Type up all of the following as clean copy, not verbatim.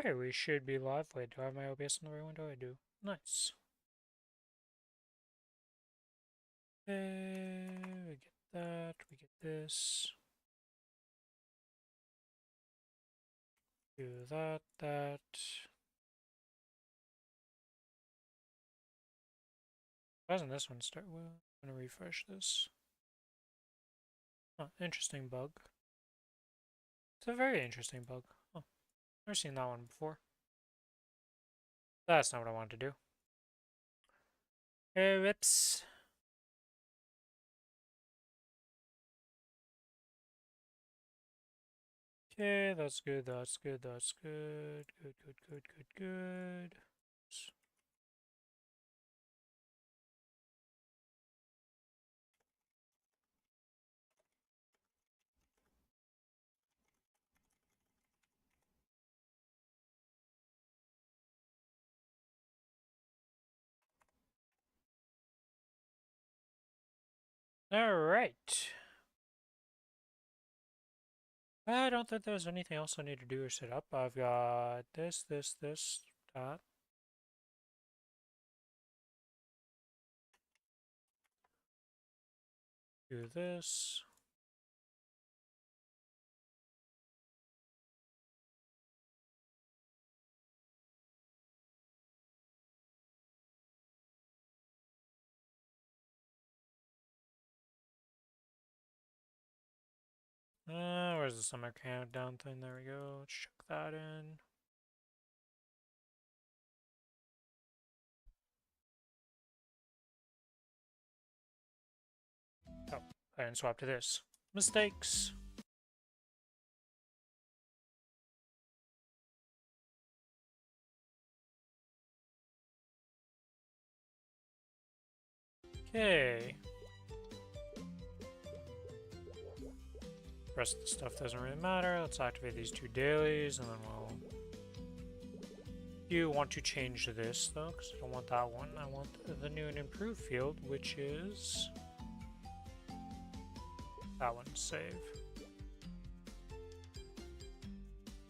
Okay, we should be live. Wait, do I have my OBS in the right window? I do. Nice. Okay, we get that, we get this. Do that, that. Why doesn't this one start? Well, I'm gonna refresh this. Oh, interesting bug. It's a very interesting bug. Oh, never seen that one before. That's not what I wanted to do. Hey, whoops. Okay, that's good, that's good, that's good. Good, good, good, good, good. Alright. I don't think there's anything else I need to do or set up. I've got this, that. Do this. Where's the summer countdown thing? There we go. Let's chuck that in. Oh, I didn't swap to this. Mistakes. Okay. The rest of the stuff doesn't really matter. Let's activate these two dailies, and then we'll... You want to change this, though, because I don't want that one. I want the new and improved field, which is... that one, save.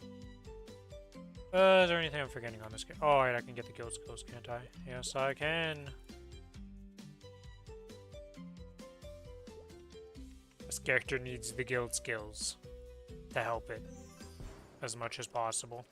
Is there anything I'm forgetting on this game? Oh, right, I can get the guild skills, can't I? Yes, I can. This character needs the guild skills to help it as much as possible.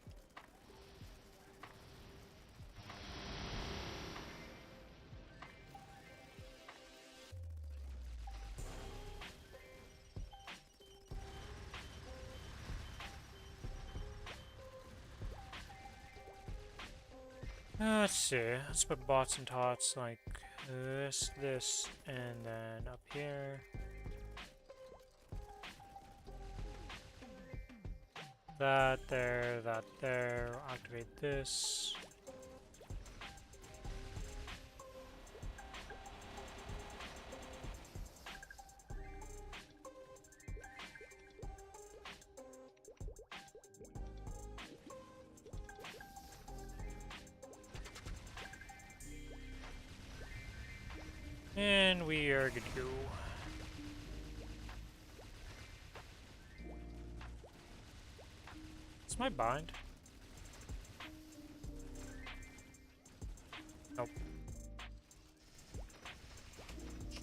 Let's see. Let's put bots and tots like this, and then up here. That there, that there. Activate this. And we are good to go. It's my bind. Nope.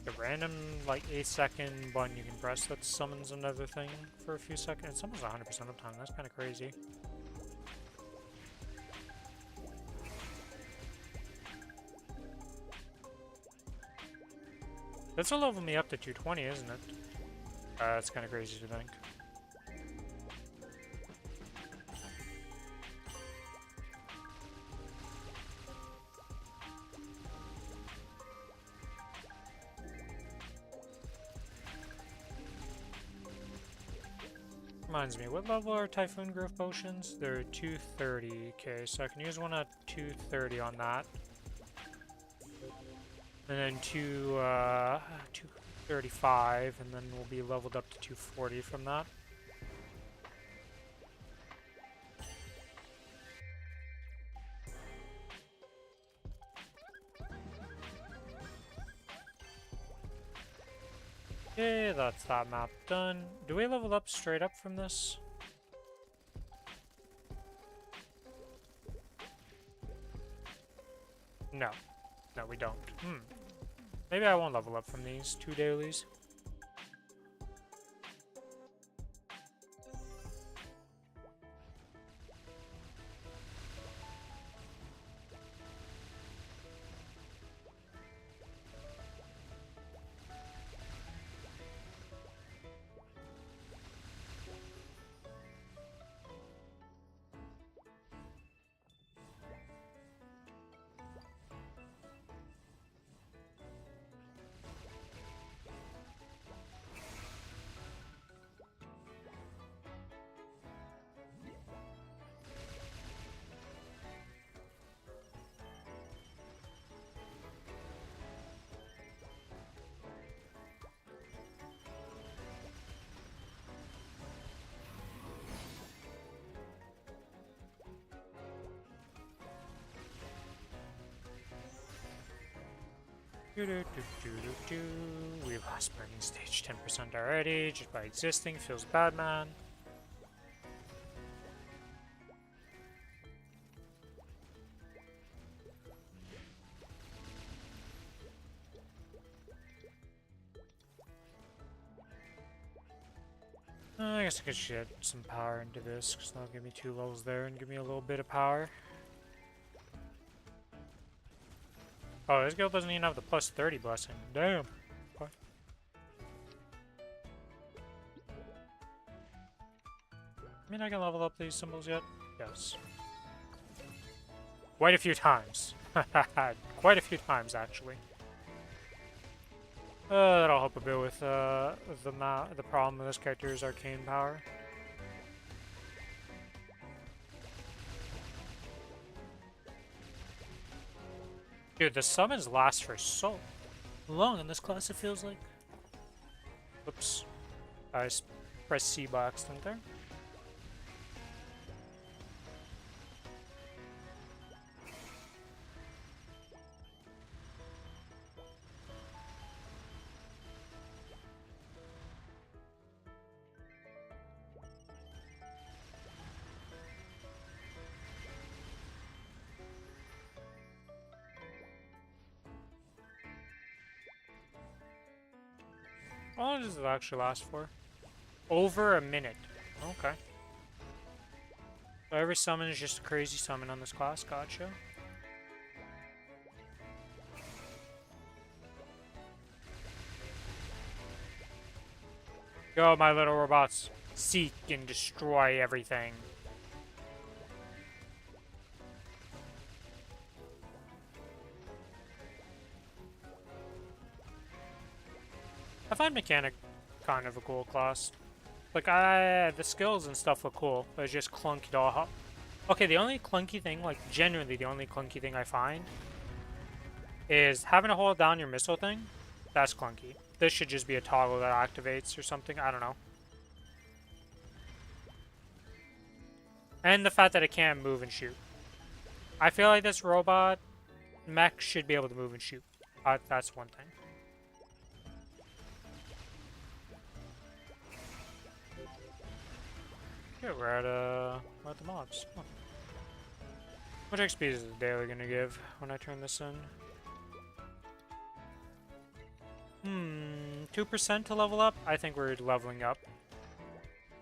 The random, like, 8-second button you can press that summons another thing for a few seconds. It summons 100% of the time. That's kind of crazy. This will level me up to 220, isn't it? That's kind of crazy to think. Reminds me, what level are Typhoon Growth Potions? They're 230. Okay, so I can use one at 230 on that. And then 235, and then we'll be leveled up to 240 from that. Okay, that's that map done. Do we level up straight up from this? No. No, we don't. Maybe I won't level up from these 2 dailies. We lost burning stage 10% already, just by existing. Feels bad, man. I guess I could get some power into this, because that'll give me 2 levels there and give me a little bit of power. Oh, this guild doesn't even have the plus 30 blessing. Damn. What? I mean, I can level up these symbols yet? Yes. Quite a few times. Quite a few times, actually. That'll help a bit with the problem with this character's arcane power. Dude, the summons last for so long in this class, it feels like. Oops. I pressed C by accident there. How long does it actually last for? Over a minute. Okay. So every summon is just a crazy summon on this class. Gotcha. Go, my little robots. Seek and destroy everything. I find Mechanic kind of a cool class. Like, the skills and stuff look cool, but it's just clunky to all. Okay, the only clunky thing, like, genuinely the only clunky thing I find is having to hold down your missile thing. That's clunky. This should just be a toggle that activates or something. I don't know. And the fact that it can't move and shoot. I feel like this robot mech should be able to move and shoot. That's one thing. Yeah, we're at the mobs. Huh. How much XP is the daily gonna give when I turn this in? 2% to level up? I think we're leveling up.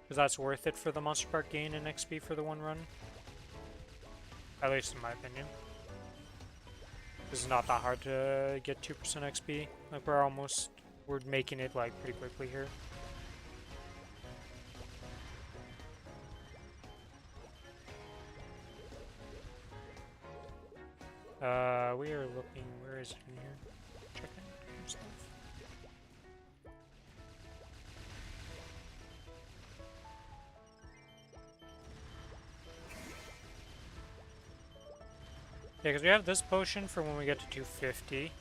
Because that's worth it for the Monster Park gain and XP for the one run. At least in my opinion. This is not that hard to get 2% XP. Like, we're making it, like, pretty quickly here. We are looking, where is it in here? Checking stuff. Yeah, because we have this potion for when we get to 250.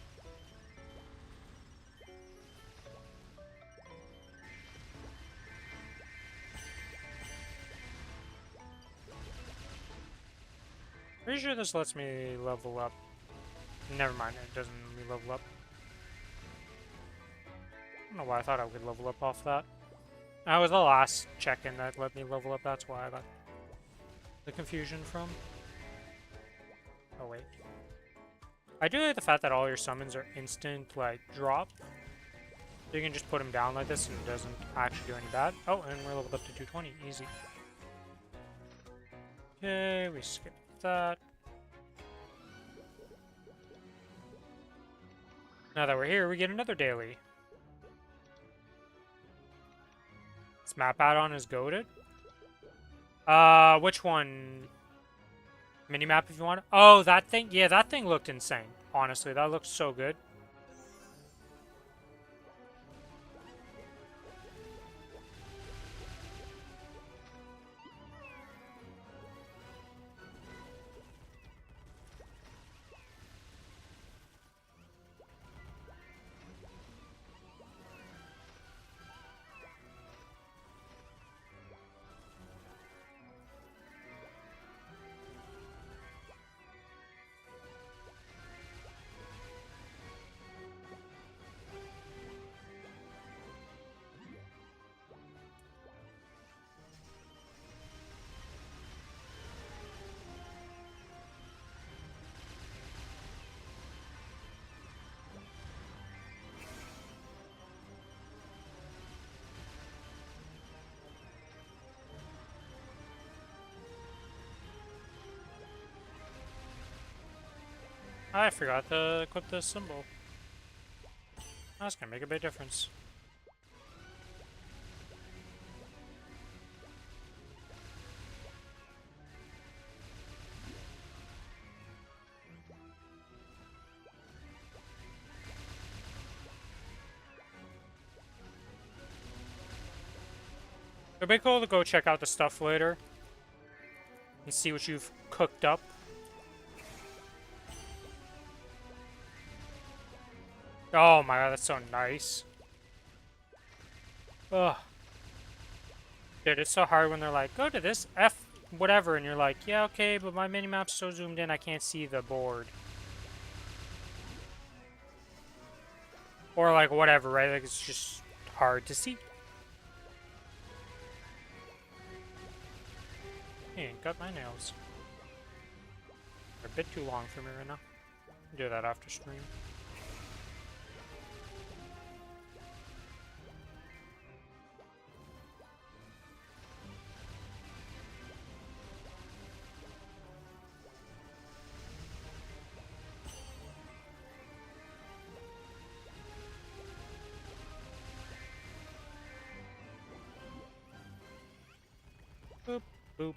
Pretty sure this lets me level up. Never mind, it doesn't let me level up. I don't know why I thought I could level up off that. That was the last check-in that let me level up, that's why I got the confusion from. Oh wait. I do like the fact that all your summons are instant, like, drop. So you can just put them down like this and it doesn't actually do any bad. Oh, and we're leveled up to 220. Easy. Okay, we skip that. Now that we're here, we get another daily. This map add-on is goated. Which one? Minimap if you want. Oh, that thing? Yeah, that thing looked insane. Honestly, that looked so good. I forgot to equip this symbol. That's gonna make a big difference. It'd be cool to go check out the stuff later and see what you've cooked up. Oh my god, that's so nice. Ugh. Dude, it's so hard when they're like, go to this F whatever, and you're like, yeah, okay, but my minimap's so zoomed in I can't see the board. Or like whatever, right? Like it's just hard to see. Hey, cut my nails. They're a bit too long for me right now. Do that after stream. Boop, boop.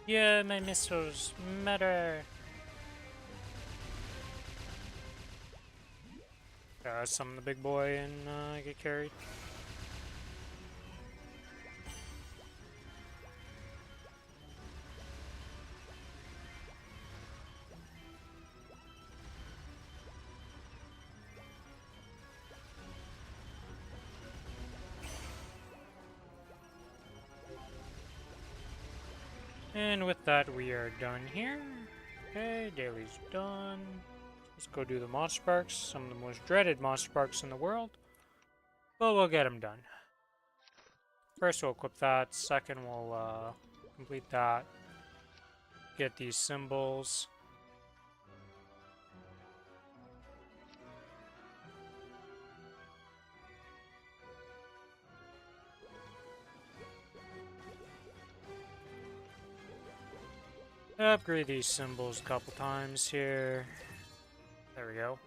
Yeah, my missiles matter. Summon the big boy and get carried. And with that, we are done here. Okay, daily's done. Let's go do the monster sparks. Some of the most dreaded monster sparks in the world. But we'll get them done. First, we'll equip that. Second, we'll complete that. Get these symbols. Upgrade these symbols a couple times here. There we go.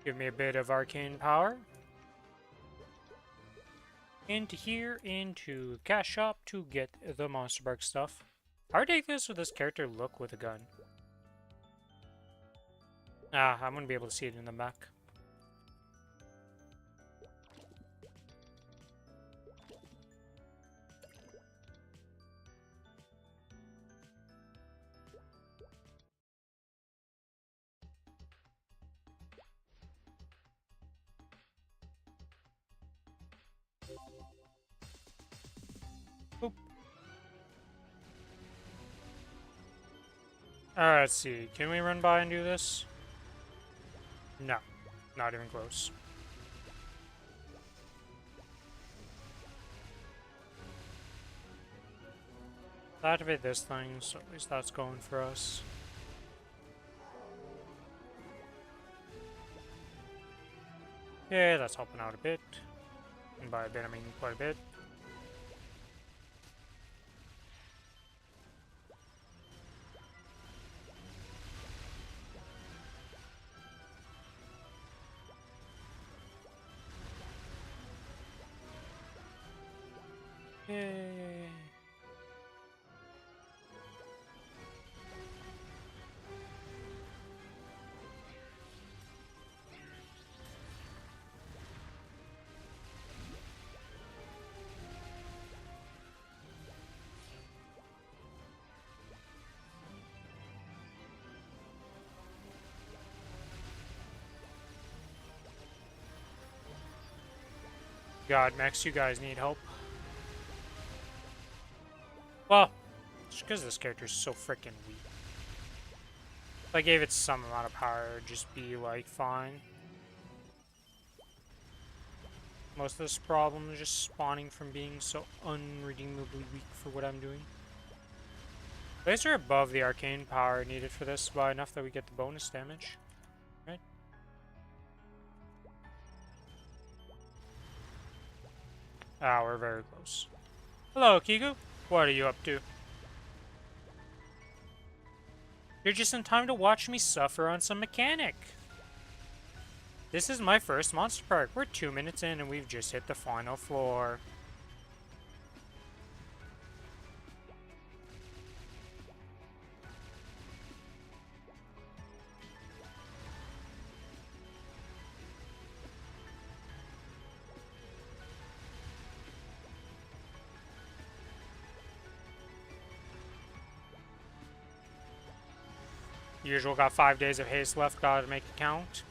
Give me a bit of arcane power. Into here, into cash shop to get the monster bark stuff. How ridiculous would this character look with a gun? Ah, I'm gonna be able to see it in the back. Boop. Alright, let's see. Can we run by and do this? No. Not even close. Activate this thing, so at least that's going for us. Yeah, that's helping out a bit. And by a bit, I mean quite a bit. Yay. God, Max, you guys need help. Well, just because this character is so freaking weak. If I gave it some amount of power, it would just be, like, fine. Most of this problem is just spawning from being so unredeemably weak for what I'm doing. At least we're above the arcane power needed for this by enough that we get the bonus damage. Right? Ah, we're very close. Hello, Kiku. What are you up to? You're just in time to watch me suffer on some mechanic. This is my first monster park. We're 2 minutes in and we've just hit the final floor. Usual, got 5 days of haste left, gotta make it count.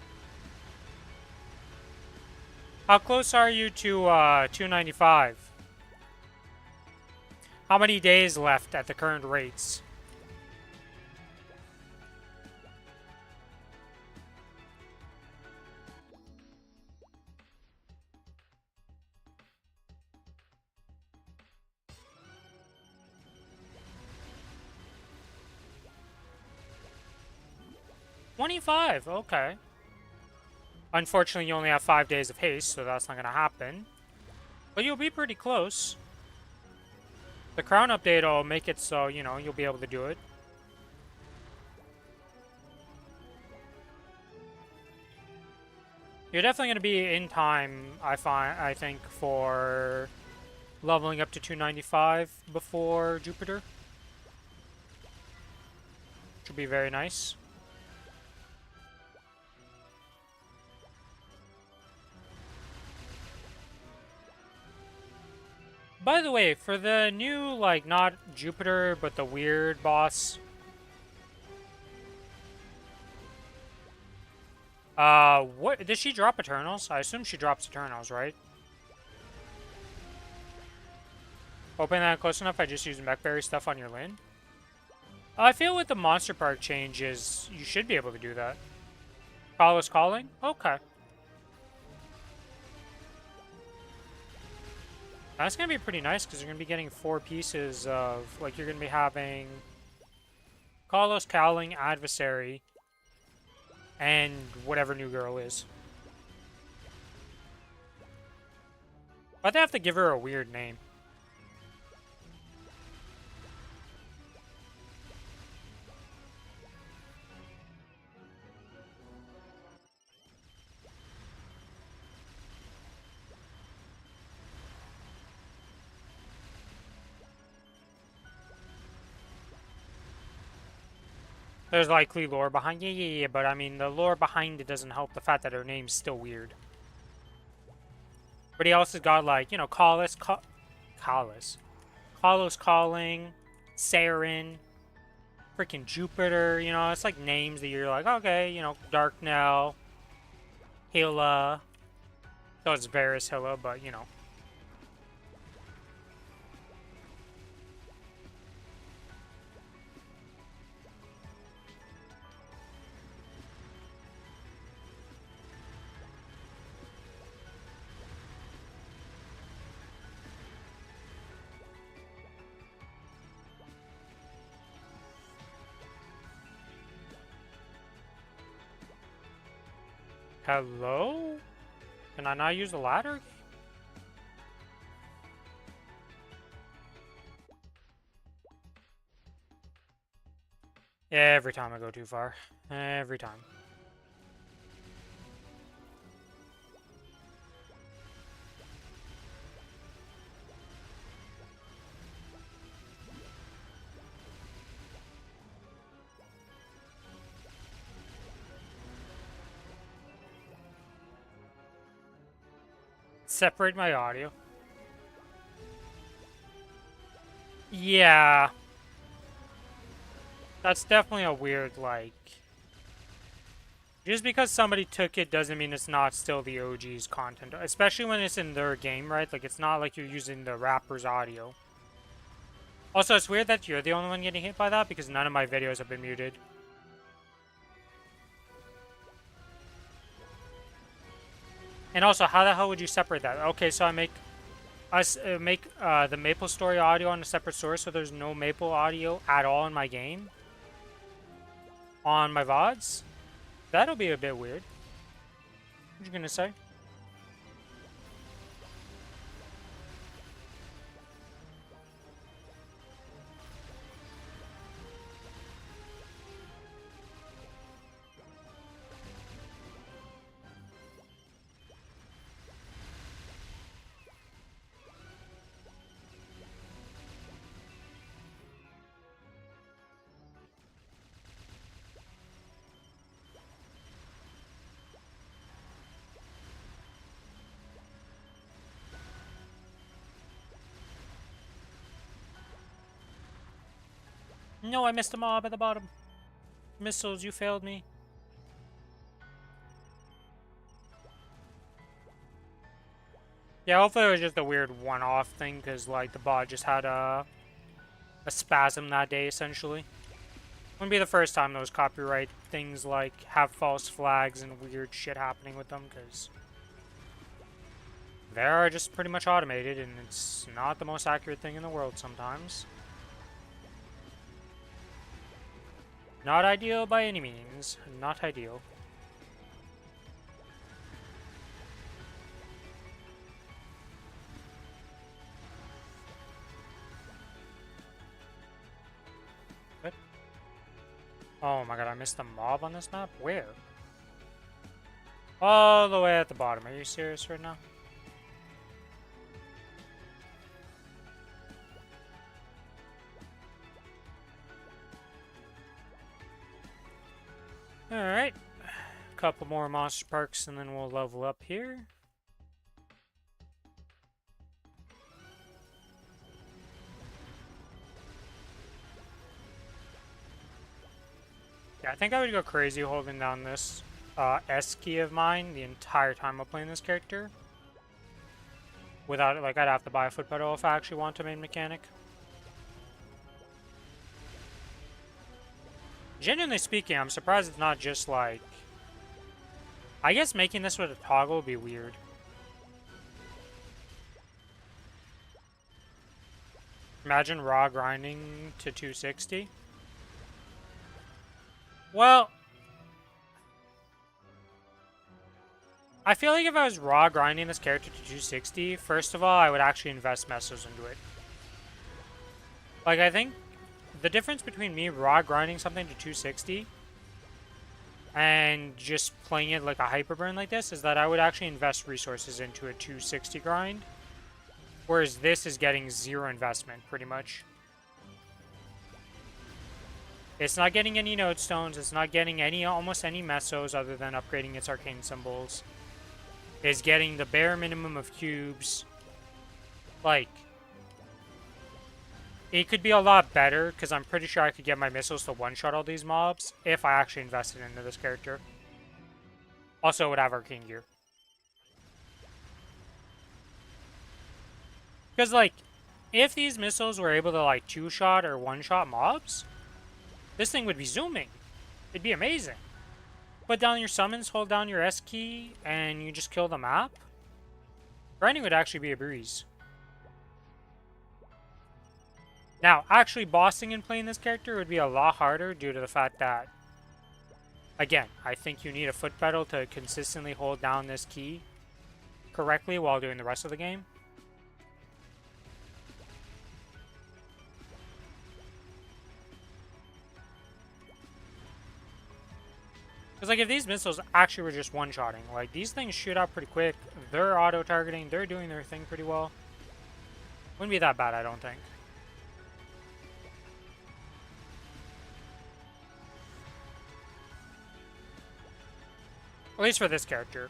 How close are you to 295? How many days left at the current rates? $25, okay. Unfortunately, you only have 5 days of haste, so that's not gonna happen. But you'll be pretty close. The crown update will make it so, you know, you'll be able to do it. You're definitely gonna be in time, I think, for leveling up to 295 before Jupiter. Which will be very nice. By the way, for the new, like, not Jupiter, but the weird boss. What, did she drop Eternals? I assume she drops Eternals, right? Hoping that close enough, I just use Mechberry stuff on your Lin. I feel with the Monster Park changes, you should be able to do that. Kronos calling? Okay. That's going to be pretty nice because you're going to be getting 4 pieces of, like, you're going to be having Kronos, Cowling, Adversary, and whatever new girl is. But they have to give her a weird name. There's likely lore behind yeah, but I mean, the lore behind it doesn't help the fact that her name's still weird. But he also got, like, you know, Kalos Calling, Saren, freaking Jupiter, you know, it's like names that you're like, okay, you know, Darknell, Hilla. So it's Varys Hilla, but, you know. Hello? Can I not use the ladder? Every time I go too far. Every time. Separate my audio. Yeah. That's definitely a weird, like... Just because somebody took it doesn't mean it's not still the OG's content. Especially when it's in their game, right? Like, it's not like you're using the rapper's audio. Also, it's weird that you're the only one getting hit by that because none of my videos have been muted. And also, how the hell would you separate that? Okay, so I make the Maplestory audio on a separate source, so there's no Maple audio at all in my game. On my VODs? That'll be a bit weird. What you gonna say? No, I missed a mob at the bottom. Missiles, you failed me. Yeah, hopefully it was just a weird one-off thing, because, like, the bot just had a spasm that day, essentially. Wouldn't be the first time those copyright things, like, have false flags and weird shit happening with them, because they are just pretty much automated, and it's not the most accurate thing in the world sometimes. Not ideal by any means. Not ideal. What? Oh my god, I missed the mob on this map? Where? All the way at the bottom. Are you serious right now? Alright. A couple more monster parks and then we'll level up here. Yeah, I think I would go crazy holding down this S key of mine the entire time I'm playing this character. Without it, like, I'd have to buy a foot pedal if I actually want to main mechanic. Genuinely speaking, I'm surprised it's not just, like... I guess making this with a toggle would be weird. Imagine raw grinding to 260. Well... I feel like if I was raw grinding this character to 260, first of all, I would actually invest mesos into it. Like, I think the difference between me raw grinding something to 260 and just playing it like a hyper burn like this is that I would actually invest resources into a 260 grind, whereas this is getting zero investment, pretty much. It's not getting any node stones. It's not getting almost any mesos other than upgrading its arcane symbols. It's getting the bare minimum of cubes. Like, it could be a lot better, because I'm pretty sure I could get my missiles to one-shot all these mobs if I actually invested into this character. Also, it would have arcane gear. Because, like, if these missiles were able to, like, two-shot or one-shot mobs, this thing would be zooming. It'd be amazing. Put down your summons, hold down your S key, and you just kill the map. Grinding would actually be a breeze. Now, actually bossing and playing this character would be a lot harder due to the fact that, again, I think you need a foot pedal to consistently hold down this key correctly while doing the rest of the game. Because, like, if these missiles actually were just one-shotting, like, these things shoot out pretty quick. They're auto-targeting. They're doing their thing pretty well. Wouldn't be that bad, I don't think. At least for this character.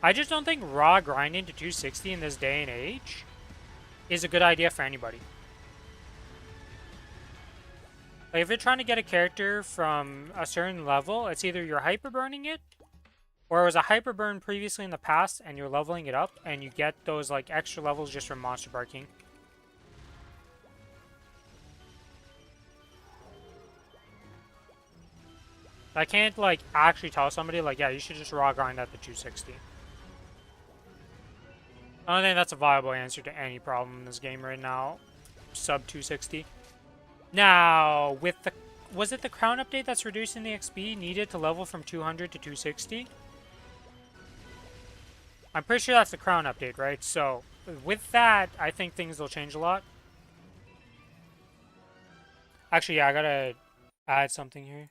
I just don't think raw grinding to 260 in this day and age is a good idea for anybody. Like, if you're trying to get a character from a certain level, it's either you're hyperburning it, or it was a hyperburn previously in the past, and you're leveling it up, and you get those, like, extra levels just from monster parking. I can't, like, actually tell somebody, like, yeah, you should just raw grind at the 260. I don't think that's a viable answer to any problem in this game right now. Sub 260. Now, with the... Was it the crown update that's reducing the XP needed to level from 200 to 260? I'm pretty sure that's the crown update, right? So, with that, I think things will change a lot. Actually, yeah, I gotta add something here.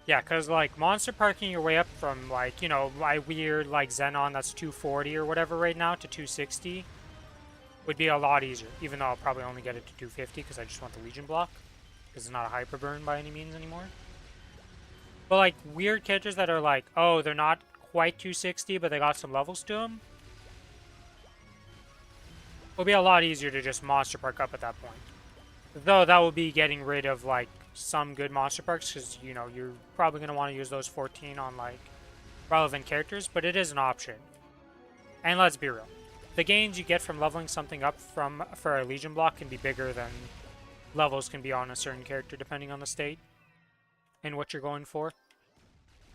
Yeah, because, like, monster parking your way up from, like, you know, my weird, like, Xenon that's 240 or whatever right now to 260 would be a lot easier. Even though I'll probably only get it to 250 because I just want the Legion block. Because it's not a hyper burn by any means anymore. But, like, weird characters that are like, oh, they're not quite 260, but they got some levels to them. It'll be a lot easier to just monster park up at that point. Though that will be getting rid of, like, some good monster parks, because, you know, you're probably going to want to use those 14 on, like, relevant characters, but it is an option. And let's be real. The gains you get from leveling something up for a Legion block can be bigger than levels can be on a certain character, depending on the state and what you're going for.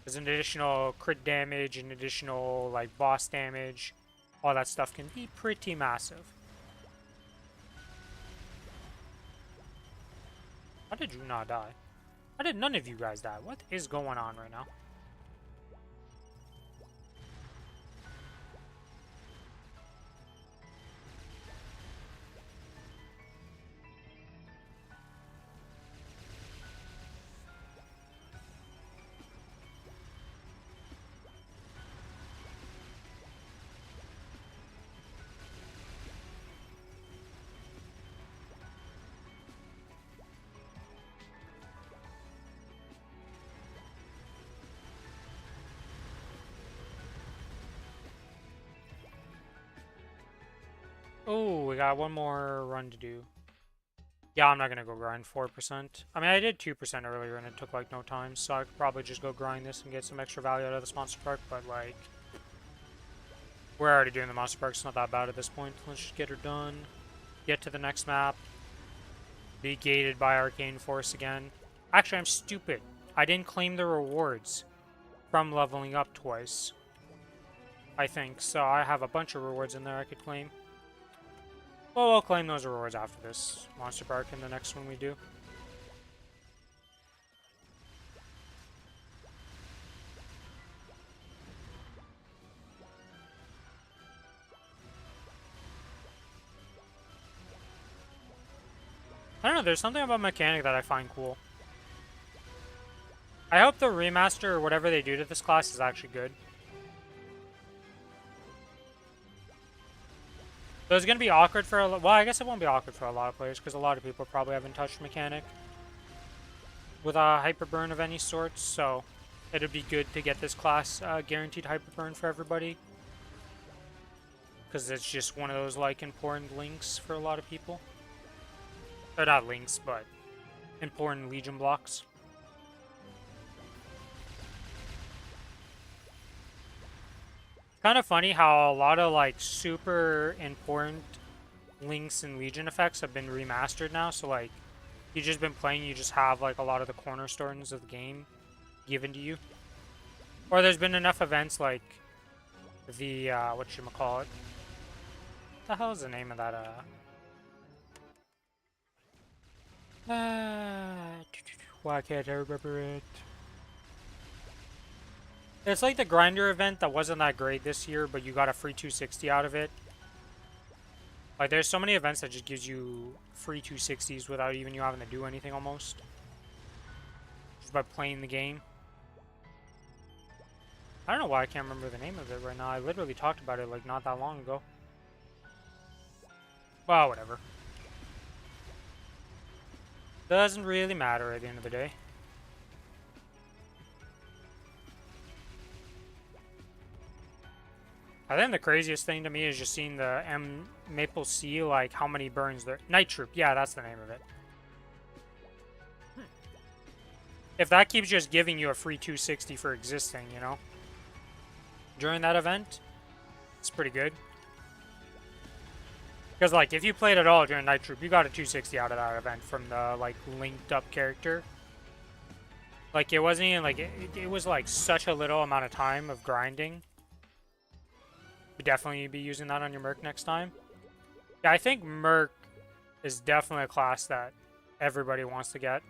There's an additional crit damage, an additional, like, boss damage. All that stuff can be pretty massive. How did you not die? How did none of you guys die? What is going on right now? Oh, we got one more run to do. Yeah, I'm not gonna go grind 4%. I mean, I did 2% earlier and it took like no time, so I could probably just go grind this and get some extra value out of this monster park, but like... We're already doing the monster park, it's not that bad at this point. Let's just get her done. Get to the next map. Be gated by Arcane Force again. Actually, I'm stupid. I didn't claim the rewards from leveling up twice. I think, so I have a bunch of rewards in there I could claim. Well, we'll claim those rewards after this monster park and the next one we do. I don't know, there's something about mechanic that I find cool. I hope the remaster or whatever they do to this class is actually good. So it's going to be awkward for a lot. Well, I guess it won't be awkward for a lot of players because a lot of people probably haven't touched mechanic with a hyper burn of any sort. So it'd be good to get this class guaranteed hyper burn for everybody because it's just one of those like important links for a lot of people. Or not links, but important Legion blocks. Kind of funny how a lot of like super important links and Legion effects have been remastered now. So like, you've just been playing, you just have like a lot of the cornerstones of the game given to you. Or there's been enough events like the whatchamacallit. What the hell is the name of that why can't I remember it? It's like the grinder event that wasn't that great this year, but you got a free 260 out of it. Like, there's so many events that just gives you free 260s without even you having to do anything almost. Just by playing the game. I don't know why I can't remember the name of it right now. I literally talked about it, like, not that long ago. Well, whatever. Doesn't really matter at the end of the day. I think the craziest thing to me is just seeing the Maple Sea, like how many burns there. Night Troop, yeah, that's the name of it. If that keeps just giving you a free 260 for existing, you know, during that event, it's pretty good. Because like if you played at all during Night Troop, you got a 260 out of that event from the like linked up character. Like it wasn't even like it was like such a little amount of time of grinding. Definitely be using that on your Merc next time. Yeah, I think Merc is definitely a class that everybody wants to get.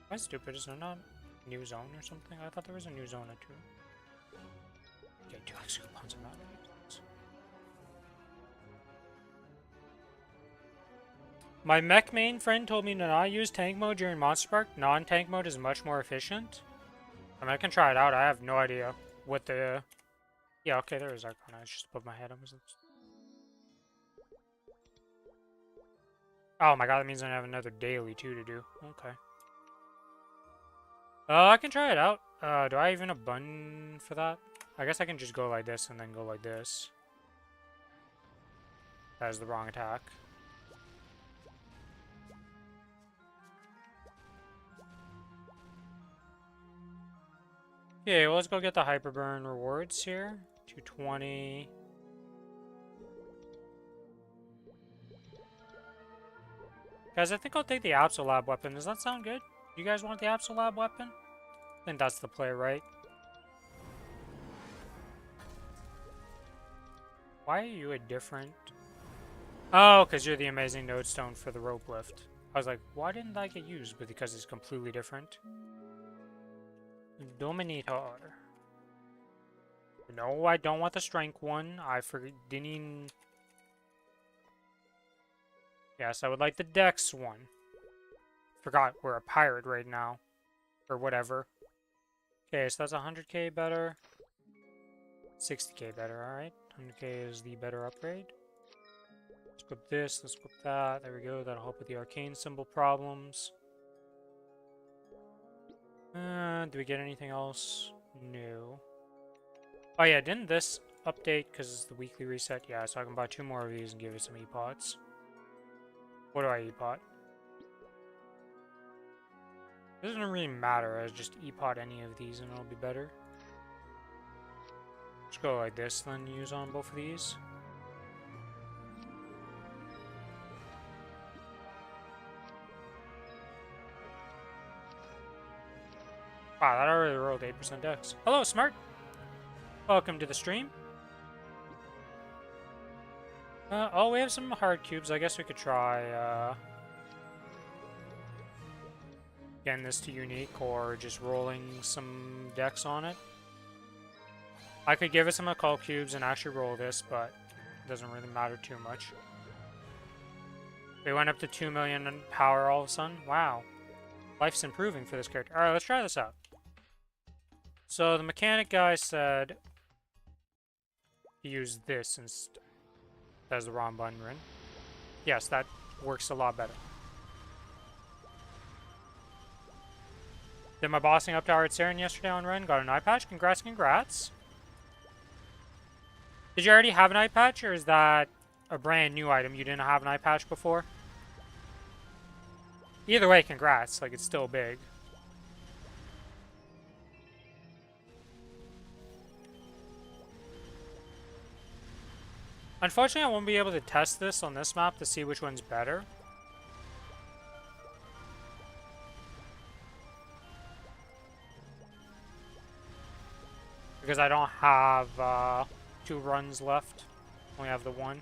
Why stupid? Is there not a new zone or something? I thought there was a new zone or two. Okay, 2 extra coupons are not. My mech main friend told me to not use tank mode during Monster Park. Non-tank mode is much more efficient. I mean, I can try it out. I have no idea what the... Yeah, okay, there is Arcana. It's just above my head. Oh my god, that means I have another daily too to do. Okay. I can try it out. Do I even have a button for that? I guess I can just go like this and then go like this. That is the wrong attack. Okay, well, let's go get the Hyperburn rewards here. 220. Guys, I think I'll take the Absolab weapon. Does that sound good? You guys want the Absolab weapon? I think that's the play, right? Why are you a different... Oh, because you're the amazing nodestone for the rope lift. I was like, why didn't that get used? But because it's completely different. Dominator. No, I don't want the strength one. I didn't even... Yes, I would like the Dex one. Forgot we're a pirate right now. Or whatever. Okay, so that's 100k better. 60k better, alright. 100k is the better upgrade. Let's equip this, let's equip that. There we go, that'll help with the arcane symbol problems. Do we get anything else? No. Oh yeah, didn't this update because it's the weekly reset? Yeah, so I can buy 2 more of these and give it some E-pots. What do I E-pot? It doesn't really matter, I just E-pot any of these and it'll be better. Just go like this, then use on both of these. Wow, that already rolled 8% dex. Hello, Smart! Welcome to the stream. Oh, we have some hard cubes. I guess we could try, getting this to unique or just rolling some dex on it. I could give it some occult cubes and actually roll this, but it doesn't really matter too much. We went up to 2 million in power all of a sudden. Wow. Life's improving for this character. Alright, let's try this out. So the mechanic guy said to use this instead. That's the wrong button, right? Yes, that works a lot better. Did my bossing up to Art Saren yesterday on Ren. Got an eye patch. Congrats, congrats. Did you already have an eye patch, or is that a brand new item? You didn't have an eye patch before? Either way, congrats. Like, it's still big. Unfortunately, I won't be able to test this on this map to see which one's better. Because I don't have 2 runs left. Only have the 1.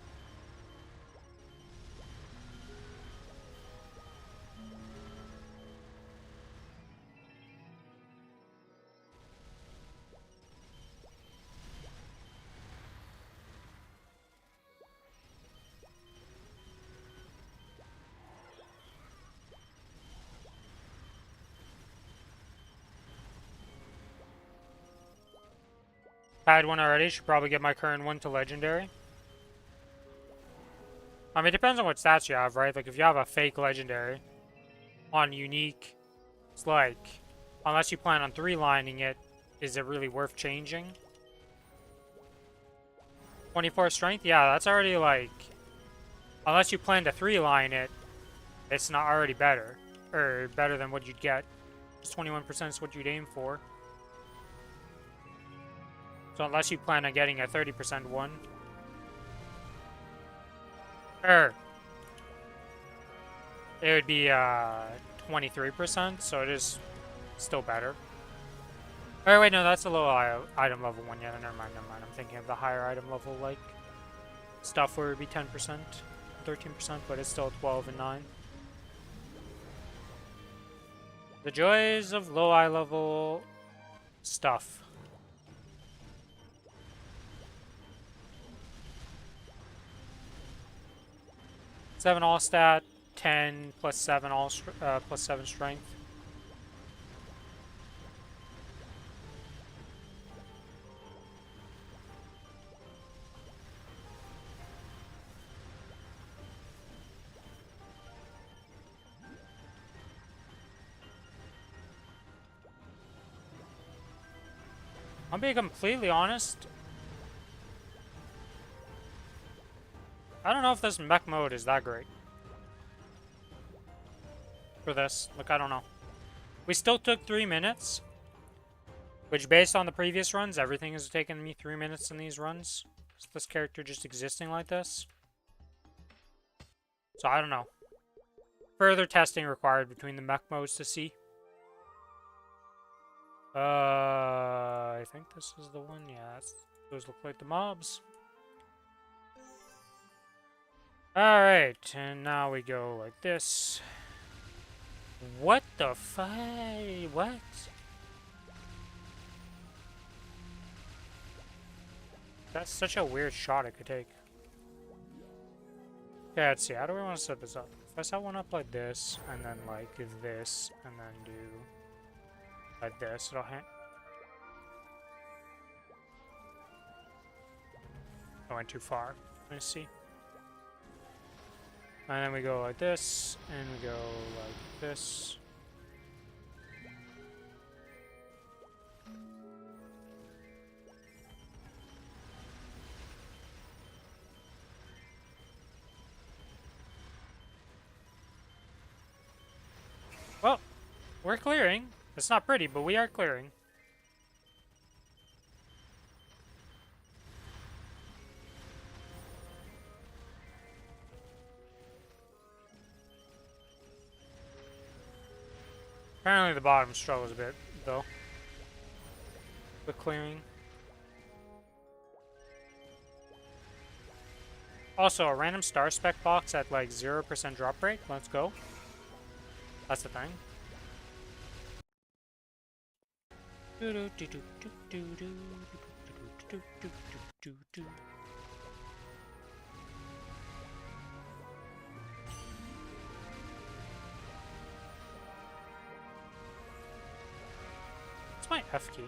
I had one already. Should probably get my current one to legendary. I mean, it depends on what stats you have, right? Like, if you have a fake legendary on unique, it's like, unless you plan on 3-lining it, is it really worth changing? 24 strength? Yeah, that's already, like, unless you plan to 3-line it, it's not already better. Or better than what you'd get. Just 21% is what you'd aim for. So unless you plan on getting a 30% one. It would be 23%, so it is still better. Oh wait, no, that's a low item level one. Yeah, never mind, never mind. I'm thinking of the higher item level, like, stuff where it would be 10%, 13%, but it's still 12 and 9. The joys of low eye level stuff. 7 all stat, 10 plus 7 all plus 7 strength. I'll be completely honest. I don't know if this mech mode is that great. For this. Like, I don't know. We still took 3 minutes. Which, based on the previous runs, everything has taken me 3 minutes in these runs. Is this character just existing like this? So, I don't know. Further testing required between the mech modes to see. I think this is the one. Yeah, those look like the mobs. Alright, and now we go like this. What the fuck? What? That's such a weird shot it could take. Okay, let's see. How do we want to set this up? If I set one up like this, and then like this, and then do like this, it'll hit. I went too far. Let me see. And then we go like this, and we go like this. Well, we're clearing. It's not pretty, but we are clearing. Apparently the bottom struggles a bit, though. The clearing. Also, a random star spec box at like 0% drop rate. Let's go. That's the thing. What's my F key?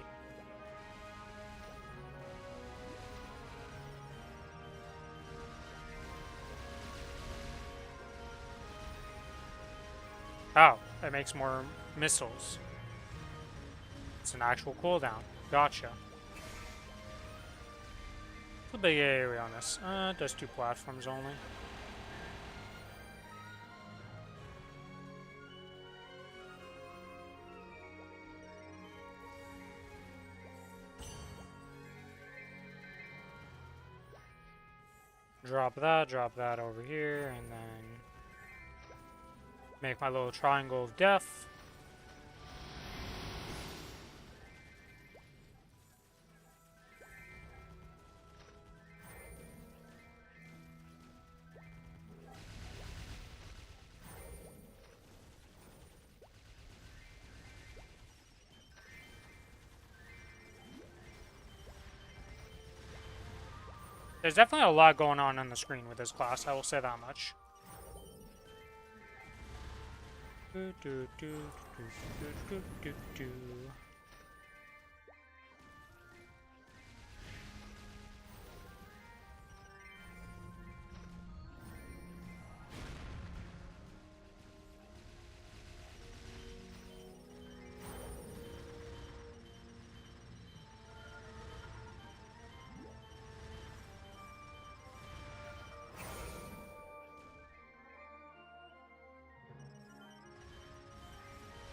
Oh, it makes more missiles. It's an actual cooldown. Gotcha. It's a big area on this. It does 2 platforms only. Drop that over here, and then make my little triangle of death. There's definitely a lot going on the screen with this class, I will say that much.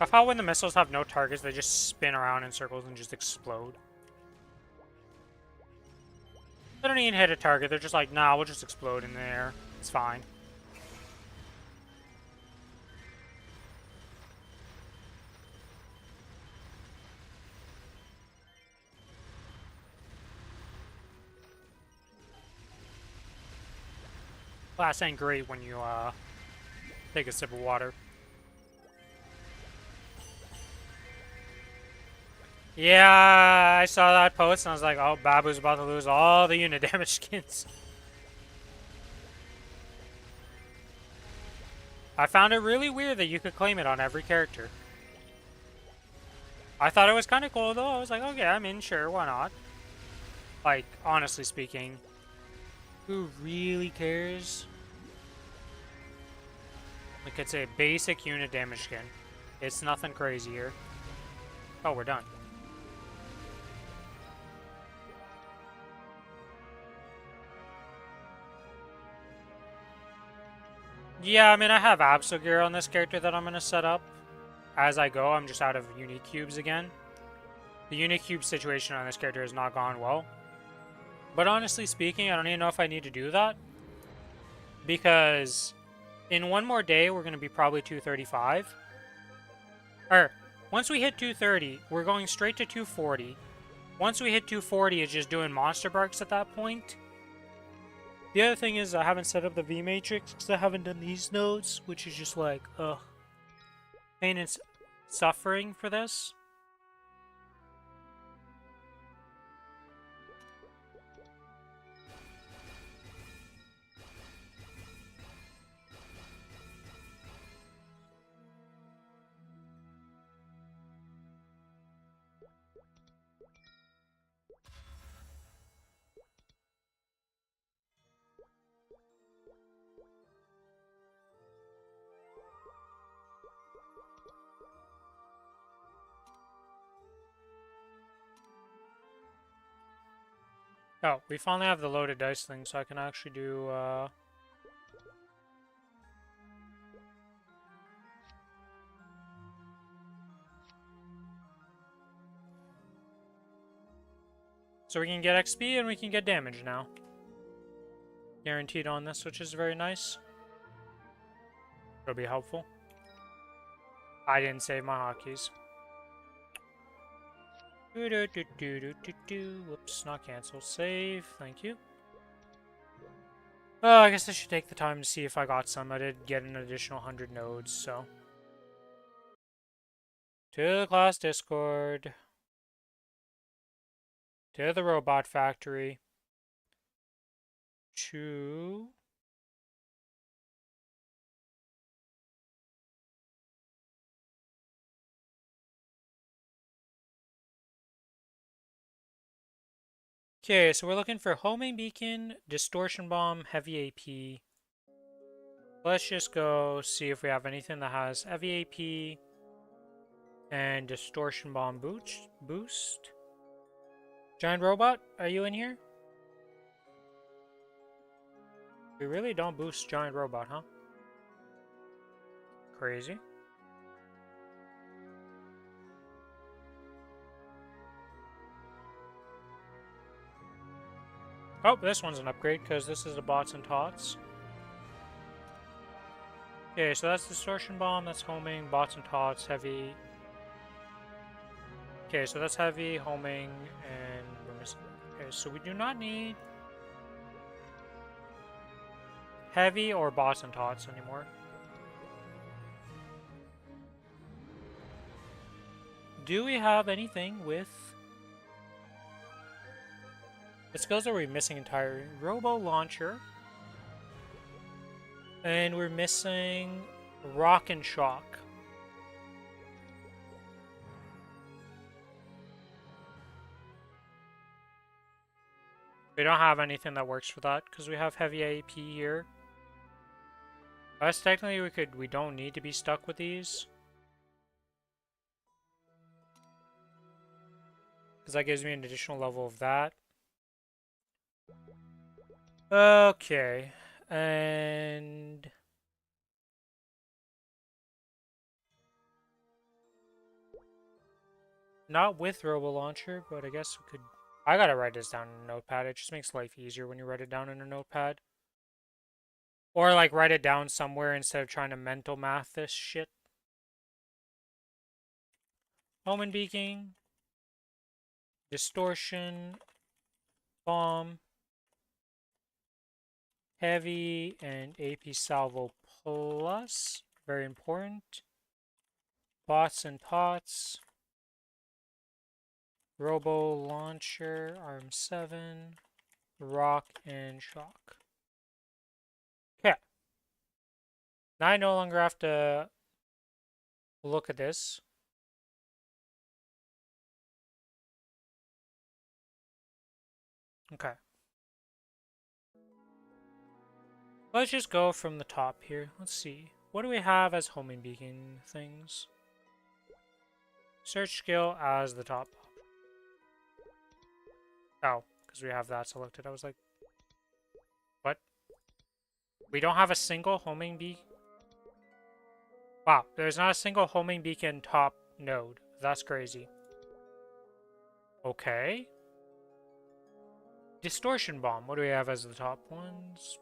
I found when the missiles have no targets, they just spin around in circles and just explode. They don't even hit a target, they're just like, nah, we'll just explode in the air. It's fine. Glass ain't great when you, take a sip of water. Yeah, I saw that post and I was like, oh, Babu's about to lose all the unit damage skins. I found it really weird that you could claim it on every character. I thought it was kind of cool though. I was like, okay, I'm in, sure, why not? Like, honestly speaking, who really cares? Like, it's a basic unit damage skin. It's nothing crazy here. Oh, we're done. Yeah, I mean, I have Absol gear on this character that I'm going to set up. As I go, I'm just out of unique cubes again. The unique cube situation on this character has not gone well. But honestly speaking, I don't even know if I need to do that. Because in one more day, we're going to be probably 235. Or, once we hit 230, we're going straight to 240. Once we hit 240, it's just doing monster barks at that point. The other thing is I haven't set up the V matrix because I haven't done these nodes, which is just like, ugh. Pain and suffering for this. Oh, we finally have the loaded dice thing, so I can actually do, So we can get XP and we can get damage now. Guaranteed on this, which is very nice. It'll be helpful. I didn't save my hotkeys. Whoops, not cancel. Save, thank you. Oh, I guess I should take the time to see if I got some. I did get an additional 100 nodes, so. To the class Discord. To the robot factory. To Okay, so we're looking for homing beacon, distortion bomb, heavy AP. Let's just go see if we have anything that has heavy AP and distortion bomb boost. Giant robot, are you in here? We really don't boost giant robot, huh? Crazy. Oh, this one's an upgrade because this is the bots and tots. Okay, so that's distortion bomb, that's homing, bots and tots, heavy. Okay, so that's heavy, homing, and we're missing. Okay, so we do not need heavy or bots and tots anymore. Do we have anything with the skills that we're missing entirely? Robo Launcher. And we're missing Rock and Shock. We don't have anything that works for that because we have heavy AP here. Us technically we don't need to be stuck with these. Because that gives me an additional level of that. Okay. And not with Robo Launcher, but I guess we could. I gotta write this down in a notepad. It just makes life easier when you write it down in a notepad. Or like write it down somewhere instead of trying to mental math this shit. Omen Beaking. Distortion. Bomb. Heavy and AP Salvo Plus. Very important. Bots and Tots. Robo Launcher. Arm 7. Rock and Shock. Okay. Now I no longer have to look at this. Okay. Let's just go from the top here. Let's see. What do we have as homing beacon things? Search skill as the top. Oh, because we have that selected. I was like, what? We don't have a single homing beacon? Wow, there's not a single homing beacon top node. That's crazy. Okay. Distortion bomb. What do we have as the top ones?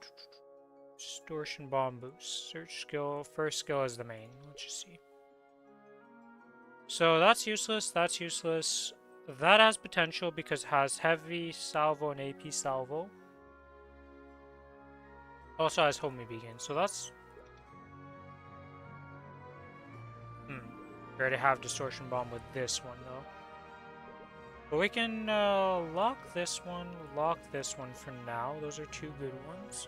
Distortion bomb boost. Search skill. First skill is the main. Let's just see. So that's useless. That's useless. That has potential because it has heavy salvo and AP salvo. Also has homing beacon. So that's... We already have distortion bomb with this one though. But we can lock this one for now. Those are two good ones.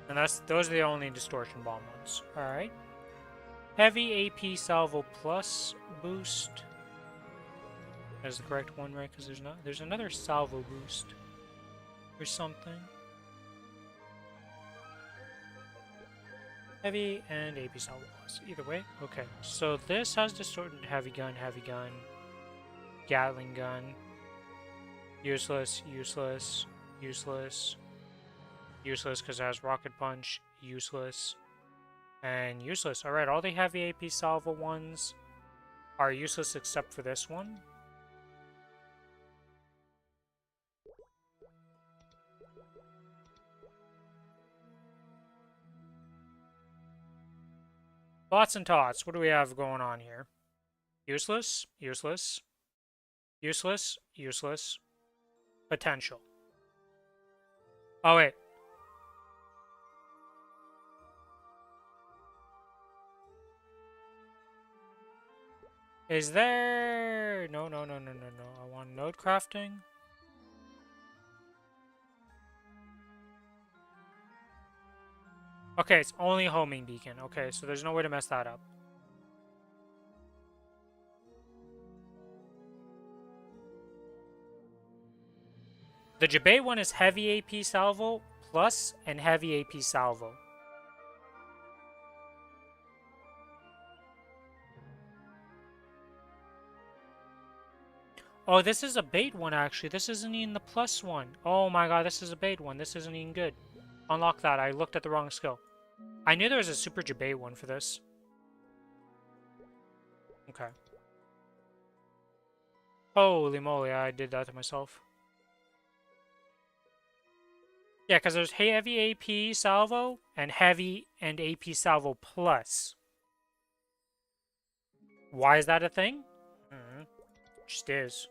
And those are the only distortion bomb ones. Alright. Heavy AP Salvo Plus boost. That's the correct one, right? Because there's another Salvo boost. Or something. Heavy and AP Salvo Plus. Either way. Okay. So this has distorted heavy gun. Gatling gun. Useless because it has rocket punch. Useless. And useless. Alright, all the heavy AP salvo ones are useless except for this one. Bots and tots. What do we have going on here? Useless. Potential. Oh, wait. Is there... No. I want node crafting. Okay, it's only homing beacon. Okay, so there's no way to mess that up. The debate one is heavy AP salvo plus and heavy AP salvo. Oh, this is a bait one, actually. This isn't even the plus one. Oh my god, this is a bait one. This isn't even good. Unlock that. I looked at the wrong skill. I knew there was a super debate one for this. Okay. Holy moly, I did that to myself. Yeah, because there's heavy AP salvo and heavy and AP salvo plus. Why is that a thing? Just is.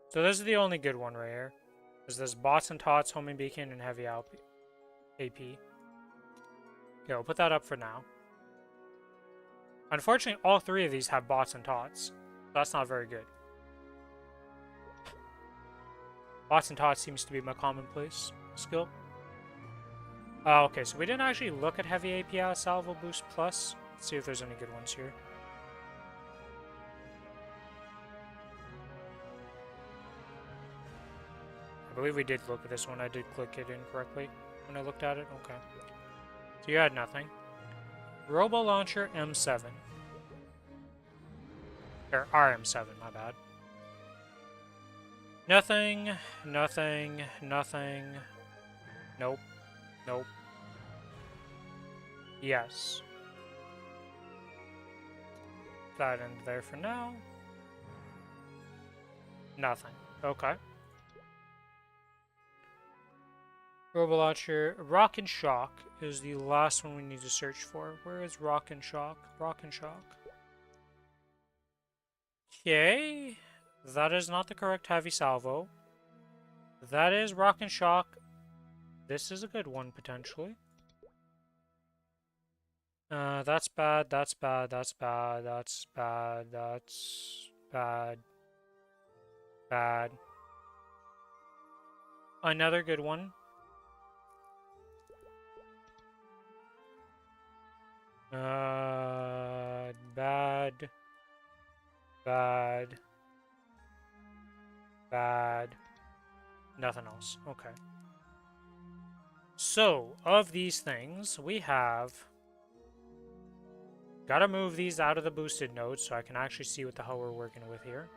So this is the only good one right here. There's this bots and tots, homing beacon, and heavy AP. Okay, we'll put that up for now. Unfortunately, all three of these have bots and tots. So that's not very good. Bots and tots seems to be my commonplace skill. Okay, so we didn't actually look at heavy API salvo boost plus. Let's see if there's any good ones here. I believe we did look at this one. I did click it incorrectly when I looked at it. Okay. So you had nothing. Robo Launcher M7. Or RM7, my bad. Nothing, nothing, nothing. Nope, nope. Yes. That in there for now. Nothing. Okay. Robo Launcher. Rock and Shock is the last one we need to search for. Where is Rock and Shock? Rock and Shock. Okay. That is not the correct heavy salvo. That is Rock and Shock. This is a good one, potentially. That's bad, that's bad, that's bad, that's bad, that's bad. Bad. Another good one. Bad. Bad. Bad. Nothing else. Okay. So, of these things, we have... Gotta move these out of the boosted nodes so I can actually see what the hell we're working with here.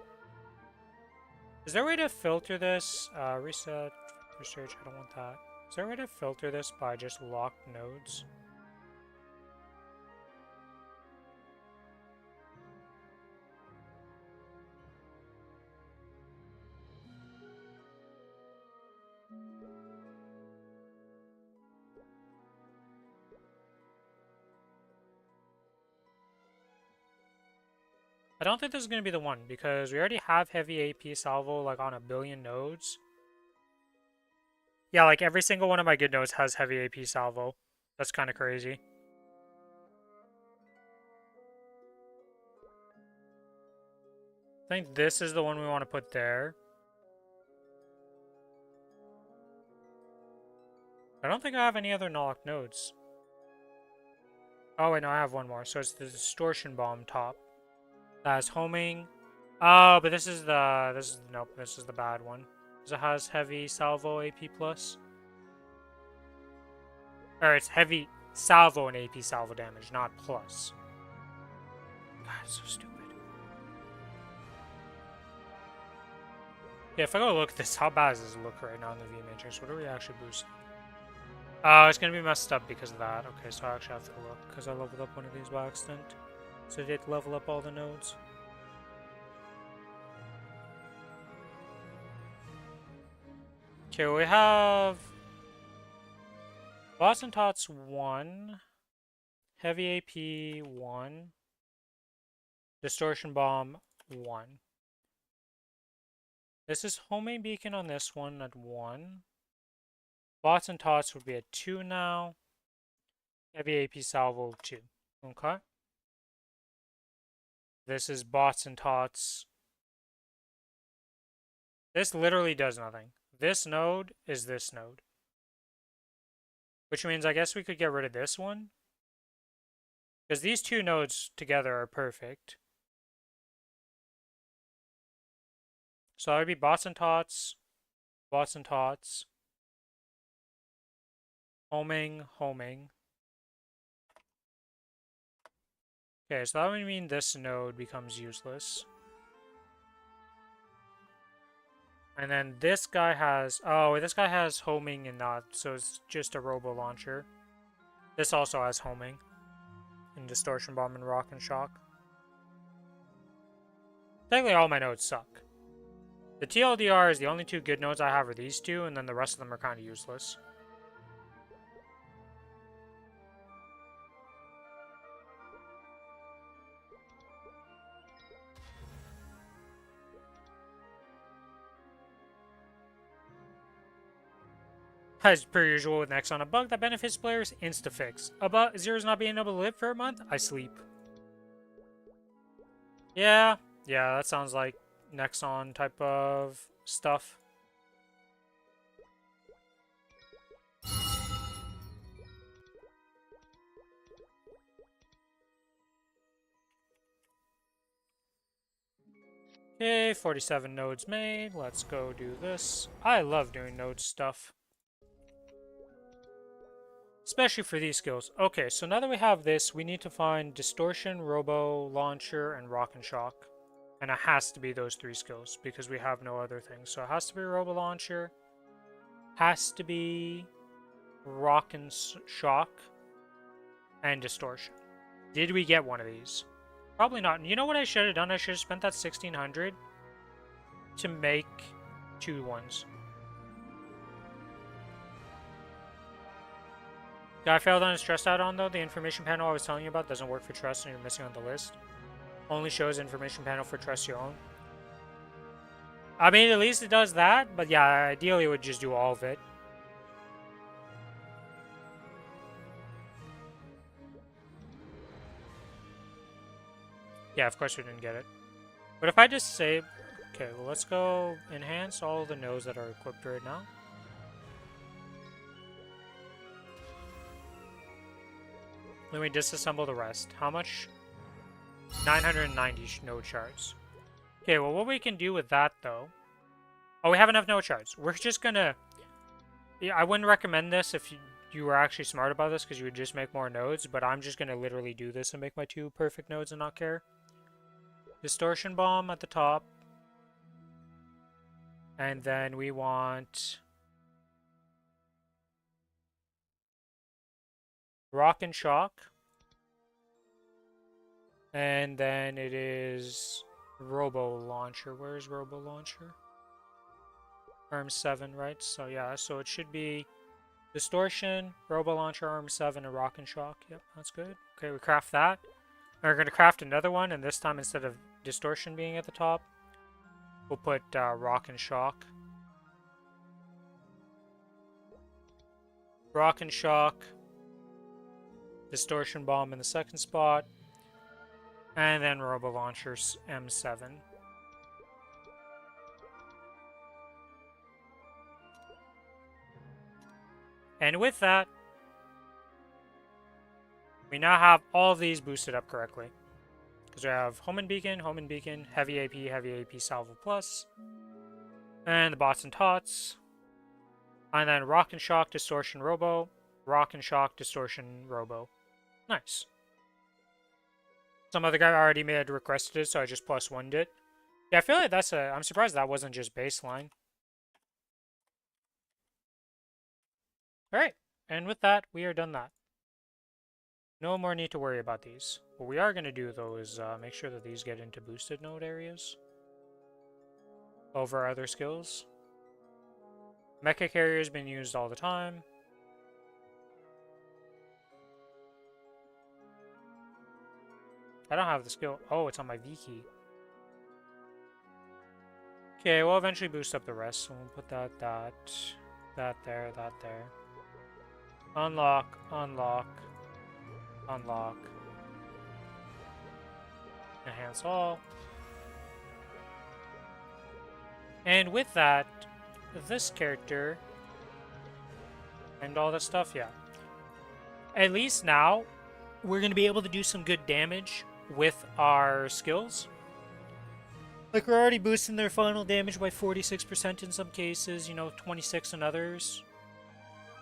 Is there a way to filter this? Reset, research, I don't want that. Is there a way to filter this by just locked nodes? I don't think this is going to be the one, because we already have heavy AP salvo like on 1 billion nodes. Yeah, like every single one of my good nodes has heavy AP salvo. That's kind of crazy. I think this is the one we want to put there. I don't think I have any other locked nodes. Oh wait, no, I have one more. So it's the distortion bomb top. That's homing. Oh, but this is nope, this is the bad one. Because it has heavy salvo AP plus. Or it's heavy salvo and AP salvo damage, not plus. God, it's so stupid. Yeah, if I go look at this, how bad does this look right now in the V matrix? What are we actually boosting? Oh, it's gonna be messed up because of that. Okay, so I actually have to look because I leveled up one of these by accident. So I did level up all the nodes. Okay, we have Bots and Tots 1, Heavy AP 1, Distortion Bomb 1. This is Homing Beacon on this one at 1. Bots and Tots would be at 2 now. Heavy AP Salvo 2. Okay. This is Bots and Tots. This literally does nothing. This node is this node. Which means I guess we could get rid of this one. Because these two nodes together are perfect. So that would be bots and tots, homing, homing. Okay, so that would mean this node becomes useless. And then this guy has... Oh, this guy has homing and not, so it's just a robo launcher. This also has homing. And distortion bomb and rock and shock. Technically all my nodes suck. The TLDR is the only two good nodes I have are these two, and then the rest of them are kind of useless. As per usual with Nexon, a bug that benefits players, insta-fix. About Zero's not being able to live for a month, I sleep. Yeah, that sounds like Nexon type of stuff. Okay, 47 nodes made. Let's go do this. I love doing node stuff. Especially for these skills. Okay, so now that we have this, we need to find Distortion, Robo, Launcher, and Rock and Shock. And it has to be those three skills, because we have no other things. So it has to be Robo Launcher, has to be Rock and Shock, and Distortion. Did we get one of these? Probably not. You know what I should have done? I should have spent that 1600 to make 2 ones. Guy failed on his trust add-on though. The information panel I was telling you about doesn't work for trust and you're missing on the list. Only shows information panel for trust you own. I mean, at least it does that, but yeah, ideally it would just do all of it. Yeah, of course we didn't get it. But if I just save... Okay, well let's go enhance all of the nodes that are equipped right now. Then we disassemble the rest. How much? 990 node shards. Okay, well what we can do with that though... Oh, we have enough node shards. We're just gonna... Yeah, I wouldn't recommend this if you were actually smart about this because you would just make more nodes, but I'm just gonna literally do this and make my 2 perfect nodes and not care. Distortion bomb at the top. And then we want... Rock and Shock. And then it is Robo Launcher. Where is Robo Launcher? Arm 7, right? So yeah, so it should be Distortion, Robo Launcher, Arm 7, and Rock and Shock. Yep, that's good. Okay, we craft that. And we're going to craft another one, and this time instead of Distortion being at the top, we'll put Rock and Shock. Rock and Shock. Distortion Bomb in the second spot. And then Robo Launchers M7. And with that, we now have all of these boosted up correctly. Because we have Home and Beacon, Heavy AP, Salvo Plus. And the bots and tots. And then Rock and Shock, Distortion, Robo. Rock and Shock, Distortion, Robo. Nice. Some other guy already requested it, so I just plus +1'd it. Yeah, I feel like that's a... I'm surprised that wasn't just baseline. Alright, and with that, we are done that. No more need to worry about these. What we are going to do, though, is make sure that these get into boosted node areas over other skills. Mecha Carrier has been used all the time. I don't have the skill. Oh, it's on my V key. Okay, we'll eventually boost up the rest, so we'll put that there, that there. Unlock, unlock, unlock. Enhance all. And with that, this character and all this stuff, yeah. at least now, we're going to be able to do some good damage with our skills. Like, we're already boosting their final damage by 46% in some cases, you know, 26 in others.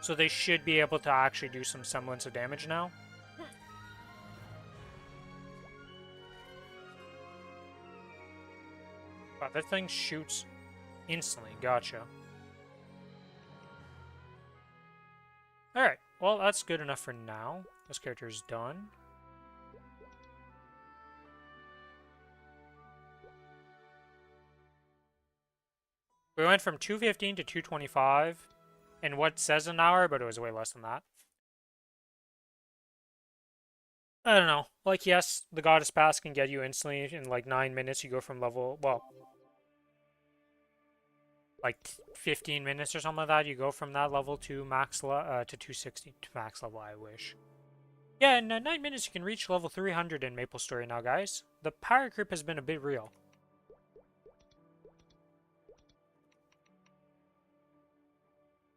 So they should be able to actually do some semblance of damage now. Wow, that thing shoots instantly. Gotcha. Alright, well, that's good enough for now. This character is done. We went from 215 to 225 in what says an hour, but it was way less than that. I don't know. Like, yes, the Goddess Pass can get you instantly in like 9 minutes. You go from level, well, like 15 minutes or something like that. You go from that level to max to 260 to max level. I wish. Yeah, in 9 minutes you can reach level 300 in Maplestory now, guys. The power creep has been a bit real.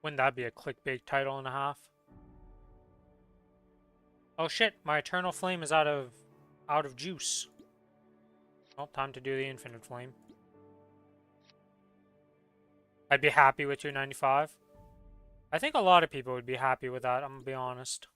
Wouldn't that be a clickbait title and a half? Oh shit, my Eternal Flame is out of juice. Well, time to do the Infinite Flame. I'd be happy with 295. I think a lot of people would be happy with that, I'm gonna be honest.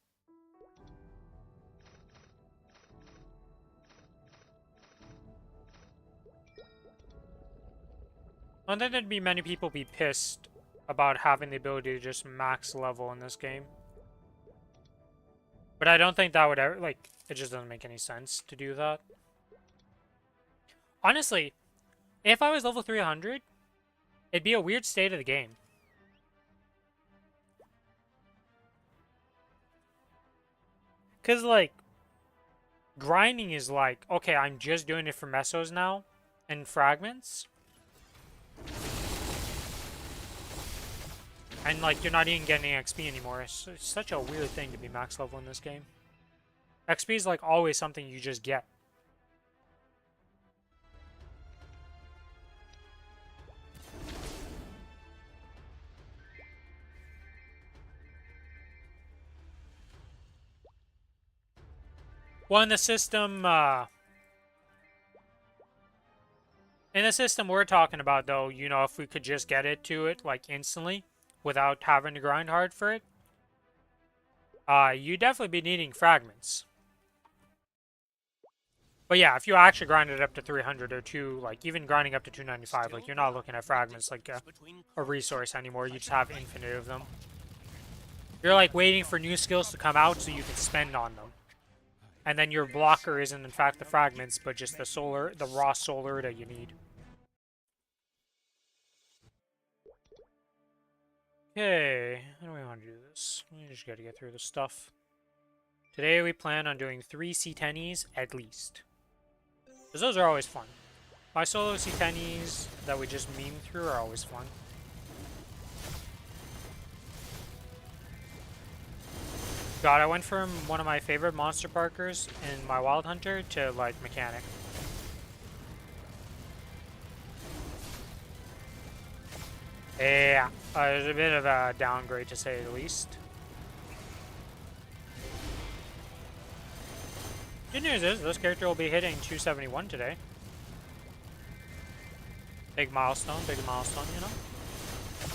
I don't think there'd be many people be pissed about having the ability to just max level in this game. But I don't think that would ever, like, it just doesn't make any sense to do that. Honestly, if I was level 300, it'd be a weird state of the game. Because, like, grinding is like, okay, I'm just doing it for mesos now and fragments. And, like, you're not even getting XP anymore. It's such a weird thing to be max level in this game. XP is, like, always something you just get. Well, in the system we're talking about, though, you know, if we could just get it to it, like, instantly, without having to grind hard for it, you'd definitely be needing fragments. But yeah, if you actually grind it up to 300 or 2, like, even grinding up to 295, like, you're not looking at fragments like a resource anymore, you just have infinite of them. You're, like, waiting for new skills to come out so you can spend on them. And then your blocker isn't, in fact, the fragments, but just the raw solar that you need. Okay, how do we want to do this? We just gotta get through this stuff. Today we plan on doing 3 C10Es at least. Because those are always fun. My solo C10Es that we just meme through are always fun. God, I went from one of my favorite monster parkers in my Wild Hunter to, like, mechanic. Yeah, it was a bit of a downgrade to say the least. Good news is, this character will be hitting 271 today. Big milestone, you know?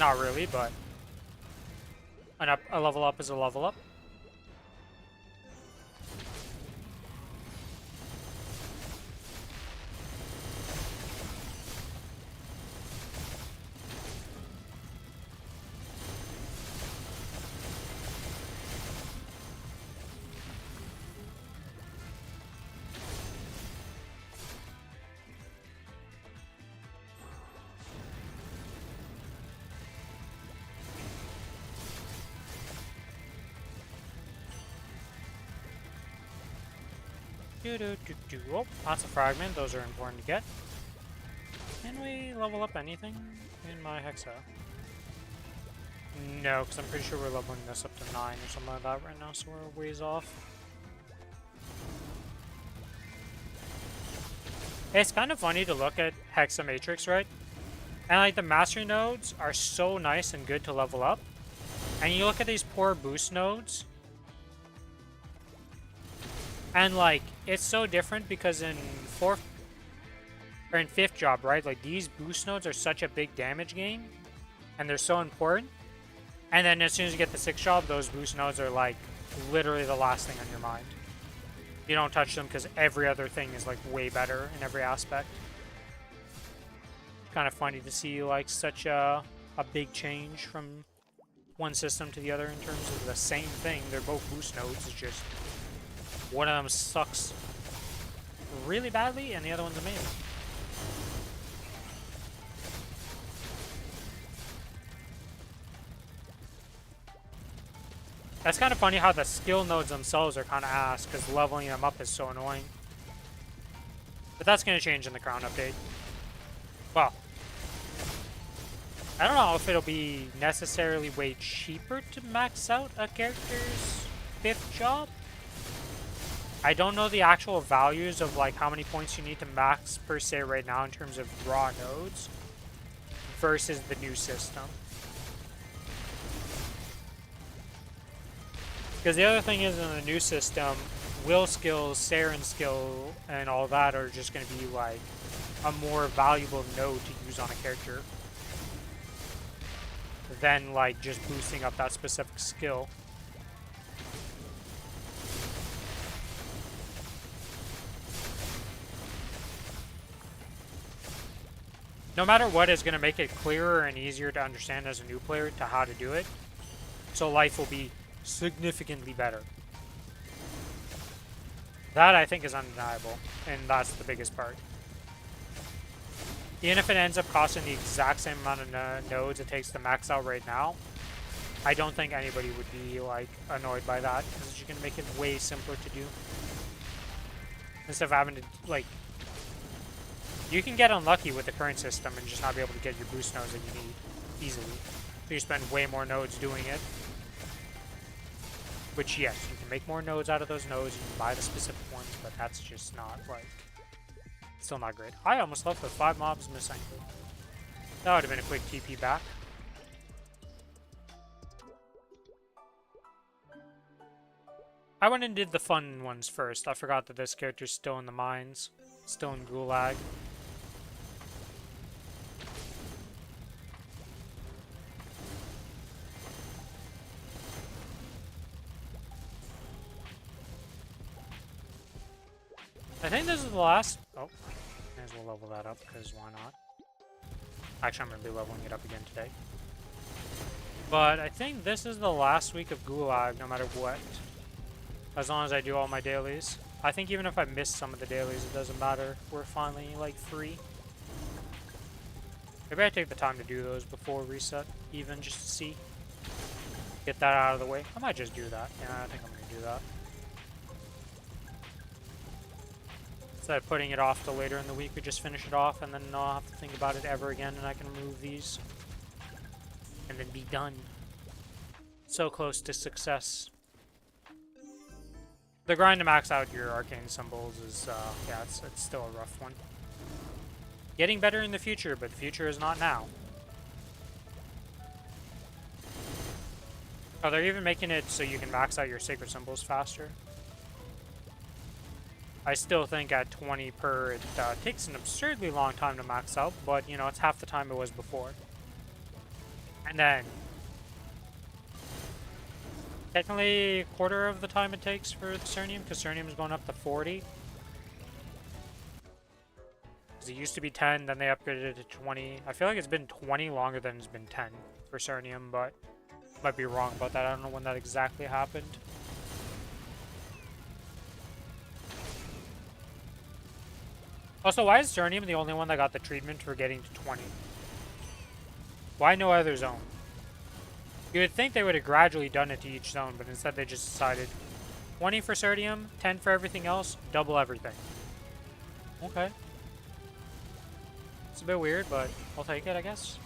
Not really, but a level up is a level up. Oh, lots of fragment. Those are important to get. Can we level up anything in my Hexa? No, because I'm pretty sure we're leveling this up to 9 or something like that right now, so we're ways off. It's kind of funny to look at Hexa Matrix, right? And like the mastery nodes are so nice and good to level up. And you look at these poor boost nodes. And like, it's so different because in fourth or in fifth job, right? Like these boost nodes are such a big damage gain, and they're so important. And then as soon as you get the sixth job, those boost nodes are like literally the last thing on your mind. You don't touch them because every other thing is like way better in every aspect. Kind of funny to see like such a big change from one system to the other in terms of the same thing. They're both boost nodes. It's just one of them sucks really badly and the other one's amazing. That's kind of funny how the skill nodes themselves are kind of ass because leveling them up is so annoying. But that's going to change in the Crown update. Well, I don't know if it'll be necessarily way cheaper to max out a character's fifth job. I don't know the actual values of like how many points you need to max per se right now in terms of raw nodes versus the new system. Because the other thing is in the new system, will skills, Saren skill, and all that are just going to be like a more valuable node to use on a character than like just boosting up that specific skill. No matter what is going to make it clearer and easier to understand as a new player to how to do it. So life will be significantly better. That I think is undeniable, and that's the biggest part. Even if it ends up costing the exact same amount of nodes it takes to max out right now, I don't think anybody would be like annoyed by that because it's just going to make it way simpler to do. Instead of having to like, you can get unlucky with the current system and just not be able to get your boost nodes that you need easily. So you spend way more nodes doing it. Which, yes, you can make more nodes out of those nodes, you can buy the specific ones, but that's just not, like, still not great. I almost left with 5 mobs missing. That would have been a quick TP back. I went and did the fun ones first. I forgot that this character's still in the mines, still in Gulag. I think this is the last... Oh, may as well level that up, because why not? Actually, I'm going to be leveling it up again today. But I think this is the last week of Gulag, no matter what. As long as I do all my dailies. I think even if I miss some of the dailies, it doesn't matter. We're finally, like, free. Maybe I take the time to do those before reset, even, just to see. Get that out of the way. I might just do that. Yeah, I think I'm going to do that. Instead of putting it off till later in the week, we just finish it off and then I'll have to think about it ever again and I can remove these. And then be done. So close to success. The grind to max out your arcane symbols is, yeah, it's still a rough one. Getting better in the future, but the future is not now. Oh, they're even making it so you can max out your sacred symbols faster. I still think at 20 per, it takes an absurdly long time to max out, but, you know, it's half the time it was before. And then, technically, a quarter of the time it takes for the Cernium, because Cernium is going up to 40. Because it used to be 10, then they upgraded it to 20. I feel like it's been 20 longer than it's been 10 for Cernium, but might be wrong about that. I don't know when that exactly happened. Also, why is Cernium the only one that got the treatment for getting to 20? Why no other zone? You would think they would have gradually done it to each zone, but instead they just decided 20 for Cernium, 10 for everything else, double everything. Okay. It's a bit weird, but I'll take it, I guess.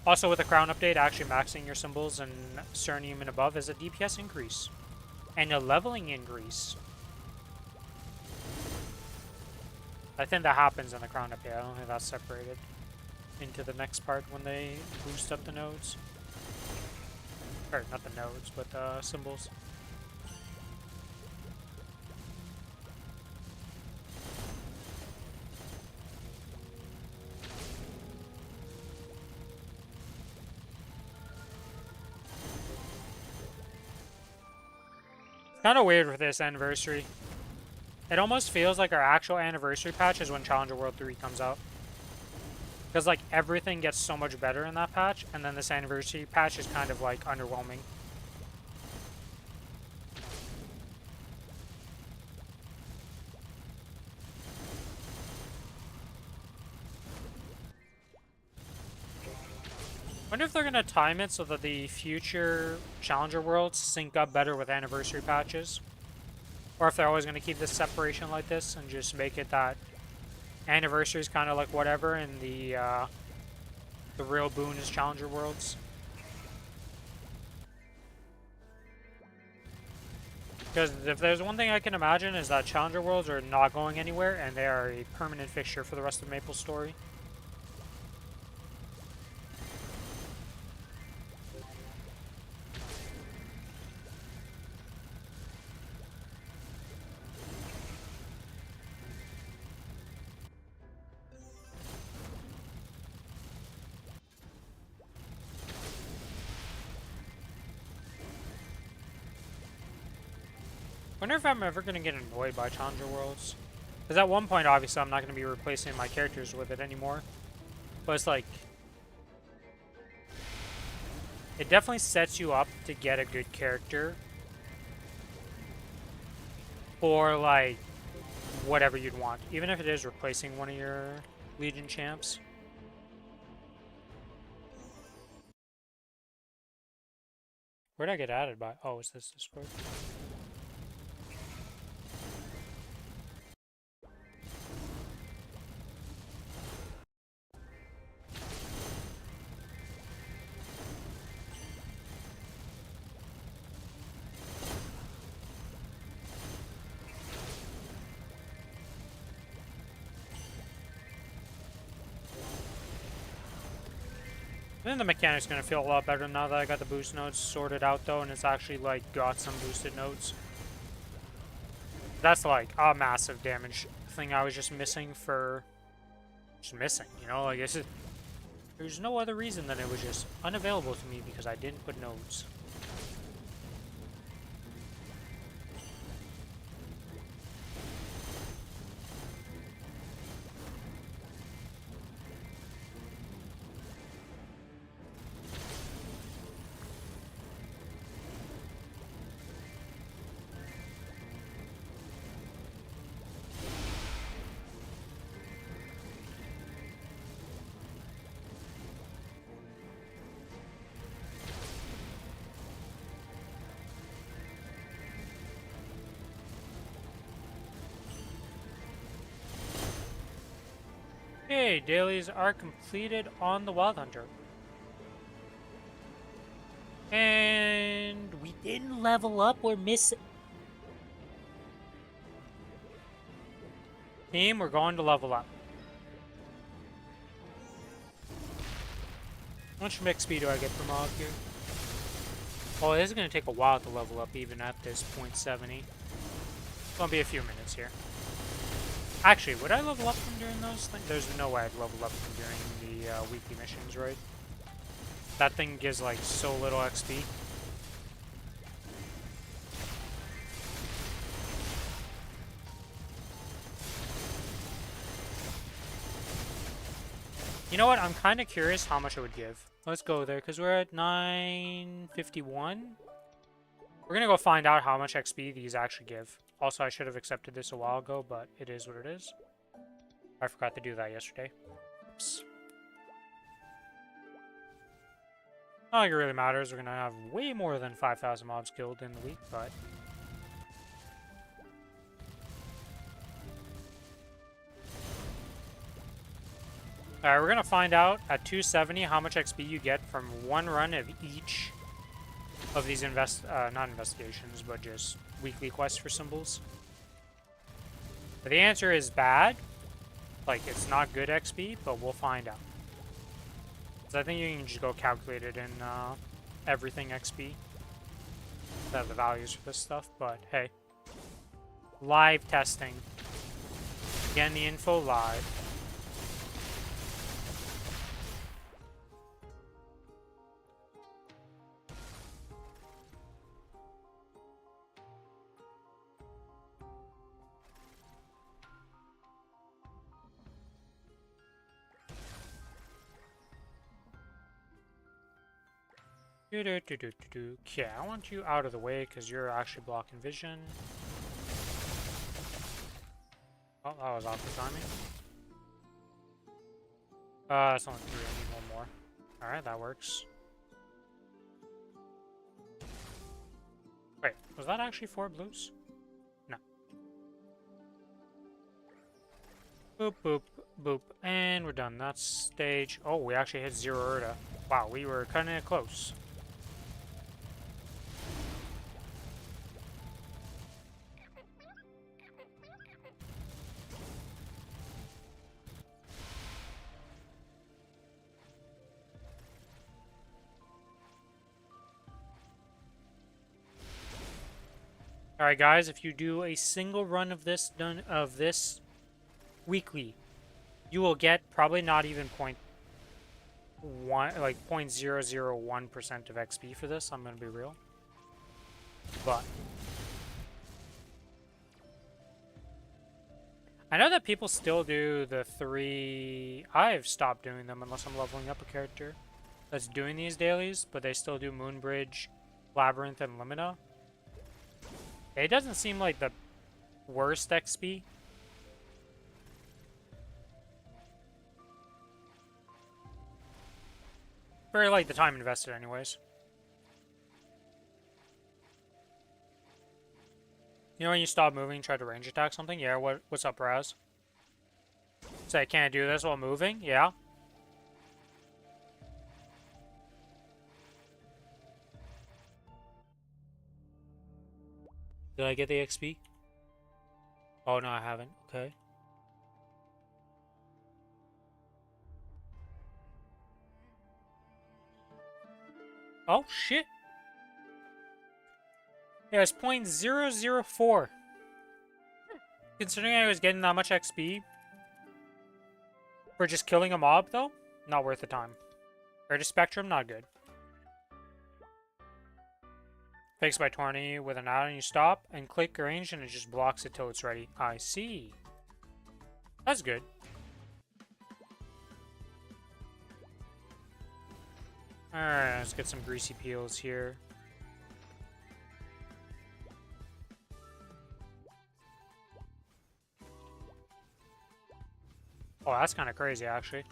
Also, with the Crown update, actually maxing your symbols and Cernium and above is a DPS increase. And a leveling increase. I think that happens in the Crown update. I don't think that's separated into the next part when they boost up the nodes. Or not the nodes, but the symbols. It's kind of weird with this anniversary. It almost feels like our actual anniversary patch is when Challenger World 3 comes out. Because, like, everything gets so much better in that patch, and then this anniversary patch is kind of, like, underwhelming. Wonder if they're going to time it so that the future Challenger Worlds sync up better with anniversary patches. Or if they're always going to keep this separation like this and just make it that anniversary is kind of like whatever, and the real boon is Challenger Worlds. Because if there's one thing I can imagine is that Challenger Worlds are not going anywhere, and they are a permanent fixture for the rest of Maplestory. Wonder if I'm ever going to get annoyed by Challenger Worlds. Because at one point, obviously, I'm not going to be replacing my characters with it anymore. But it's like... it definitely sets you up to get a good character. For, like, whatever you'd want. Even if it is replacing one of your Legion champs. Where'd I get added by? Oh, is this Discord? I think the mechanic's going to feel a lot better now that I got the boost nodes sorted out, though, and it's actually, like, got some boosted nodes. That's, like, a massive damage thing I was just missing for... just missing, you know? Like, there's no other reason than it was just unavailable to me because I didn't put nodes. Hey, dailies are completed on the Wild Hunter. And we didn't level up, we're missing. Team, we're going to level up. How much XP do I get from Og here? Oh, this is going to take a while to level up even at this 0.70. It's going to be a few minutes here. Actually, would I level up from during those things? There's no way I'd level up from during the weekly missions, right? That thing gives, like, so little XP. You know what? I'm kind of curious how much it would give. Let's go there, because we're at 951. We're going to go find out how much XP these actually give. Also, I should have accepted this a while ago, but it is what it is. I forgot to do that yesterday. Oops. Not like it really matters. We're going to have way more than 5,000 mobs killed in the week, but... Alright, we're going to find out at 270 how much XP you get from one run of each of these not investigations, but just weekly quests for symbols. But the answer is bad. Like, it's not good XP, but we'll find out. So I think you can just go calculate it in everything XP. That have the values for this stuff, but hey. Live testing. Getting the info live. Okay, I want you out of the way because you're actually blocking vision. Oh, that was awkward timing. It's only 3. I need one more. Alright, that works. Wait, was that actually 4 blues? No. Boop, boop, boop. And we're done. That's stage. Oh, we actually hit 0 Urda. Wow, we were cutting it close. Alright guys, if you do a single run of this weekly, you will get probably not even 0.001% of XP for this, I'm gonna be real. But I know that people still do the 3. I've stopped doing them unless I'm leveling up a character that's doing these dailies, but they still do Moonbridge, Labyrinth, and Limina. It doesn't seem like the worst XP. Very like the time invested anyways. You know when you stop moving, try to range attack something? Yeah, what's up, Raz? Say I can't do this while moving? Yeah. Did I get the XP? Oh, no, I haven't. Okay. Oh, shit. Yeah, it's 0.004. Considering I was getting that much XP for just killing a mob, though, not worth the time. Rate of Spectrum, not good. Fixed by 20 with an add-on, you stop and click range and it just blocks it till it's ready. I see. That's good. Alright, let's get some greasy peels here. Oh, that's kind of crazy, actually.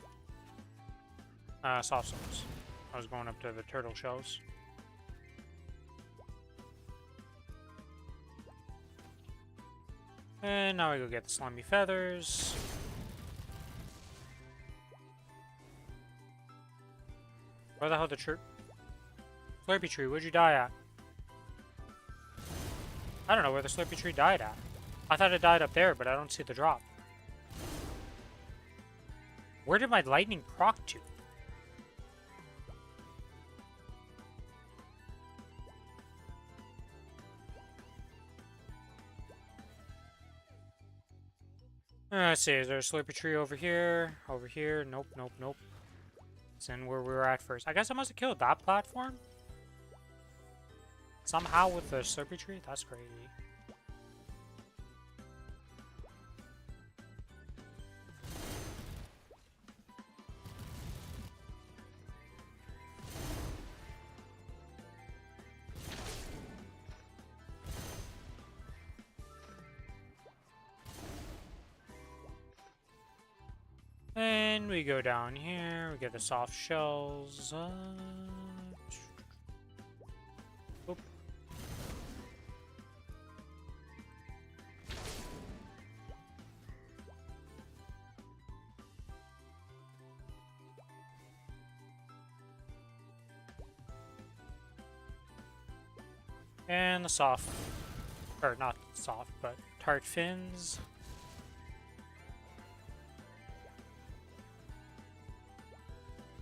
Soft stones. I was going up to the turtle shells. And now we go get the slimy feathers. Where the hell the Slurpy tree? Where'd you die at? I don't know where the Slurpy tree died at. I thought it died up there, but I don't see the drop. Where did my lightning proc to? Let's see, is there a Slurpy tree over here? Over here? Nope, nope, nope. It's in where we were at first. I guess I must have killed that platform? Somehow with the Slurpy tree? That's crazy. And we go down here, we get the soft shells. Oop. And the soft, or not soft, but tart fins.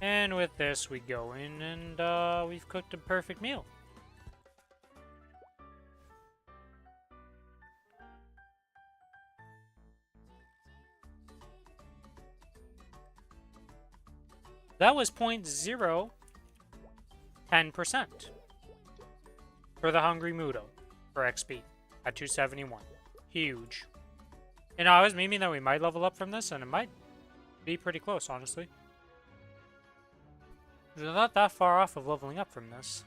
And with this, we go in and we've cooked a perfect meal. That was 0.010% for the Hungry Mudo for XP at 271. Huge. And I was meaning that we might level up from this, and it might be pretty close, honestly. We're not that far off of leveling up from this.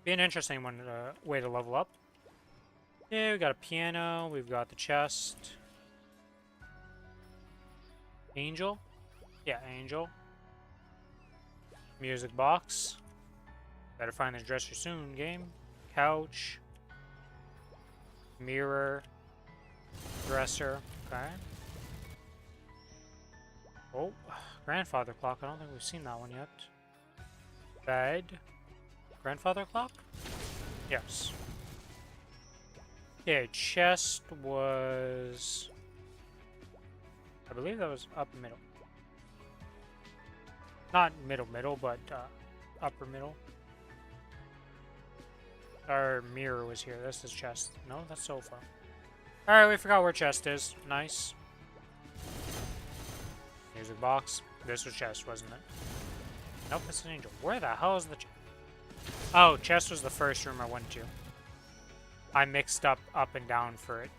Be an interesting way to level up. Yeah, we got a piano, we've got the chest. Angel? Yeah, Angel. Music box. Better find this dresser soon, game. Couch. Mirror. Dresser. Okay. Oh, grandfather clock. I don't think we've seen that one yet. Bed. Grandfather clock? Yes. Okay, chest was... I believe that was up middle. Not middle, but upper middle. Our mirror was here. This is chest. No, that's sofa. Alright, we forgot where chest is. Nice. Music box. This was chest, wasn't it? Nope, it's an angel. Where the hell is the chest? Oh, chest was the first room I went to. I mixed up and down for it.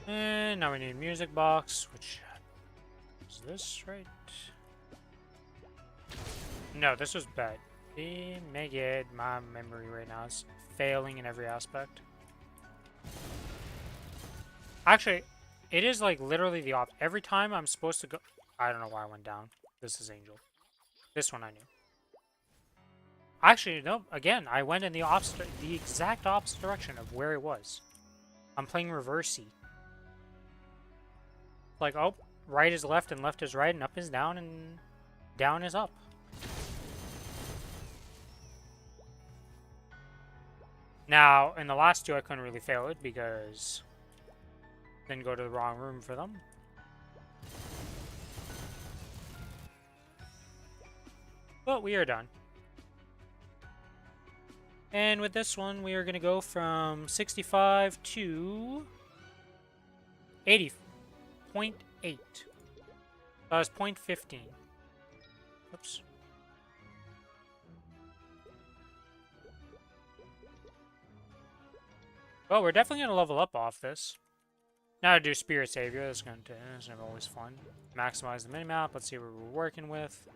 And now we need a music box, which is this right? No, this was bad. My memory right now is failing in every aspect. Actually, it is like literally the opposite. Every time I'm supposed to go... I don't know why I went down. This is Angel. This one I knew. Actually, no. Again, I went in the exact opposite direction of where it was. I'm playing reversey. Like, oh, right is left and left is right and up is down and down is up. Now, in the last two, I couldn't really fail it because I didn't go to the wrong room for them. But we are done. And with this one, we are going to go from 65 to 80.8. That was 0.15. Oops. Well, we're definitely going to level up off this. Now to do Spirit Savior. That's always fun. Maximize the minimap. Let's see what we're working with.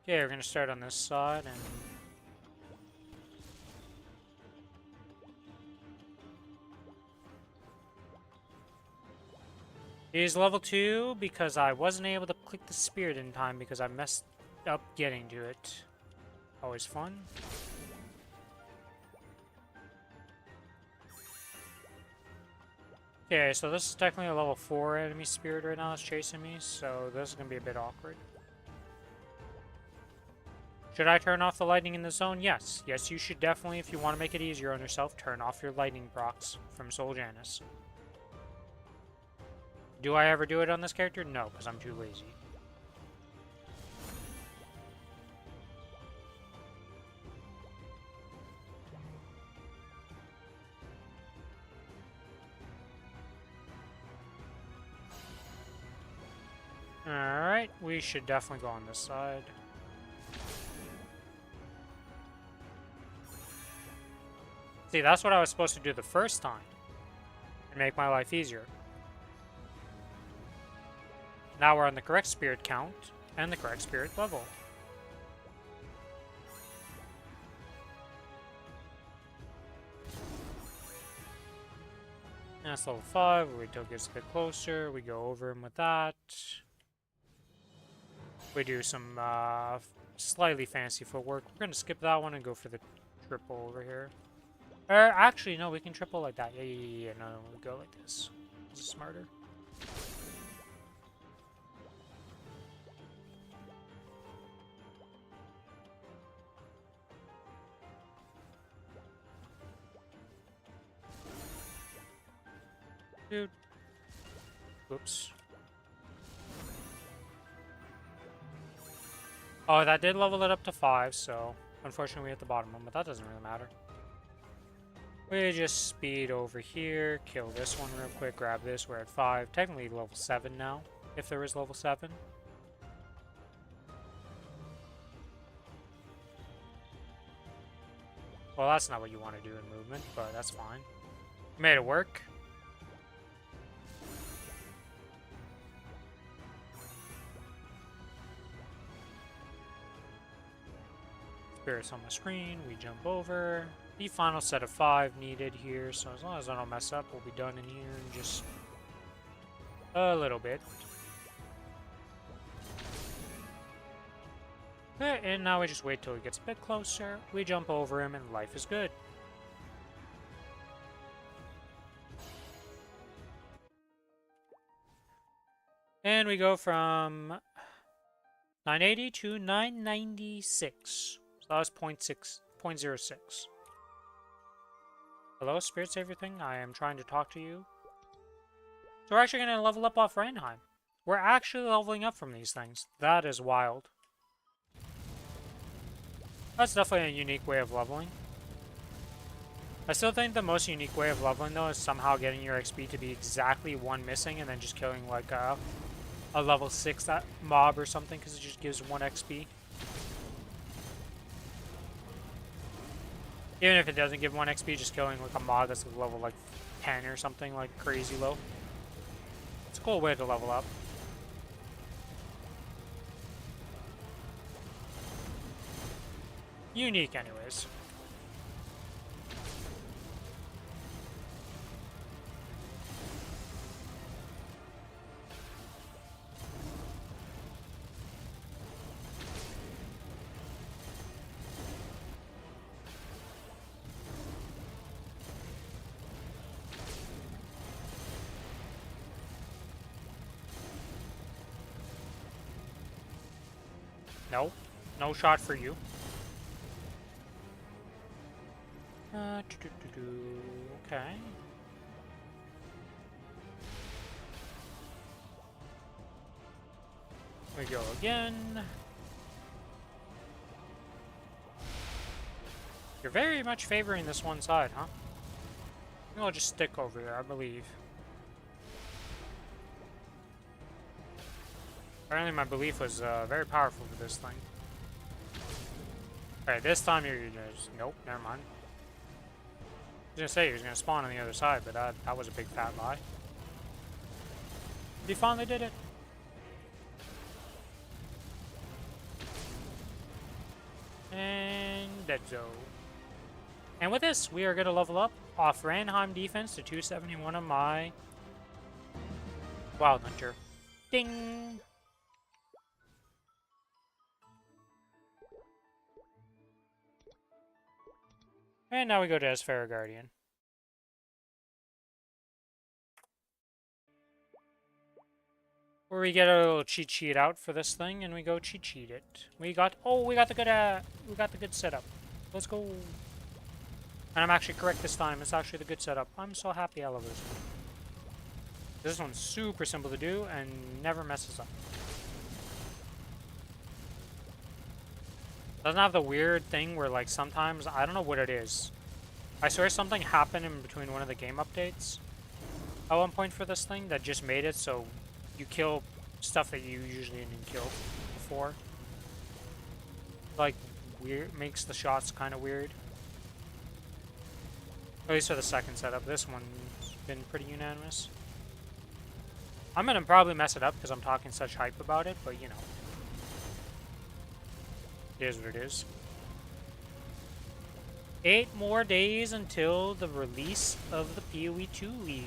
Okay, we're going to start on this side and... Here's level 2 because I wasn't able to click the spirit in time because I messed up getting to it. Always fun. Okay, so this is technically a level 4 enemy spirit right now that's chasing me, so this is going to be a bit awkward. Should I turn off the lightning in the zone? Yes. Yes, you should definitely, if you want to make it easier on yourself, turn off your lightning procs from Soul Janus. Do I ever do it on this character? No, because I'm too lazy. Alright, we should definitely go on this side. See, that's what I was supposed to do the first time. And make my life easier. Now we're on the correct spirit count and the correct spirit level. That's level 5. We wait till it gets a bit closer. We go over him with that. We do some slightly fancy footwork. We're going to skip that one and go for the triple over here. Actually, no, we can triple like that. Yeah, no, we go like this. This is smarter. Dude. Oops. Oh, that did level it up to 5, so unfortunately we hit the bottom one, but that doesn't really matter. We just speed over here, kill this one real quick, grab this, we're at 5. Technically level 7 now, if there is level 7. Well, that's not what you want to do in movement, but that's fine. Made it work. Spirits on the screen, we jump over. The final set of 5 needed here, so as long as I don't mess up, we'll be done in here in just a little bit. And now we just wait till he gets a bit closer, we jump over him, and life is good. And we go from 980 to 996. So that was 0.06. Hello, spirits, everything. I am trying to talk to you. So we're actually going to level up off Reinheim. We're actually leveling up from these things. That is wild. That's definitely a unique way of leveling. I still think the most unique way of leveling, though, is somehow getting your XP to be exactly 1 missing and then just killing, like, a level 6 mob or something, because it just gives 1 XP. Even if it doesn't give 1 XP, just killing, like, a mob that's level, like, 10 or something, like, crazy low. It's a cool way to level up. Unique, anyways. No. No shot for you. Okay. We go again. You're very much favoring this one side, huh? I think I'll just stick over here, I believe. Apparently my belief was very powerful for this thing. Alright, this time you're just... Nope, never mind. I was gonna say he was gonna spawn on the other side, but that was a big fat lie. He finally did it. And dead zone. And with this, we are gonna level up off Ranheim defense to 271 on my Wild Hunter. Ding! And now we go to Esfera Guardian. Where we get a little cheat sheet out for this thing, and we go cheat sheet it. We got the good setup. Let's go. And I'm actually correct this time. It's actually the good setup. I'm so happy I love this one. This one's super simple to do and never messes up. Doesn't have the weird thing where, like, sometimes, I don't know what it is. I swear something happened in between one of the game updates at one point for this thing that just made it so you kill stuff that you usually didn't kill before. Like, weird, makes the shots kind of weird. At least for the second setup. This one's been pretty unanimous. I'm gonna probably mess it up because I'm talking such hype about it, but you know. It is what it is. 8 more days until the release of the PoE 2 League.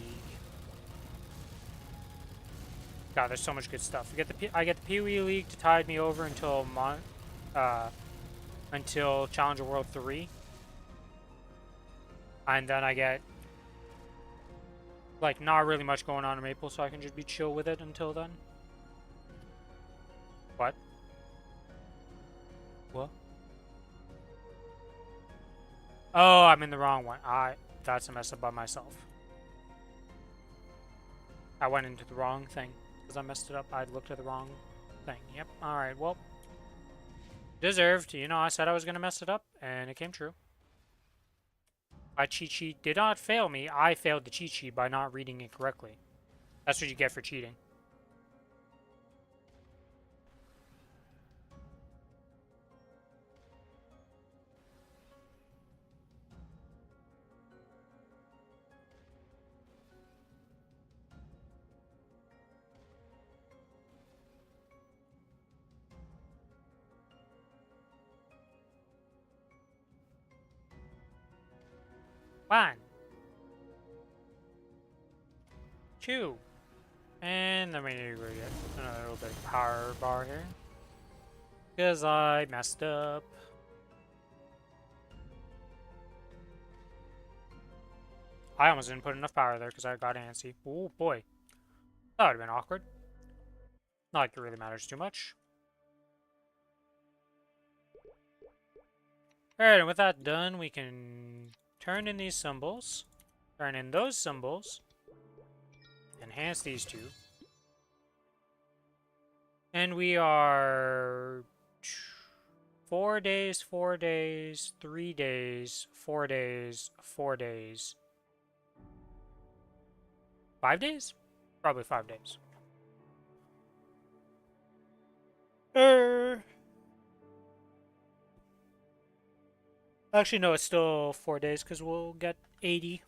God, there's so much good stuff. I get the PoE League to tide me over until Challenger World 3. And then I get, like, not really much going on in Maple, so I can just be chill with it until then. What? What? Oh, I'm in the wrong one. That's a mess up by myself. I went into the wrong thing because I messed it up. I looked at the wrong thing. Yep. All right. Well, deserved. You know, I said I was gonna mess it up, and it came true. My cheat sheet did not fail me. I failed the cheat sheet by not reading it correctly. That's what you get for cheating. One, two, and then we need to get another little bit of power bar here. Because I messed up. I almost didn't put enough power there because I got antsy. Oh boy. That would have been awkward. Not like it really matters too much. Alright, and with that done, we can turn in these symbols. Turn in those symbols. Enhance these two. And we are 4 days, 4 days, 3 days, 4 days, 4 days. 5 days? Probably 5 days. Actually, no, it's still 4 days because we'll get 80.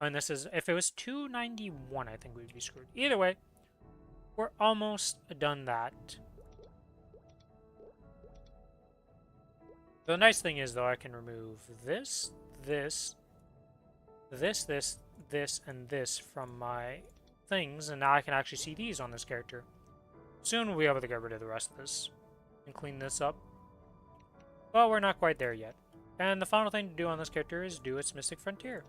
And this is, if it was 291, I think we'd be screwed. Either way, we're almost done that. The nice thing is, though, I can remove this, this, and this from my things, and now I can actually see these on this character. Soon we'll be able to get rid of the rest of this and clean this up. But we're not quite there yet. And the final thing to do on this character is do its Mystic Frontier.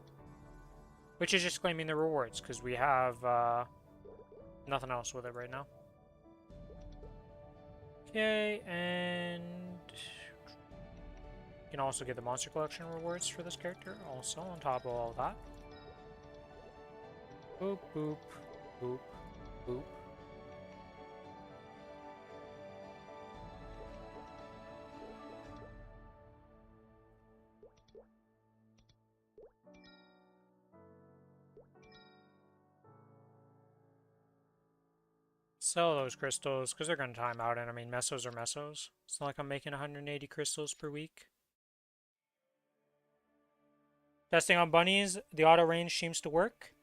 Which is just claiming the rewards, because we have nothing else with it right now. Okay, and you can also get the Monster Collection rewards for this character, also on top of all that. Boop, boop, boop, boop. Sell those crystals, because they're going to time out, and I mean, mesos are mesos. It's not like I'm making 180 crystals per week. Testing on bunnies, the auto range seems to work.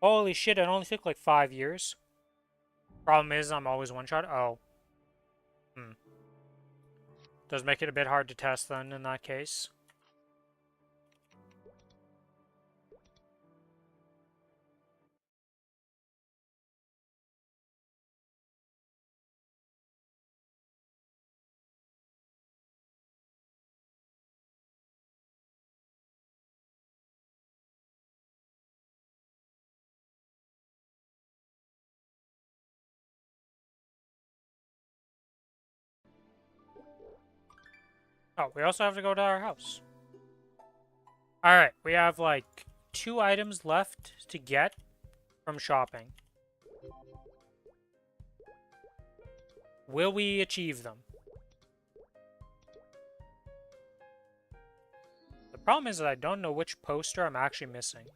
Holy shit, it only took like 5 years. Problem is, I'm always one-shot. Oh. Does make it a bit hard to test then, in that case. Oh, we also have to go to our house. Alright, we have like 2 items left to get from shopping. Will we achieve them? The problem is that I don't know which poster I'm actually missing.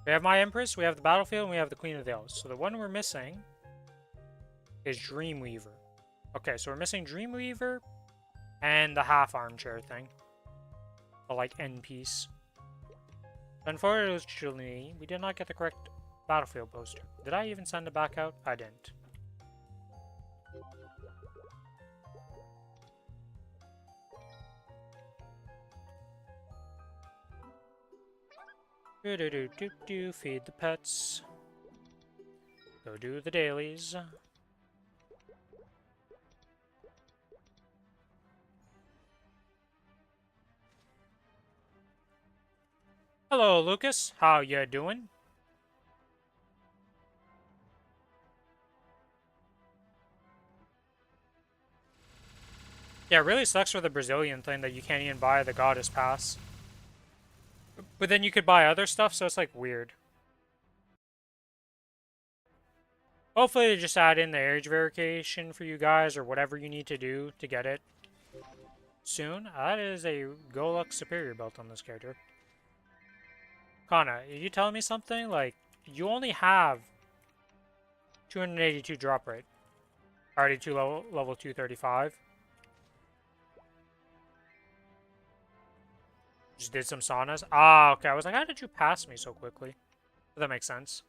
We have my Empress, we have the Battlefield, and we have the Queen of the Elves. So the one we're missing is Dreamweaver. Okay, so we're missing Dreamweaver and the half armchair thing. The, like, end piece. Unfortunately, we did not get the correct Battlefield poster. Did I even send it back out? I didn't. Do-do-do-do-do, feed the pets. Go do the dailies. Hello, Lucas. How you doing? Yeah, it really sucks for the Brazilian thing that you can't even buy the Goddess Pass. But then you could buy other stuff, so it's like weird. Hopefully they just add in the age verification for you guys or whatever you need to do to get it soon. That is a Golux Superior belt on this character. Kana, are you telling me something? Like, you only have 282 drop rate. Already level 235. Just did some saunas. Ah, okay. I was like, how did you pass me so quickly? But that makes sense.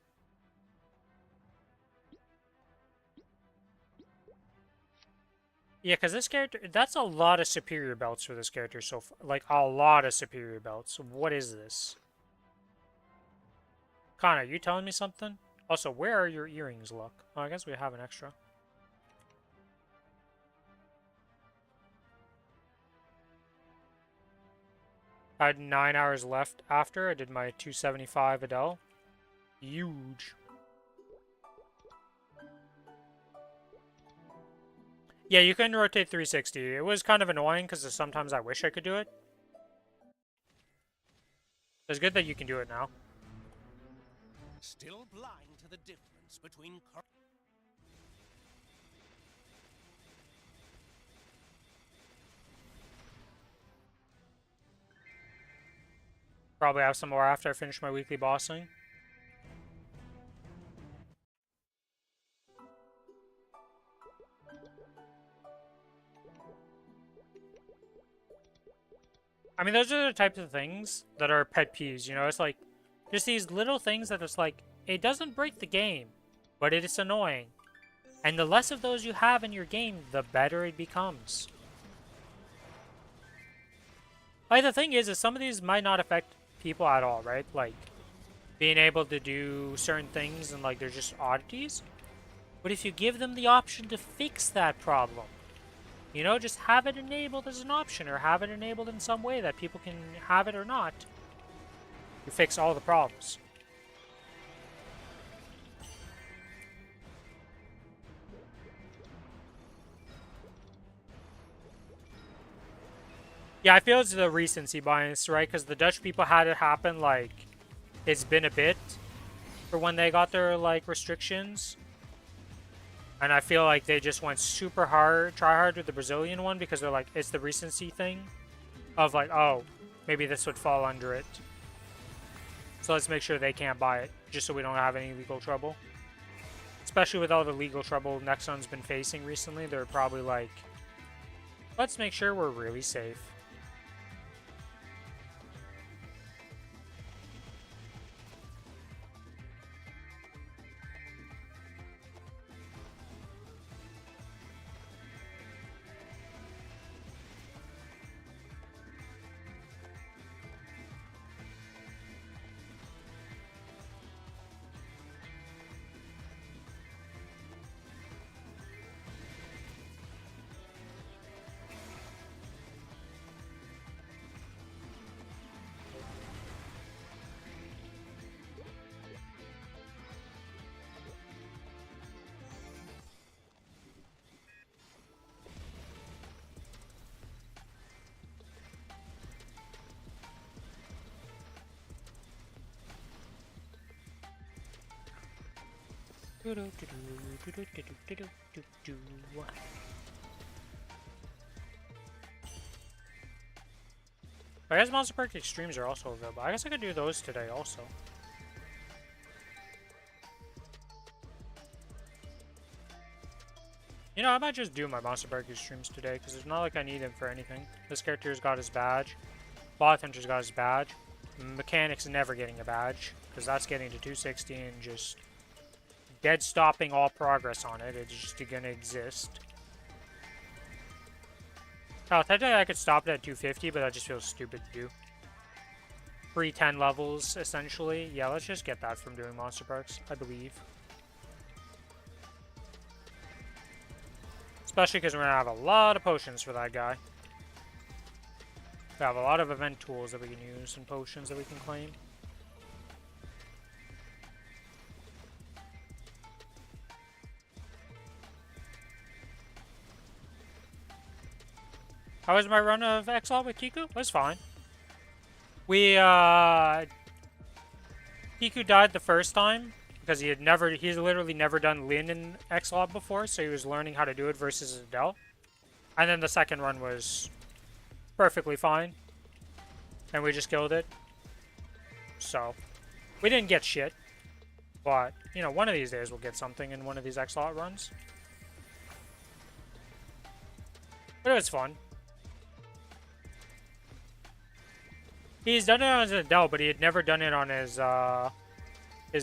Yeah, because this character, that's a lot of superior belts for this character so far. Like, a lot of superior belts. What is this? Kana, you telling me something? Also, where are your earrings, Luck? Oh, I guess we have an extra. I had 9 hours left after. I did my 275 Adele. Huge. Yeah, you can rotate 360. It was kind of annoying because sometimes I wish I could do it. It's good that you can do it now. Still blind to the difference between Probably have some more after I finish my weekly bossing. I mean, those are the types of things that are pet peeves, you know? It's like, just these little things that it's like, it doesn't break the game, but it is annoying. And the less of those you have in your game, the better it becomes. Like, the thing is some of these might not affect people at all, right? Like, being able to do certain things and, like, they're just oddities. But if you give them the option to fix that problem, you know, just have it enabled as an option or have it enabled in some way that people can have it or not, you fix all the problems. Yeah, I feel it's the recency bias, right? Because the Dutch people had it happen, like, it's been a bit for when they got their, like, restrictions. And I feel like they just went super hard, try hard with the Brazilian one because they're like, it's the recency thing of like, oh, maybe this would fall under it. So let's make sure they can't buy it just so we don't have any legal trouble. Especially with all the legal trouble Nexon's been facing recently, they're probably like, let's make sure we're really safe. I guess Monster Park Extremes are also available. I guess I could do those today also. You know, I might just do my Monster Park Extremes today, because it's not like I need him for anything. This character's got his badge. Bot Hunter's got his badge. Mechanic's never getting a badge, because that's getting to 260 and just dead stopping all progress on it. It's just gonna exist. Oh, technically I could stop it at 250, but that just feels stupid to do. Free 10 levels, essentially. Yeah, let's just get that from doing Monster Parks, I believe. Especially because we're going to have a lot of potions for that guy. We have a lot of event tools that we can use and potions that we can claim. How was my run of Exalt with Kiku? It was fine. We, Hiku died the first time because he's literally never done Lin in X-Lot before, so he was learning how to do it versus Adele. And then the second run was perfectly fine, and we just killed it. So, we didn't get shit, but, you know, one of these days we'll get something in one of these X-Lot runs. But it was fun. He's done it on his Adele, but he had never done it on his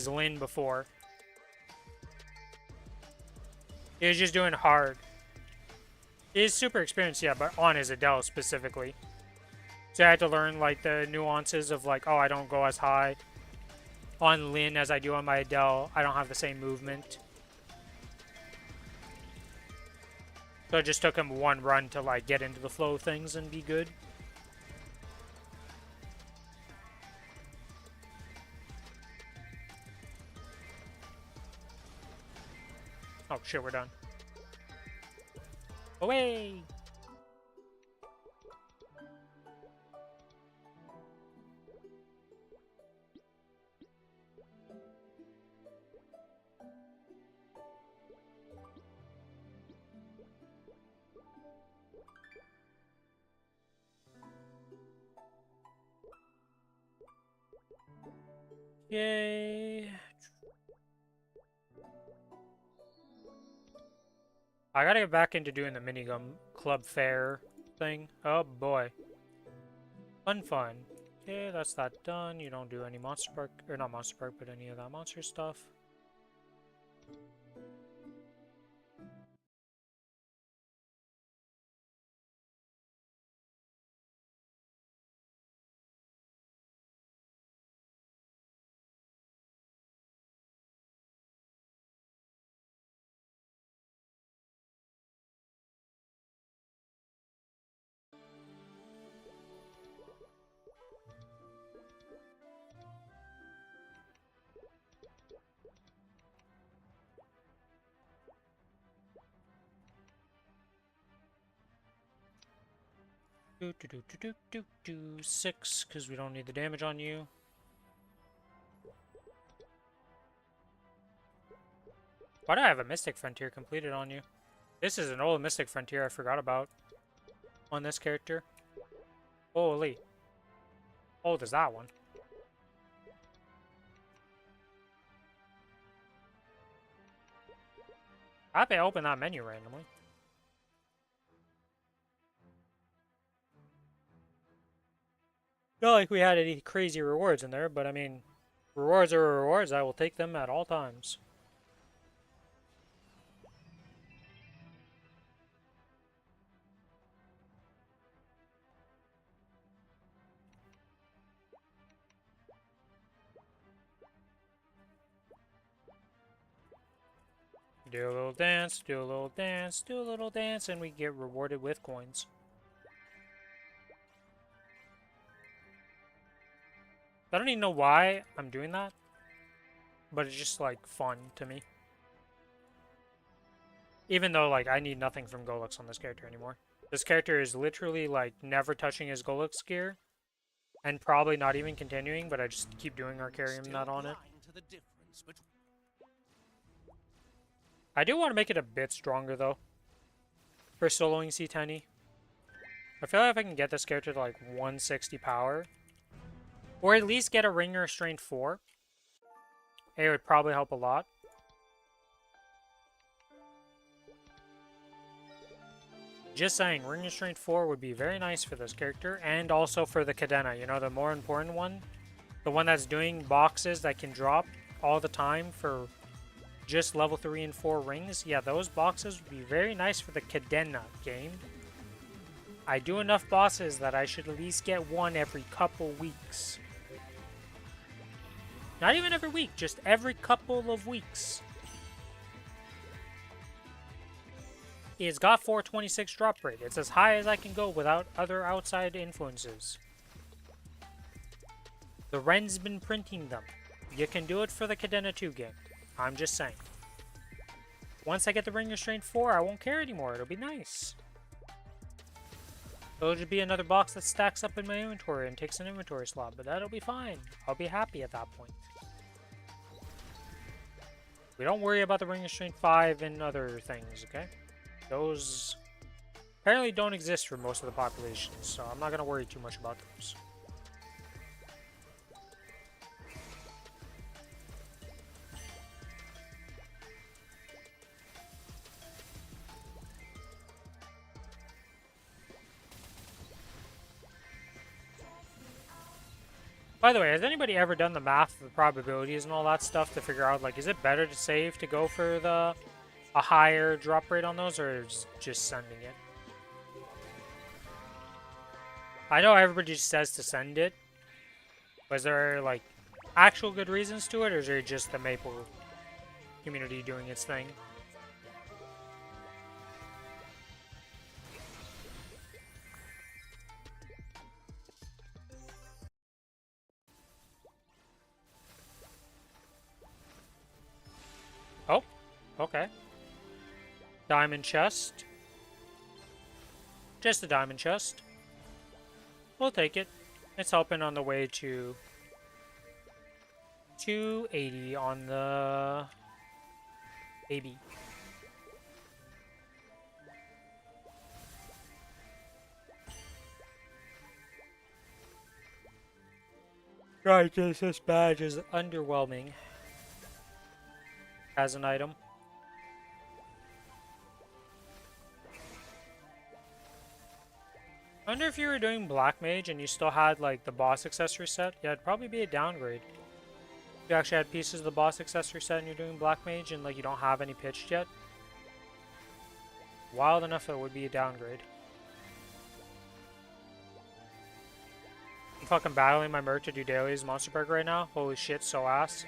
Lin before. He was just doing hard. He's super experienced, yeah, but on his Adele specifically. So I had to learn, like, the nuances of, like, oh, I don't go as high on Lin as I do on my Adele. I don't have the same movement. So it just took him one run to, like, get into the flow of things and be good. Oh, shit, we're done. Away! Yay! I gotta get back into doing the minigum club fair thing. Oh boy. Fun. Okay, that's that done. You don't do any Monster Park, or not Monster Park, but any of that monster stuff. Do 6, because we don't need the damage on you. Why do I have a Mystic Frontier completed on you? This is an old Mystic Frontier I forgot about on this character. Holy. Old is that one? I bet I open that menu randomly. Not like we had any crazy rewards in there, but I mean, rewards are rewards. I will take them at all times. Do a little dance, do a little dance, do a little dance, and we get rewarded with coins. I don't even know why I'm doing that, but it's just, like, fun to me. Even though, like, I need nothing from Golux on this character anymore. This character is literally, like, never touching his Golux gear, and probably not even continuing, but I just keep doing Arcarium Nut on it. I do want to make it a bit stronger, though, for soloing C10E. I feel like if I can get this character to, like, 160 power, or at least get a Ring Restraint 4, it would probably help a lot. Just saying, Ring Restraint 4 would be very nice for this character, and also for the Cadena, you know, the more important one. The one that's doing boxes that can drop all the time for just level 3 and 4 rings. Yeah, those boxes would be very nice for the Cadena game. I do enough bosses that I should at least get one every couple weeks. Not even every week, just every couple of weeks. It's got 426 drop rate. It's as high as I can go without other outside influences. The Ren's been printing them. You can do it for the Cadena 2 game. I'm just saying. Once I get the Ring Restraint 4, I won't care anymore. It'll be nice. It'll just be another box that stacks up in my inventory and takes an inventory slot, but that'll be fine. I'll be happy at that point. We don't worry about the Ring of Strength 5 and other things, okay? Those apparently don't exist for most of the population, so I'm not going to worry too much about those. By the way, has anybody ever done the math of the probabilities and all that stuff to figure out, like, is it better to save to go for a higher drop rate on those, or just sending it? I know everybody just says to send it. Was there, like, actual good reasons to it, or is it just the Maple community doing its thing? Oh, okay. Diamond chest. Just a diamond chest. We'll take it. It's helping on the way to 280 on the AB. Right, this badge is underwhelming as an item. I wonder if you were doing Black Mage and you still had, like, the boss accessory set. Yeah, it'd probably be a downgrade. If you actually had pieces of the boss accessory set and you're doing Black Mage and, like, you don't have any pitched yet. Wild enough, it would be a downgrade. I'm fucking battling my Merc to do dailies Monster Park right now. Holy shit, so ass.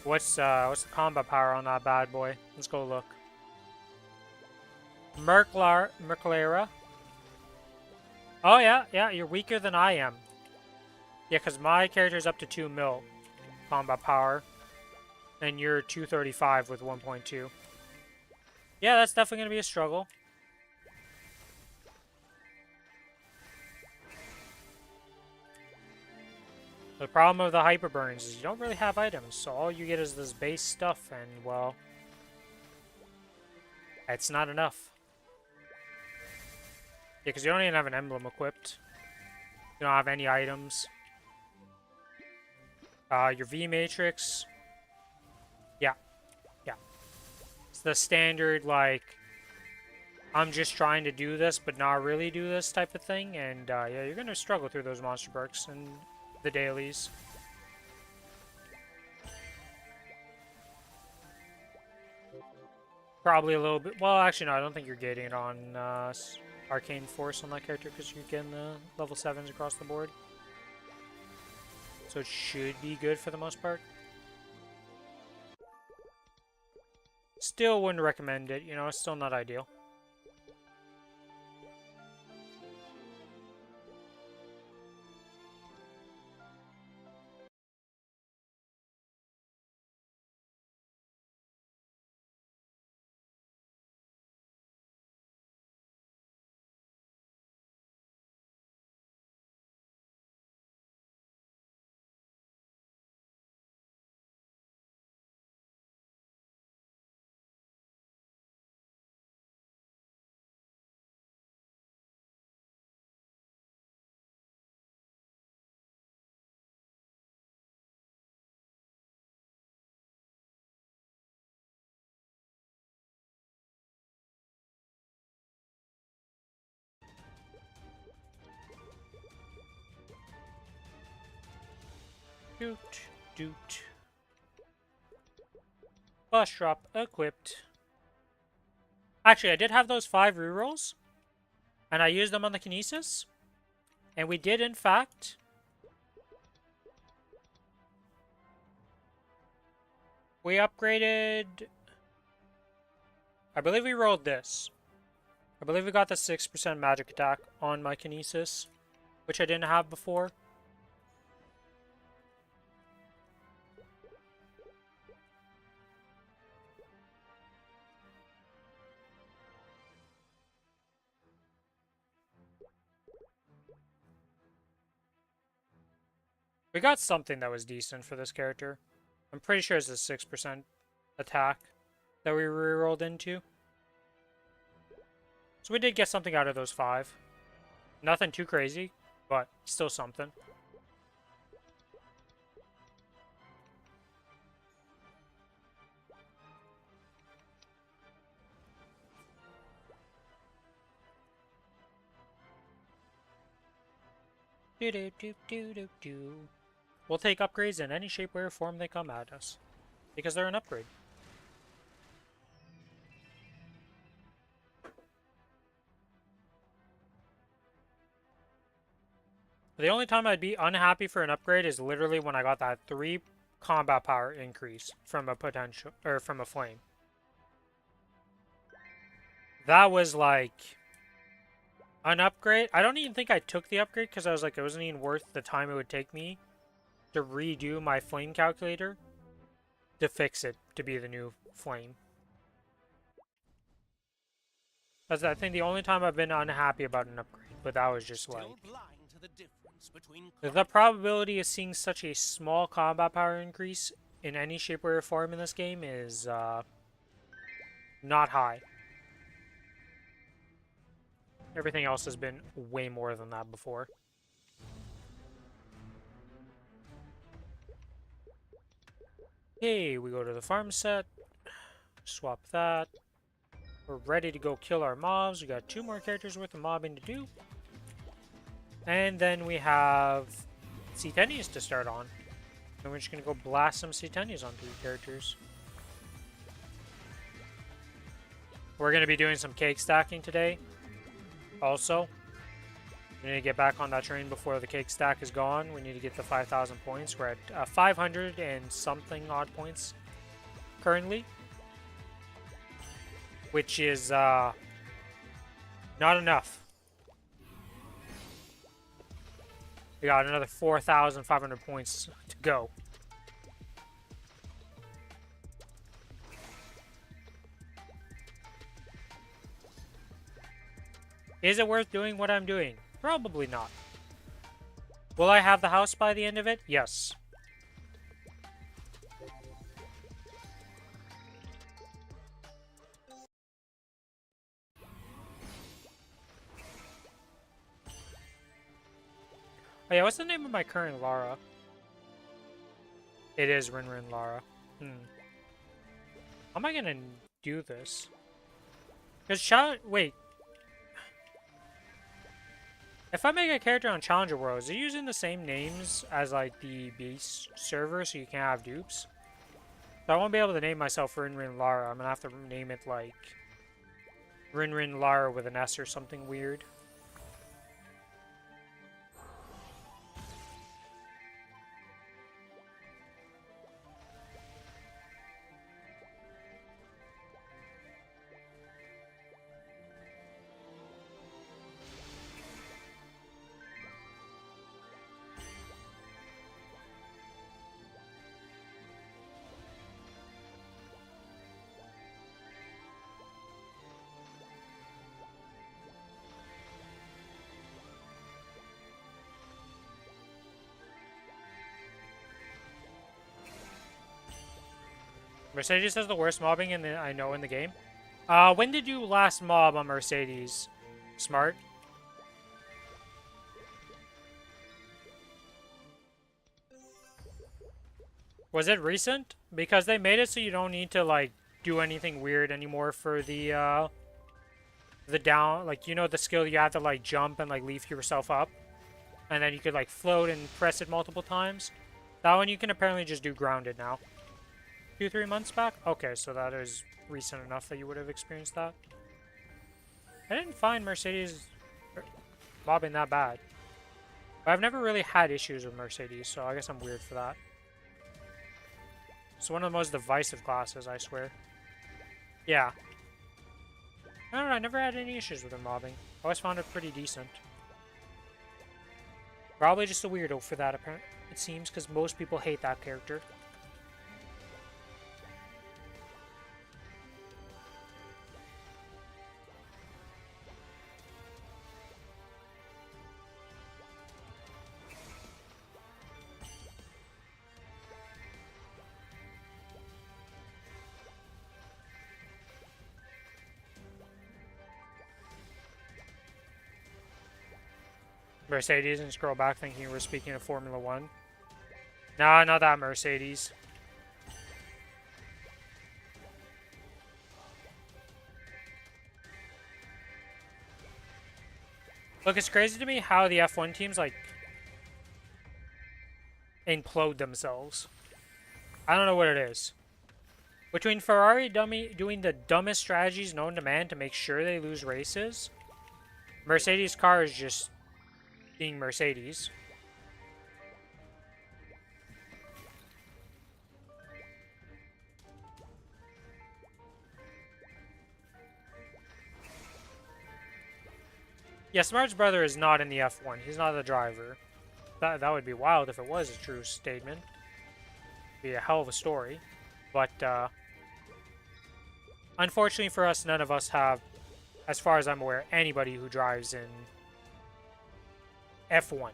What's the combat power on that bad boy? Let's go look. Merclara. Oh yeah, you're weaker than I am. Yeah, because my character's up to 2 mil combat power. And you're 235 with 1.2. Yeah, that's definitely going to be a struggle. The problem of the hyper burns is you don't really have items, so all you get is this base stuff, and, well, it's not enough. Yeah, because you don't even have an emblem equipped. You don't have any items. Your V matrix. Yeah. It's the standard, like, I'm just trying to do this, but not really do this type of thing, and, yeah, you're going to struggle through those monster perks and the dailies. Probably a little bit. Well, actually, no, I don't think you're getting it on Arcane Force on that character because you're getting the level 7s across the board. So it should be good for the most part. Still wouldn't recommend it, you know, it's still not ideal. Doot. Boss drop equipped. Actually, I did have those 5 rerolls, and I used them on the Kinesis, and we did, in fact, we upgraded. I believe we rolled this. I believe we got the 6% magic attack on my Kinesis, which I didn't have before. We got something that was decent for this character. I'm pretty sure it's a 6% attack that we rerolled into. So we did get something out of those 5. Nothing too crazy, but still something. Do do do do do do. We'll take upgrades in any shape, way, or form they come at us, because they're an upgrade. The only time I'd be unhappy for an upgrade is literally when I got that 3 combat power increase from a potential, or from a flame. That was like an upgrade. I don't even think I took the upgrade because I was like, it wasn't even worth the time it would take me to redo my flame calculator to fix it to be the new flame. That's, I think, the only time I've been unhappy about an upgrade, but that was just like... The probability of seeing such a small combat power increase in any shape, way, or form in this game is not high. Everything else has been way more than that before. Okay, we go to the farm set. Swap that. We're ready to go kill our mobs. We got 2 more characters worth of mobbing to do. And then we have C10s to start on. And we're just going to go blast some C10s onto the characters. We're going to be doing some cake stacking today. Also, we need to get back on that train before the cake stack is gone. We need to get the 5,000 points. We're at 500 and something odd points currently. Which is not enough. We got another 4,500 points to go. Is it worth doing what I'm doing? Probably not. Will I have the house by the end of it? Yes. Oh yeah, what's the name of my current Lara? It is Rin Lara. How am I gonna do this? Because wait. If I make a character on Challenger World, is it using the same names as like the base server so you can't have dupes? So I won't be able to name myself Rin Lara. I'm gonna have to name it like Rin Lara with an S or something weird. Mercedes has the worst mobbing I know in the game. When did you last mob on Mercedes? Smart. Was it recent? Because they made it so you don't need to like do anything weird anymore for the down, like, you know, the skill you have to like jump and like leaf yourself up, and then you could like float and press it multiple times. That one you can apparently just do grounded now. 2-3 months back? Okay, so that is recent enough that you would have experienced that. I didn't find Mercedes mobbing that bad. But I've never really had issues with Mercedes, so I guess I'm weird for that. It's one of the most divisive classes, I swear. Yeah. I don't know, I never had any issues with her mobbing. I always found it pretty decent. Probably just a weirdo for that, apparently, it seems, because most people hate that character. Mercedes and scroll back thinking we're speaking of Formula One. Nah, not that Mercedes. Look, it's crazy to me how the F1 teams, like, implode themselves. I don't know what it is. Between Ferrari doing the dumbest strategies known to man to make sure they lose races, Mercedes car is just being Mercedes. Yeah, Smart's brother is not in the F1. He's not the driver. That would be wild if it was a true statement. Be a hell of a story. But, unfortunately for us, none of us have, as far as I'm aware, anybody who drives in F1.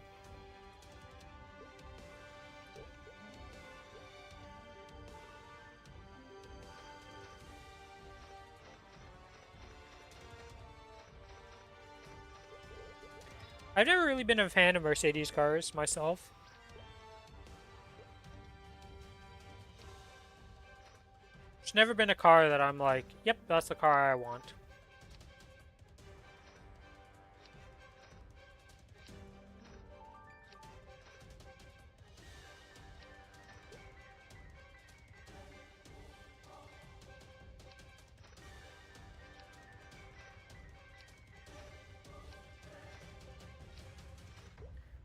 I've never really been a fan of Mercedes cars myself. It's never been a car that I'm like, yep, that's the car I want.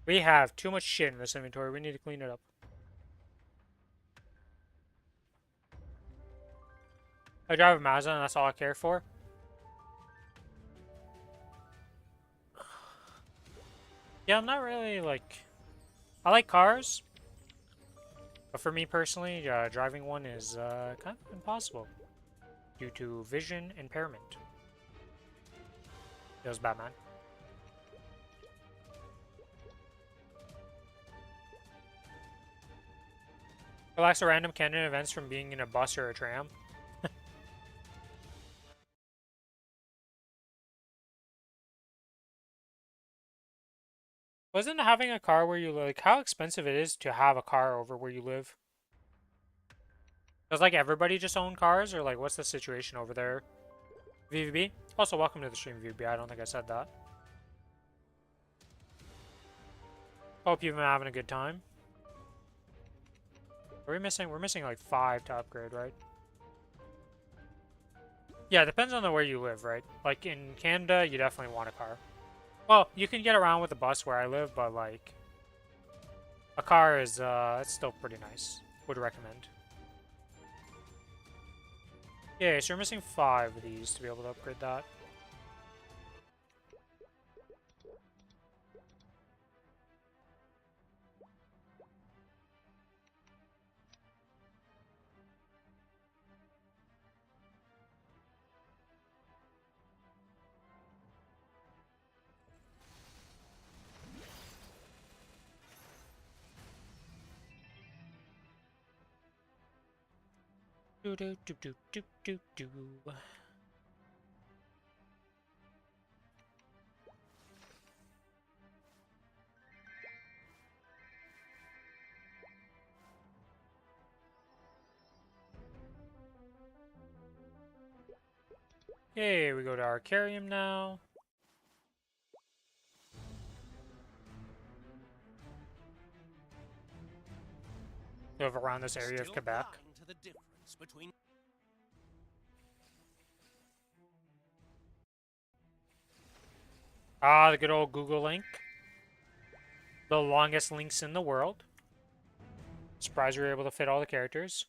We have too much shit in this inventory. We need to clean it up. I drive a Mazda and that's all I care for. Yeah, I'm not really like... I like cars. But for me personally, driving one is kind of impossible. Due to vision impairment. Feels bad, man. Relax a random canon events from being in a bus or a tram. Wasn't having a car where you like how expensive it is to have a car over where you live? Does like everybody just own cars or like what's the situation over there? VVB? Also welcome to the stream, VVB. I don't think I said that. Hope you've been having a good time. Are we missing? We're missing like 5 to upgrade, right? Yeah, it depends on where you live, right? Like in Canada, you definitely want a car. Well, you can get around with a bus where I live, but like a car is it's still pretty nice. Would recommend. Yeah, so you're missing 5 of these to be able to upgrade that. Do do do do do do do. Yay, we go to Arcarium now. Live around this area of Still Quebec. blind to the difference between Ah, the good old Google link. The longest links in the world. Surprised we were able to fit all the characters.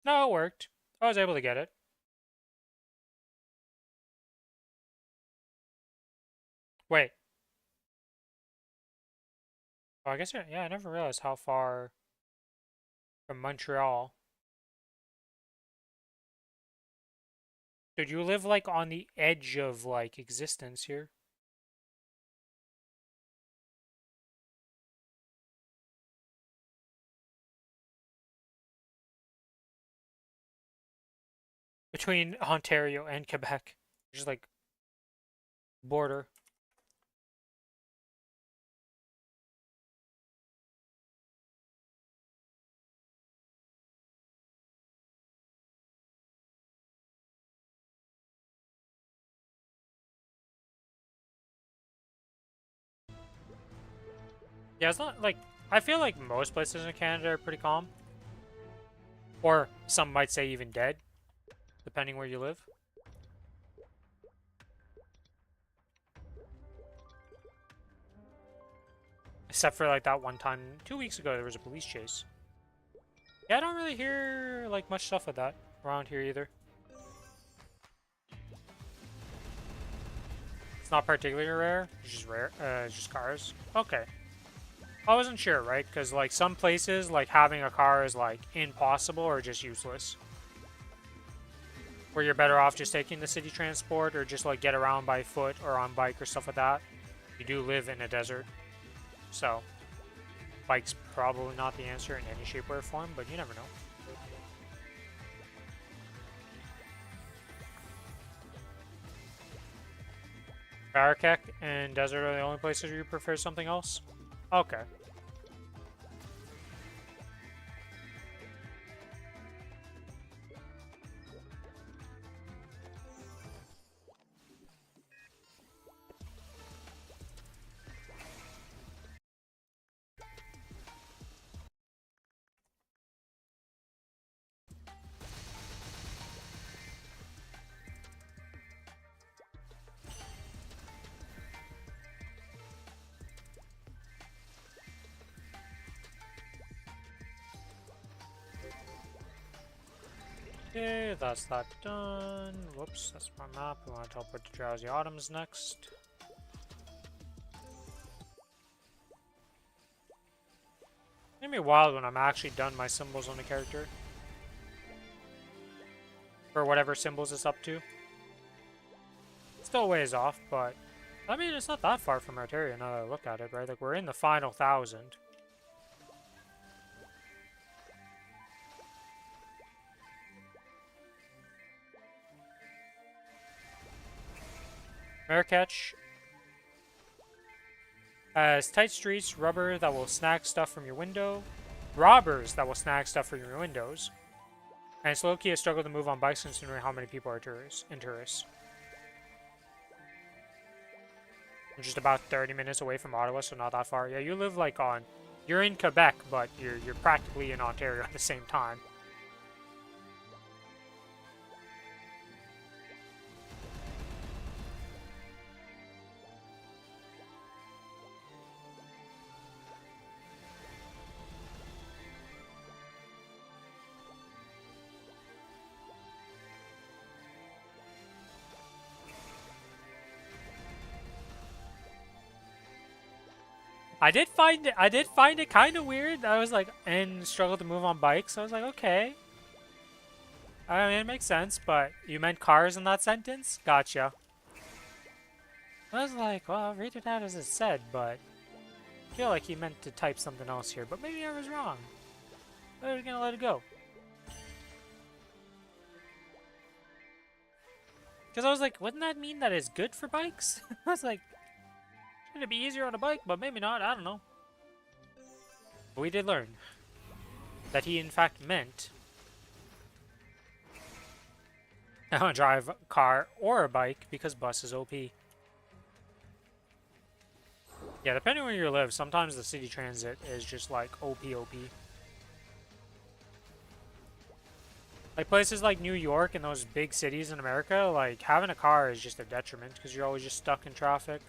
No, it worked. I was able to get it. Wait. Oh, I guess, yeah, I never realized how far from Montreal. Dude, you live, like, on the edge of, like, existence here. Between Ontario and Quebec. Just, like, border. Yeah, it's not like I feel like most places in Canada are pretty calm, or some might say even dead, depending where you live. Except for like that one time 2 weeks ago, there was a police chase. Yeah, I don't really hear like much stuff of that around here either. It's not particularly rare. It's just rare. It's just cars. Okay. I wasn't sure, right? Because like some places, like having a car is like impossible or just useless. Where you're better off just taking the city transport or just like get around by foot or on bike or stuff like that. You do live in a desert, so bike's probably not the answer in any shape or form, but you never know. Barakek and desert are the only places you prefer something else? Okay. Okay, that's that done. Whoops, that's my map. We want to teleport to Drowsy Autumns next. It's gonna be wild when I'm actually done my symbols on the character. For whatever symbols it's up to. Still a ways off, but I mean, it's not that far from Arteria now that I look at it, right? Like, we're in the final 1,000. Marrakech has tight streets, rubber that will snag stuff from your window, robbers that will snag stuff from your windows, and it's low-key a struggle to move on bikes considering how many people are tourists. I'm just about 30 minutes away from Ottawa, so not that far. Yeah, you live like on... You're in Quebec, but you're practically in Ontario at the same time. I did find it kind of weird. I was like, and struggle to move on bikes. I was like, okay. I mean, it makes sense, but you meant cars in that sentence? Gotcha. I was like, well, I'll read it out as it said, but I feel like he meant to type something else here, but maybe I was wrong. We're gonna let it go. Because I was like, wouldn't that mean that it's good for bikes? I was like, it's gonna be easier on a bike, but maybe not. I don't know. But we did learn that he in fact meant I want to drive a car or a bike because bus is OP. Yeah, depending where you live, sometimes the city transit is just like OP. Like places like New York and those big cities in America, like having a car is just a detriment because you're always just stuck in traffic.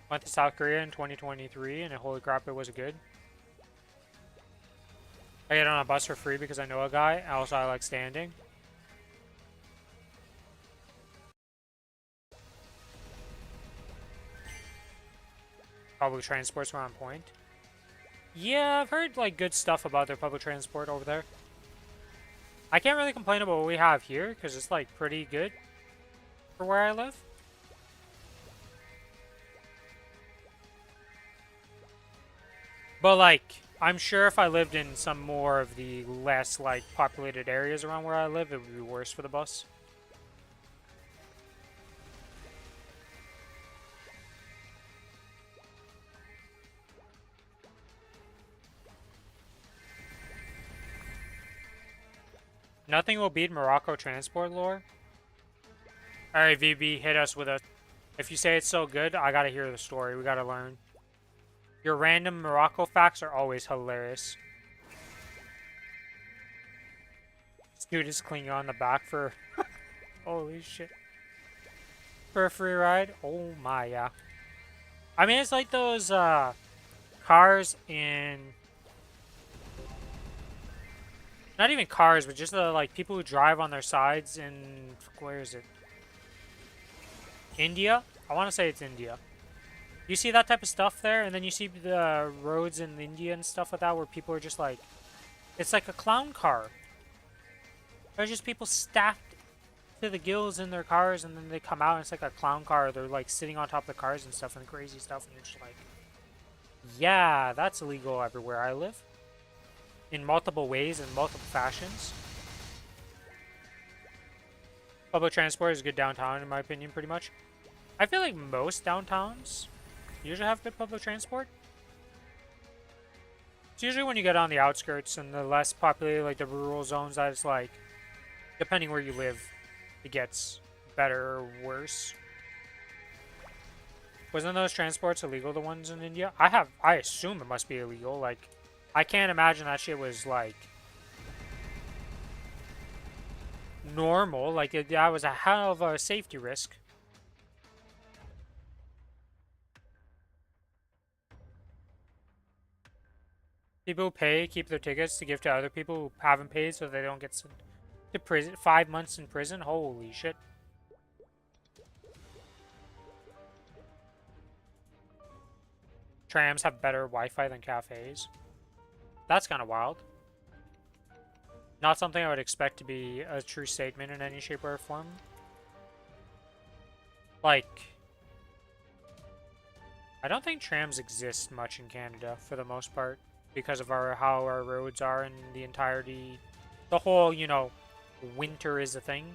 Went to South Korea in 2023 and holy crap, it was good. I get on a bus for free because I know a guy. Also, I like standing. Public transports were on point. Yeah, I've heard like good stuff about their public transport over there. I can't really complain about what we have here because it's like pretty good for where I live. But like, I'm sure if I lived in some more of the less like populated areas around where I live, it would be worse for the bus. Nothing will beat Morocco transport lore. Alright, VB, hit us with a... If you say it's so good, I gotta hear the story. We gotta learn. Your random Morocco facts are always hilarious. This dude is clinging on the back for... Holy shit. For a free ride? Oh my, yeah. I mean, it's like those, cars in... Not even cars, but just the, like, people who drive on their sides in... Where is it? India? I want to say it's India. You see that type of stuff there, and then you see the roads in India and stuff like that where people are just like... It's like a clown car. There's just people stacked to the gills in their cars, and then they come out and it's like a clown car. They're like sitting on top of the cars and stuff and crazy stuff, and you're just like... Yeah, that's illegal everywhere I live. In multiple ways, in multiple fashions. Public transport is good downtown, in my opinion, pretty much. I feel like most downtowns usually have good public transport. It's usually when you get on the outskirts and the less populated, like the rural zones, that it's like, depending where you live, it gets better or worse. Wasn't those transports illegal, the ones in India? I assume it must be illegal. Like, I can't imagine that shit was, like, normal. Like, that was a hell of a safety risk. People who pay keep their tickets to give to other people who haven't paid so they don't get sent to prison. 5 months in prison? Holy shit. Trams have better Wi-Fi than cafes. That's kind of wild. Not something I would expect to be a true statement in any shape or form. Like, I don't think trams exist much in Canada for the most part because of how our roads are and the entirety, the whole, you know, winter is a thing.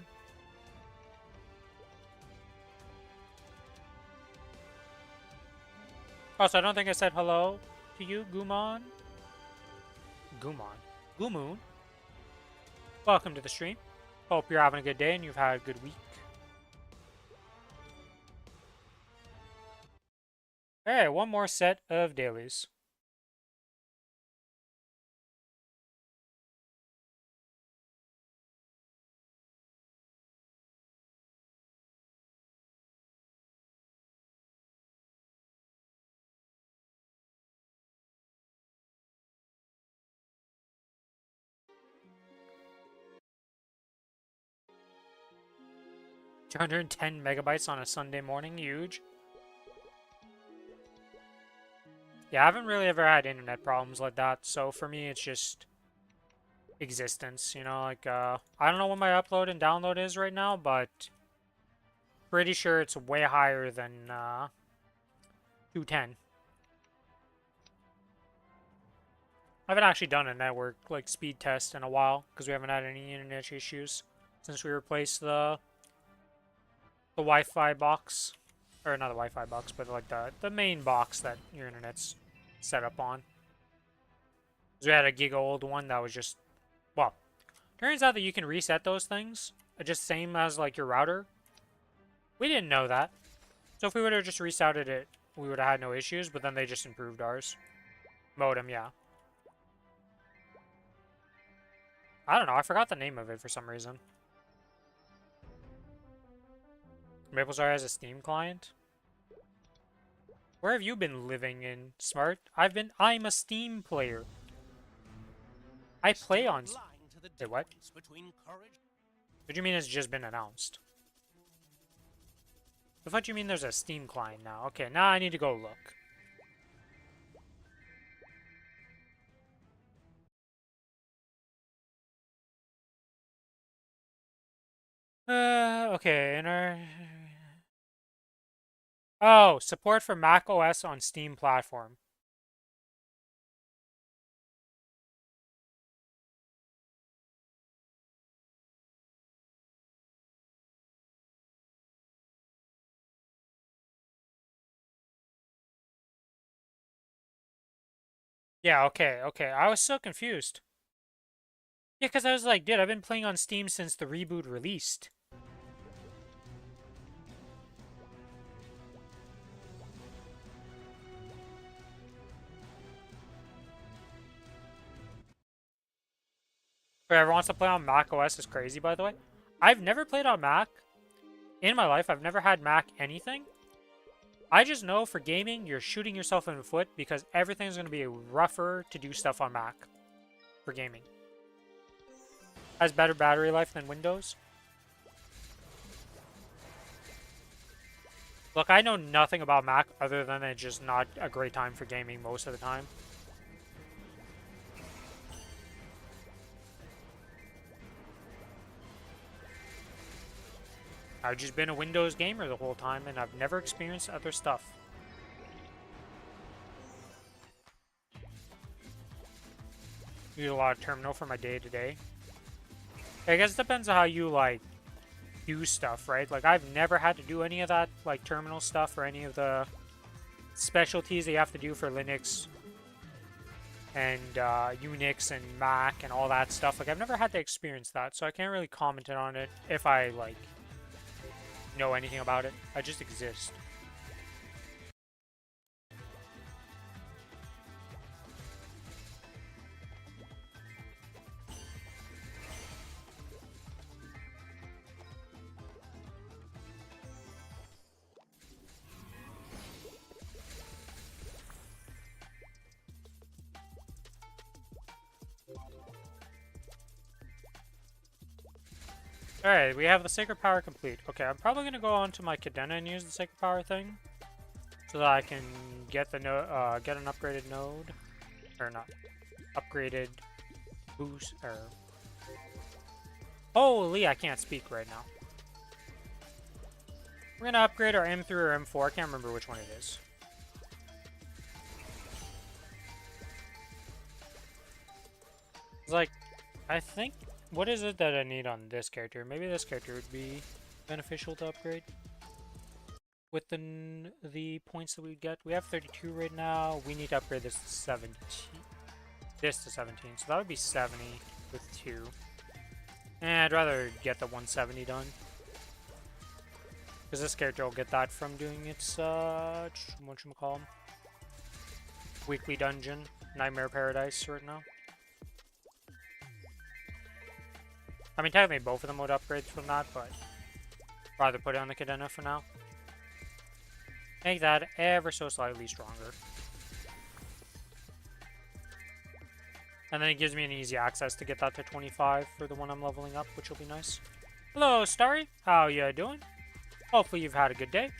Also, I don't think I said hello to you, Gumon. Gumon. Gumoon. Welcome to the stream. Hope you're having a good day and you've had a good week. Alright, one more set of dailies. $210 megabytes on a Sunday morning, huge. Yeah, I haven't really ever had internet problems like that, so for me it's just existence, you know, like, I don't know what my upload and download is right now, but pretty sure it's way higher than, 210. I haven't actually done a network, like, speed test in a while, because we haven't had any internet issues since we replaced the Wi-Fi box. Or not the Wi-Fi box, but like the main box that your internet's set up on. Because we had a giga-old one that was just... Well, turns out that you can reset those things, just same as like your router. We didn't know that. So if we would have just resetted it, we would have had no issues, but then they just improved ours. Modem, yeah. I don't know, I forgot the name of it for some reason. Maplestory has a Steam client? Where have you been living in, Smart? I'm a Steam player. I play on... Wait, what? What do you mean it's just been announced? What do you mean there's a Steam client now? Okay, now I need to go look. Okay, in our... Oh, support for Mac OS on Steam platform. Yeah, okay, okay. I was so confused. Yeah, because I was like, dude, I've been playing on Steam since the reboot released. Whoever wants to play on Mac OS is crazy, by the way. I've never played on Mac. In my life, I've never had Mac anything. I just know for gaming, you're shooting yourself in the foot because everything's going to be rougher to do stuff on Mac for gaming. Has better battery life than Windows. Look, I know nothing about Mac other than it's just not a great time for gaming most of the time. I've just been a Windows gamer the whole time and I've never experienced other stuff. Use a lot of terminal for my day-to-day. I guess it depends on how you, like, do stuff, right? Like, I've never had to do any of that, like, terminal stuff or any of the specialties that you have to do for Linux and Unix and Mac and all that stuff. Like, I've never had to experience that, so I can't really comment on it if I, like, know anything about it. I just exist. Alright, we have the Sacred Power complete. Okay, I'm probably going to go on to my Cadena and use the Sacred Power thing. So that I can get the get an upgraded node. Or not. Upgraded boost, or... Holy, I can't speak right now. We're going to upgrade our M3 or M4. I can't remember which one it is. It's like, I think... What is it that I need on this character? Maybe this character would be beneficial to upgrade. With the points that we get. We have 32 right now. We need to upgrade this to 17. This to 17. So that would be 70 with 2. And I'd rather get the 170 done. Because this character will get that from doing its, whatchamacallem? Weekly dungeon. Nightmare Paradise right now. I mean, technically both of them would upgrade from that, but rather put it on the Cadena for now. Make that ever so slightly stronger. And then it gives me an easy access to get that to 25 for the one I'm leveling up, which will be nice. Hello, Starry. How you doing? Hopefully you've had a good day.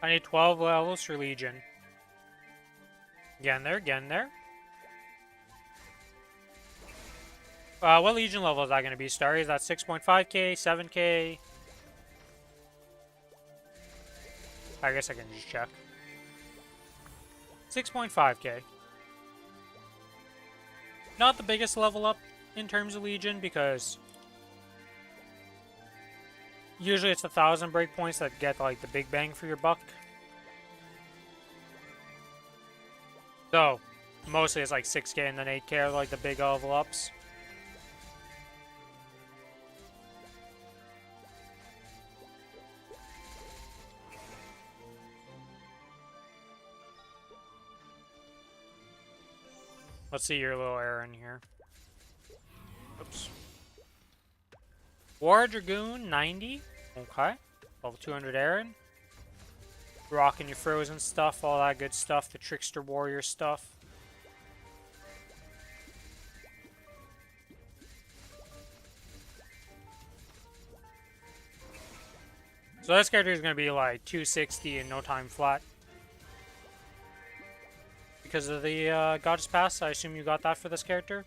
I need 12 levels for Legion. Getting there, getting there. What Legion level is that going to be, Starry? Is that 6.5k, 7k? I guess I can just check. 6.5k. Not the biggest level up in terms of Legion, because usually it's 1,000 breakpoints that get, like, the big bang for your buck. So, mostly it's like 6k and then 8k are, like, the big level ups. Let's see your little error in here. Oops. War Dragoon, 90. Okay. Level 200 Aaron. Rocking your frozen stuff, all that good stuff. The Trickster Warrior stuff. So this character is going to be like 260 in no time flat. Because of the Goddess Pass, I assume you got that for this character?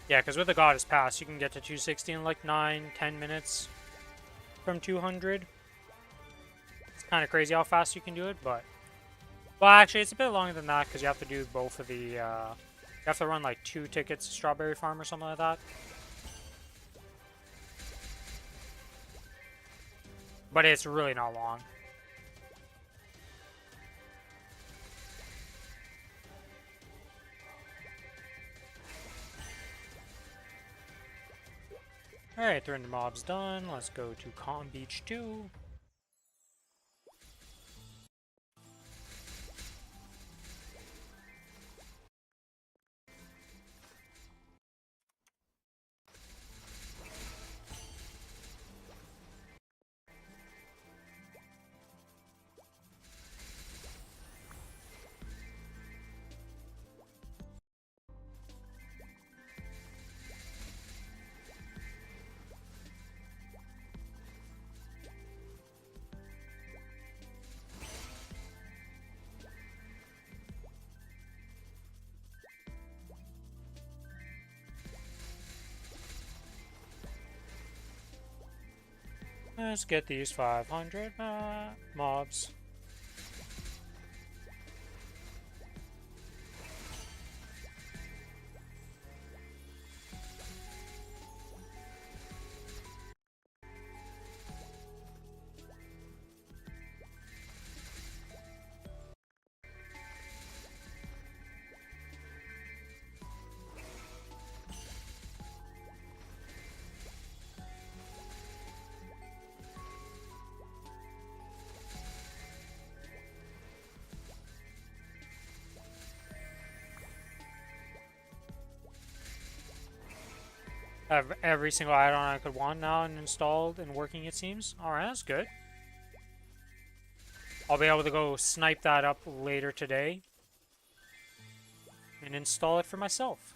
Yeah, because with the Goddess Pass, you can get to 260 in like 9-10 minutes from 200. It's kind of crazy how fast you can do it, but... Well, actually, it's a bit longer than that, because you have to do both of the, you have to run like 2 tickets to Strawberry Farm or something like that. But it's really not long. Alright, 300 mobs done. Let's go to Calm Beach 2. Let's get these 500 mobs. Have every single add-on I could want now and installed and working, it seems. Alright, that's good. I'll be able to go snipe that up later today and install it for myself.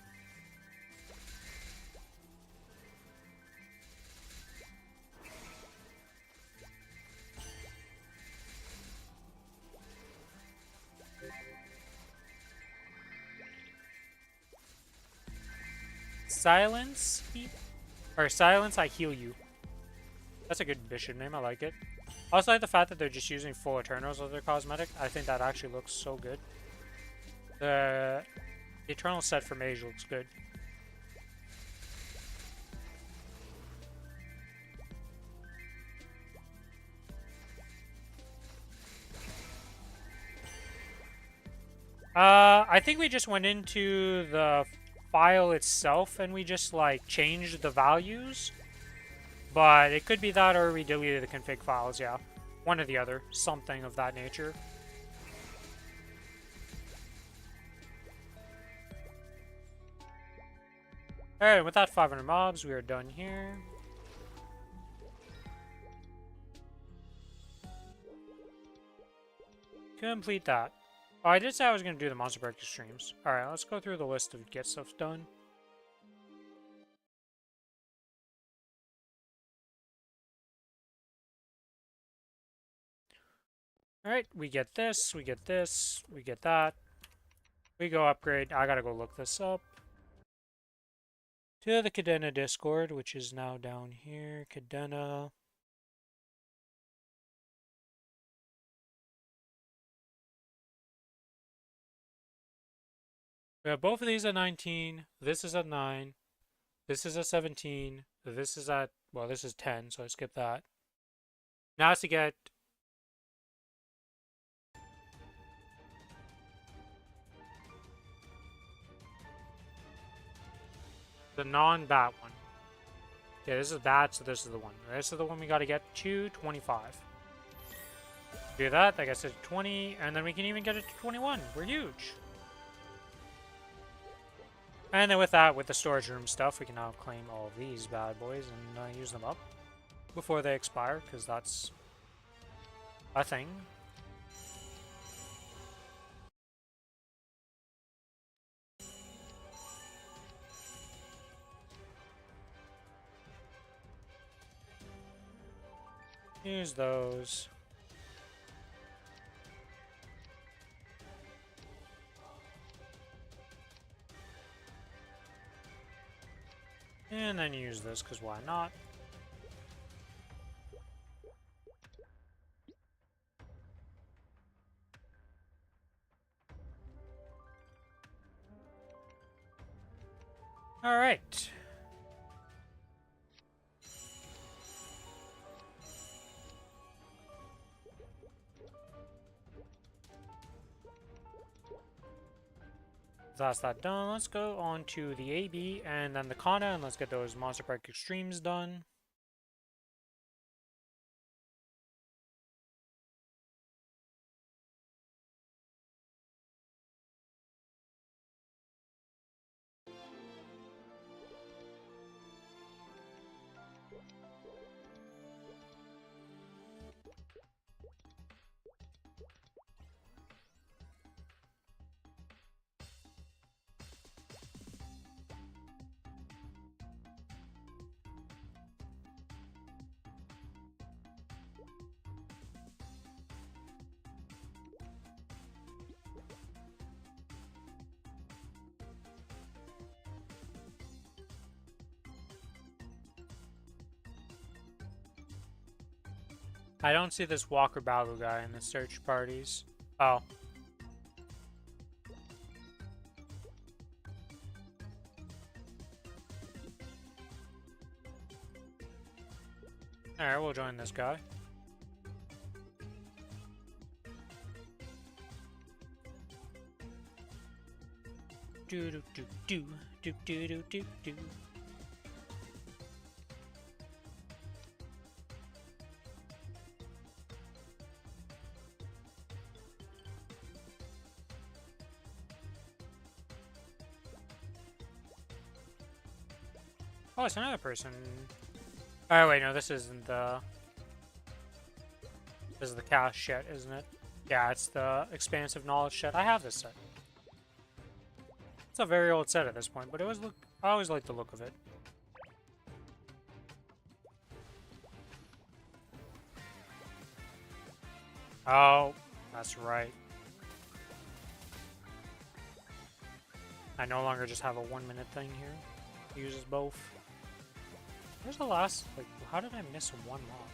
Silence? Or silence, I heal you. That's a good bishop name, I like it. I also like the fact that they're just using full Eternals as their cosmetic. I think that actually looks so good. The Eternal set for Mage looks good. I think we just went into the file itself and we just like changed the values. But it could be that or we deleted the config files, yeah. One or the other. Something of that nature. Alright, with that 500 mobs, we are done here. Complete that. Oh, I did say I was going to do the Monster Breaker streams. Alright, let's go through the list of get stuff done. Alright, we get this, we get this, we get that. We go upgrade. I gotta go look this up. To the Cadena Discord, which is now down here. Cadena. We have both of these at 19. This is at 9. This is at 17. This is at, well, this is 10, so I skip that. Now it's to get the non-bat one. Yeah, this is bat, so this is the one. This is the one we gotta get to 25. Do that gets it to 20, and then we can even get it to 21. We're huge. And then with that, with the storage room stuff, we can now claim all of these bad boys and use them up before they expire, because that's a thing. Use those. And then use this, because why not? Alright. That's that done. Let's go on to the AB and then the Kana, and let's get those Monster Park Extremes done. I don't see this Walker Balu guy in the search parties. Oh. Alright, we'll join this guy. Do do do do do do do do do. Oh, it's another person. Oh wait, no, this isn't the. This is the cast shit, isn't it? Yeah, it's the expansive knowledge shit. I have this set. It's a very old set at this point, but it was look. I always like the look of it. Oh, that's right. I no longer just have a 1 minute thing here. It uses both. Where's the last? Like, how did I miss one mob?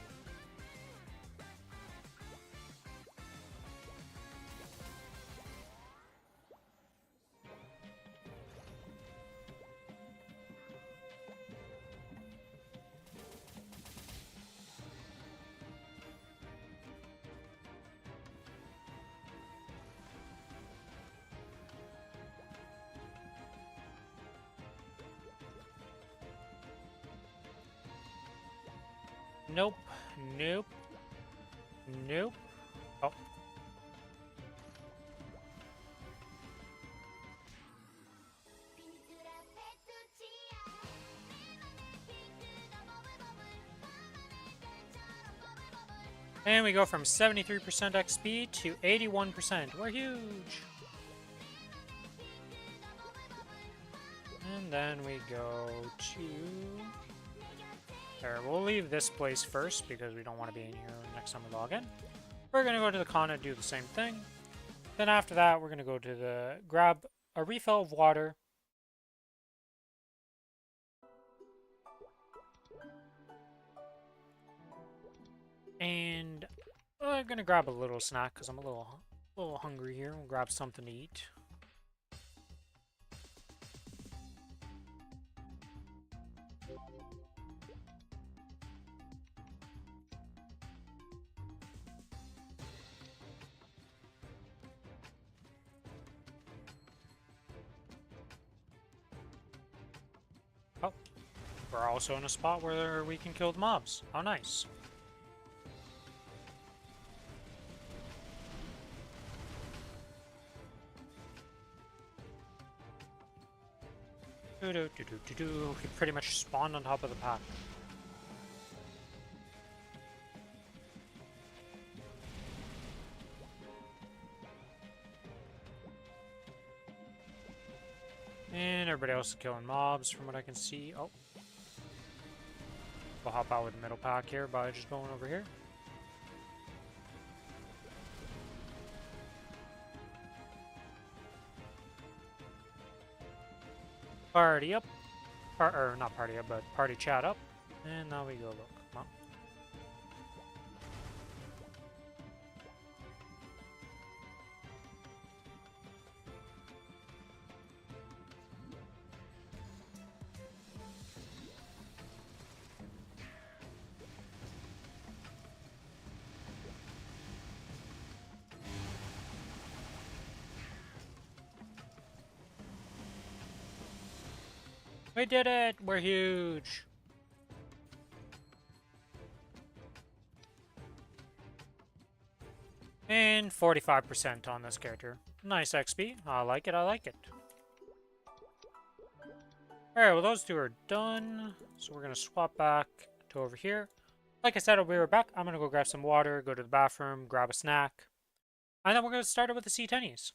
Nope. Nope. Nope. Oh. And we go from 73% XP to 81%. We're huge! And then we go to... There, we'll leave this place first because we don't want to be in here next time we log in. We're going to go to the Kana and do the same thing. Then after that, we're going to go to the... grab a refill of water. And I'm going to grab a little snack because I'm a little hungry here. We'll grab something to eat. Oh, we're also in a spot where we can kill the mobs. How nice. He pretty much spawned on top of the pack. And everybody else is killing mobs from what I can see. Oh. We'll hop out with the middle pack here by just going over here. Party up. Or not party up, but party chat up. And now we go look. Come on. We did it! We're huge! And 45% on this character. Nice XP. I like it, I like it. Alright, well those two are done. So we're gonna swap back to over here. Like I said, I'll be right back. I'm gonna go grab some water, go to the bathroom, grab a snack. And then we're gonna start it with the C10s.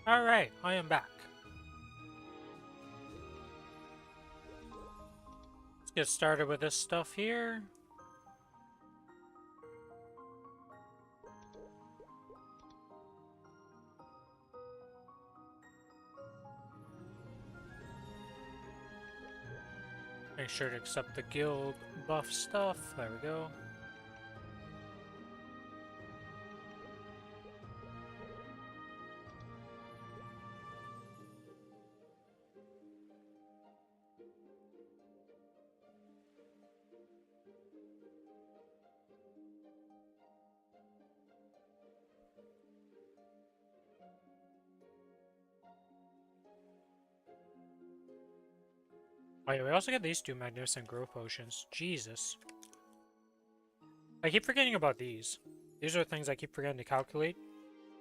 Alright, I am back. Let's get started with this stuff here. Make sure to accept the guild buff stuff. There we go. Oh yeah, we also get these two magnificent growth potions. Jesus. I keep forgetting about these. These are things I keep forgetting to calculate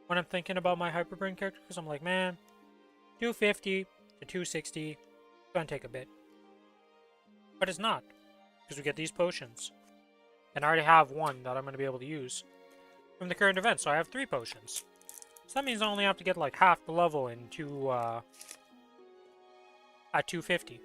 when I'm thinking about my Hyperbrain character, because I'm like, man, 250 to 260, it's gonna take a bit. But it's not, because we get these potions. And I already have one that I'm gonna be able to use from the current event, so I have 3 potions. So that means I only have to get like half the level into, at 250.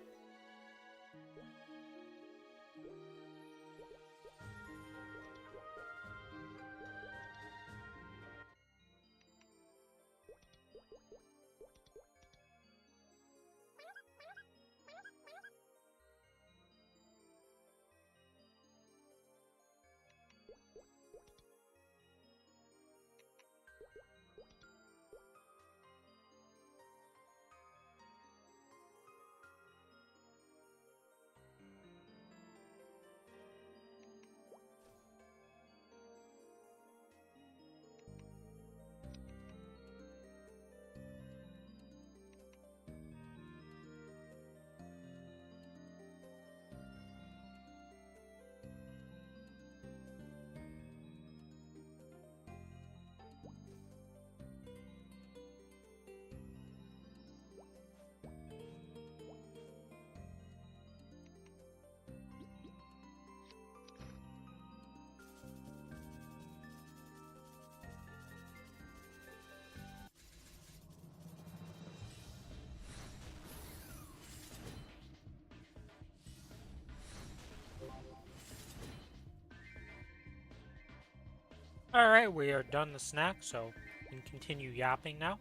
Alright, we are done the snack, so we can continue yapping now.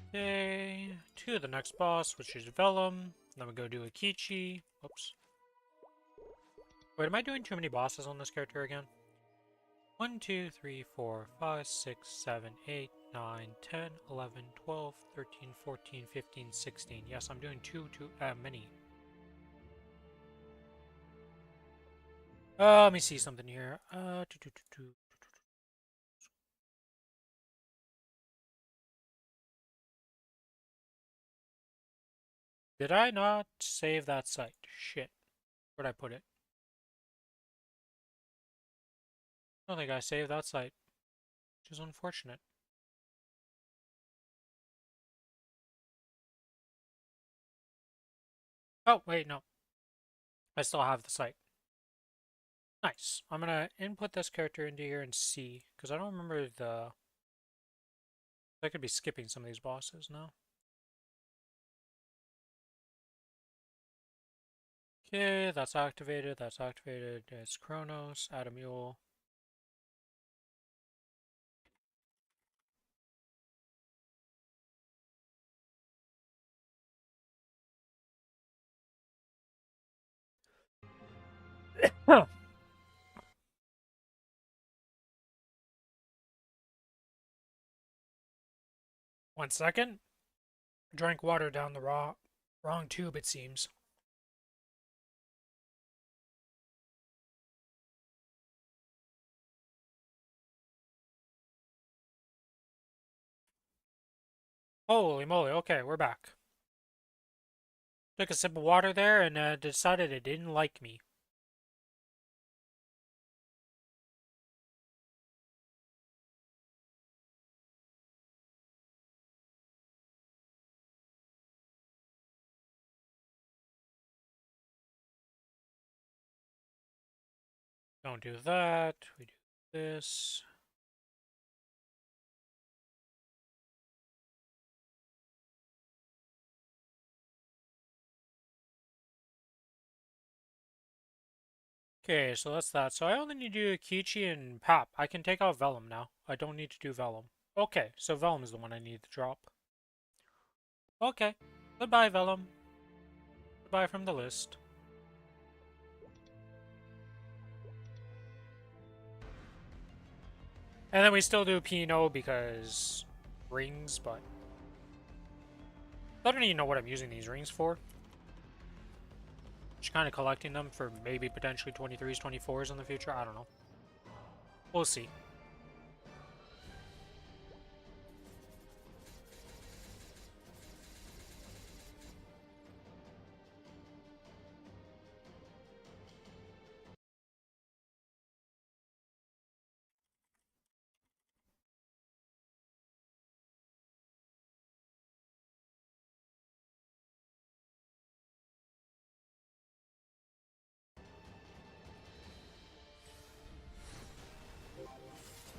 Okay, to the next boss, which is Vellum. Then we go do Akichi. Oops. Wait, am I doing too many bosses on this character again? 1, 2, 3, 4, 5, 6, 7, 8, 9, 10, 11, 12, 13, 14, 15, 16. Yes, I'm doing too many. Let me see something here. Did I not save that site? Shit. Where'd I put it? I don't think I saved that site, which is unfortunate. Oh, wait, no. I still have the site. Nice. I'm gonna input this character into here and see, because I don't remember the... I could be skipping some of these bosses now. Okay, that's activated, that's activated. It's Kronos, add a mule. Huh. 1 second. Drank water down the wrong tube, it seems. Holy moly, okay, we're back. Took a sip of water there and decided it didn't like me. Don't do that. We do this. Okay, so that's that. So I only need to do Kichi and Pap. I can take out Vellum now. I don't need to do Vellum. Okay, so Vellum is the one I need to drop. Okay. Goodbye, Vellum. Goodbye from the list. And then we still do Pino because rings, but I don't even know what I'm using these rings for. Just kind of collecting them for maybe potentially 23s, 24s in the future. I don't know. We'll see.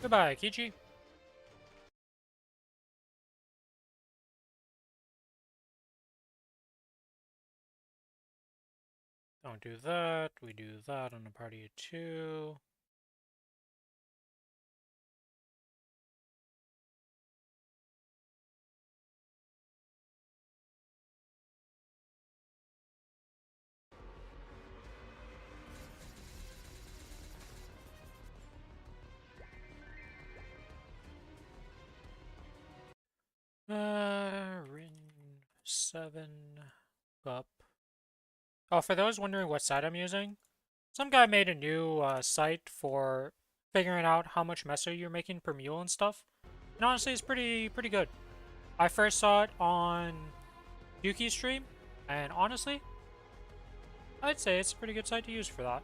Goodbye, Kichi. Don't do that. We do that on a party of 2. Rin 7 up. Oh, for those wondering what site I'm using, some guy made a new site for figuring out how much mesa you're making per mule and stuff. And honestly, it's pretty good. I first saw it on Yuki's stream, and honestly, I'd say it's a pretty good site to use for that.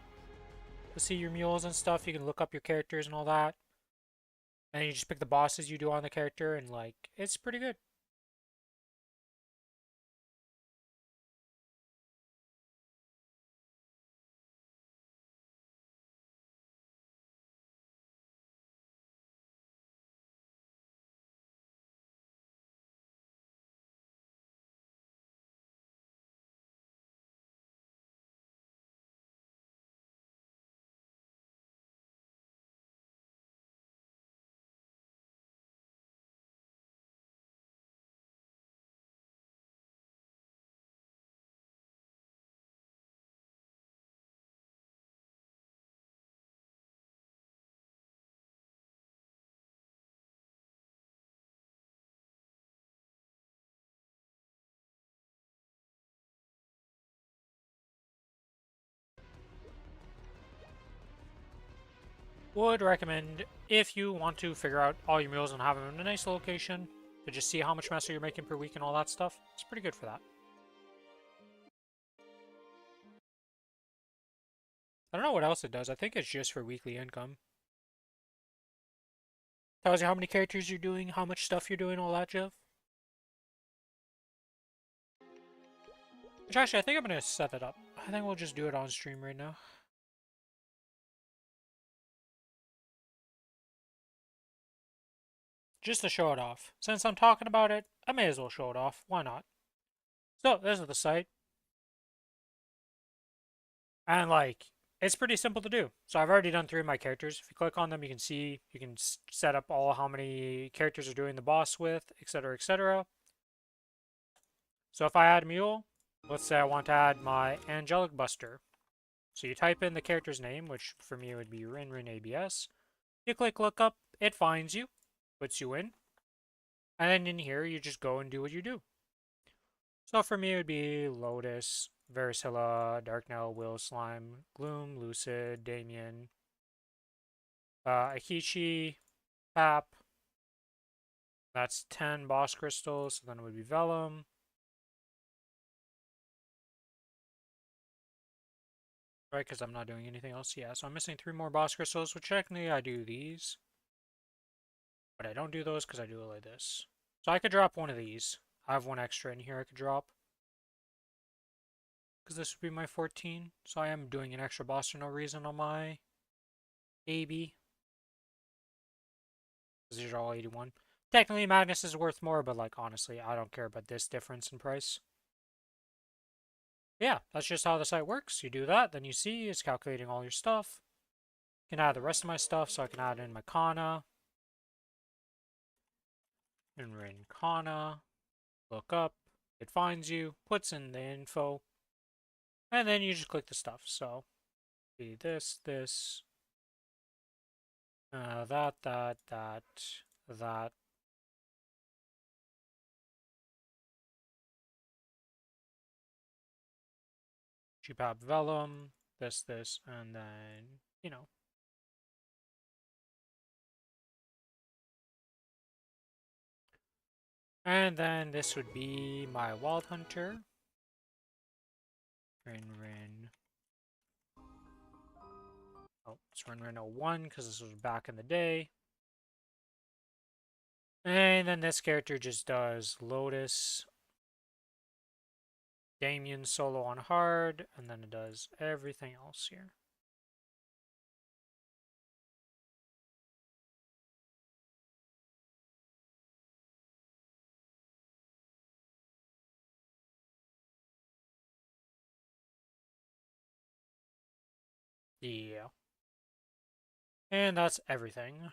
To see your mules and stuff, you can look up your characters and all that. And you just pick the bosses you do on the character, and like, it's pretty good. Would recommend if you want to figure out all your mules and have them in a nice location to just see how much mesa you're making per week and all that stuff. It's pretty good for that. I don't know what else it does. I think it's just for weekly income. Tells you how many characters you're doing, how much stuff you're doing, all that, Jeff. Which actually, I think I'm going to set that up. I think we'll just do it on stream right now. Just to show it off. Since I'm talking about it, I may as well show it off. Why not? So, this is the site. And, like, it's pretty simple to do. So I've already done 3 of my characters. If you click on them, you can see, you can set up all how many characters are doing the boss with, etc., etc. So if I add Mule, let's say I want to add my Angelic Buster. So you type in the character's name, which for me would be Rin ABS. You click look up, it finds you, puts you in. And then in here, you just go and do what you do. So for me, it would be Lotus, Varicilla, Darknell, Will, Slime, Gloom, Lucid, Damien, Akichi, Pap. That's 10 boss crystals, so then it would be Vellum. Right, because I'm not doing anything else. Yeah, so I'm missing 3 more boss crystals, which technically I do these. But I don't do those because I do it like this. So I could drop one of these. I have one extra in here I could drop. Because this would be my 14. So I am doing an extra boss for no reason on my Maybe. Because these are all 81. Technically, Magnus is worth more, but like honestly, I don't care about this difference in price. Yeah, that's just how the site works. You do that, then you see it's calculating all your stuff. You can add the rest of my stuff, so I can add in my Kana. And in Kana, look up, it finds you, puts in the info, and then you just click the stuff. So, be this, that, that. Cheapab Vellum, this, and then, you know. And then this would be my Wild Hunter. Rin. Oh, it's Rin 01 because this was back in the day. And then this character just does Lotus, Damien solo on hard, and then it does everything else here. Yeah. And that's everything.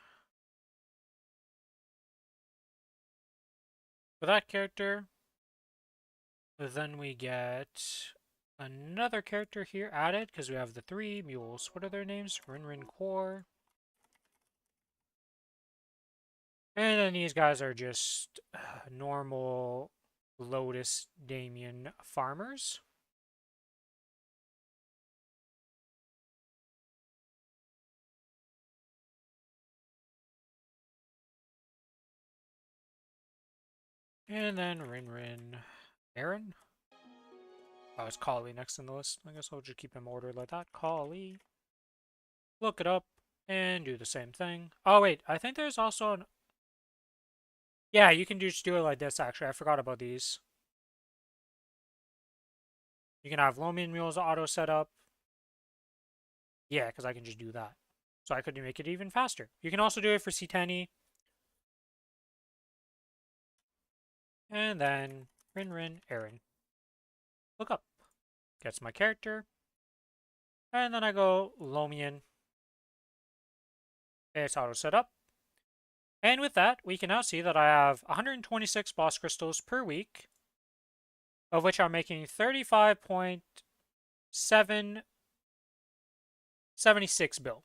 For that character, then we get another character here added because we have the 3 mules. What are their names? Rin Core. And then these guys are just normal Lotus Damien farmers. And then Rin Aaron. Oh, it's Kali next in the list. I guess I'll just keep them ordered like that. Kali. Look it up and do the same thing. Oh, wait. I think there's also an... Yeah, you can just do it like this, actually. I forgot about these. You can have Lomian Mules auto set up. Yeah, because I can just do that. So I could make it even faster. You can also do it for C10E. And then Rin Aaron. Look up. Gets my character. And then I go Lomian. It's auto set up. And with that, we can now see that I have 126 boss crystals per week, of which I'm making 35.776 bill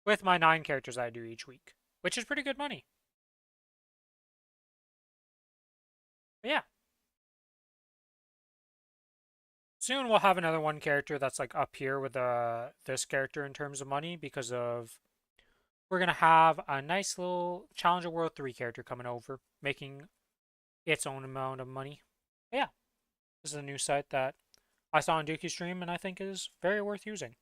with my 9 characters I do each week, which is pretty good money. But yeah. Soon we'll have another one character that's like up here with this character in terms of money because of we're going to have a nice little Challenger World 3 character coming over, making its own amount of money. But yeah, this is a new site that I saw on Dookie's stream and I think is very worth using.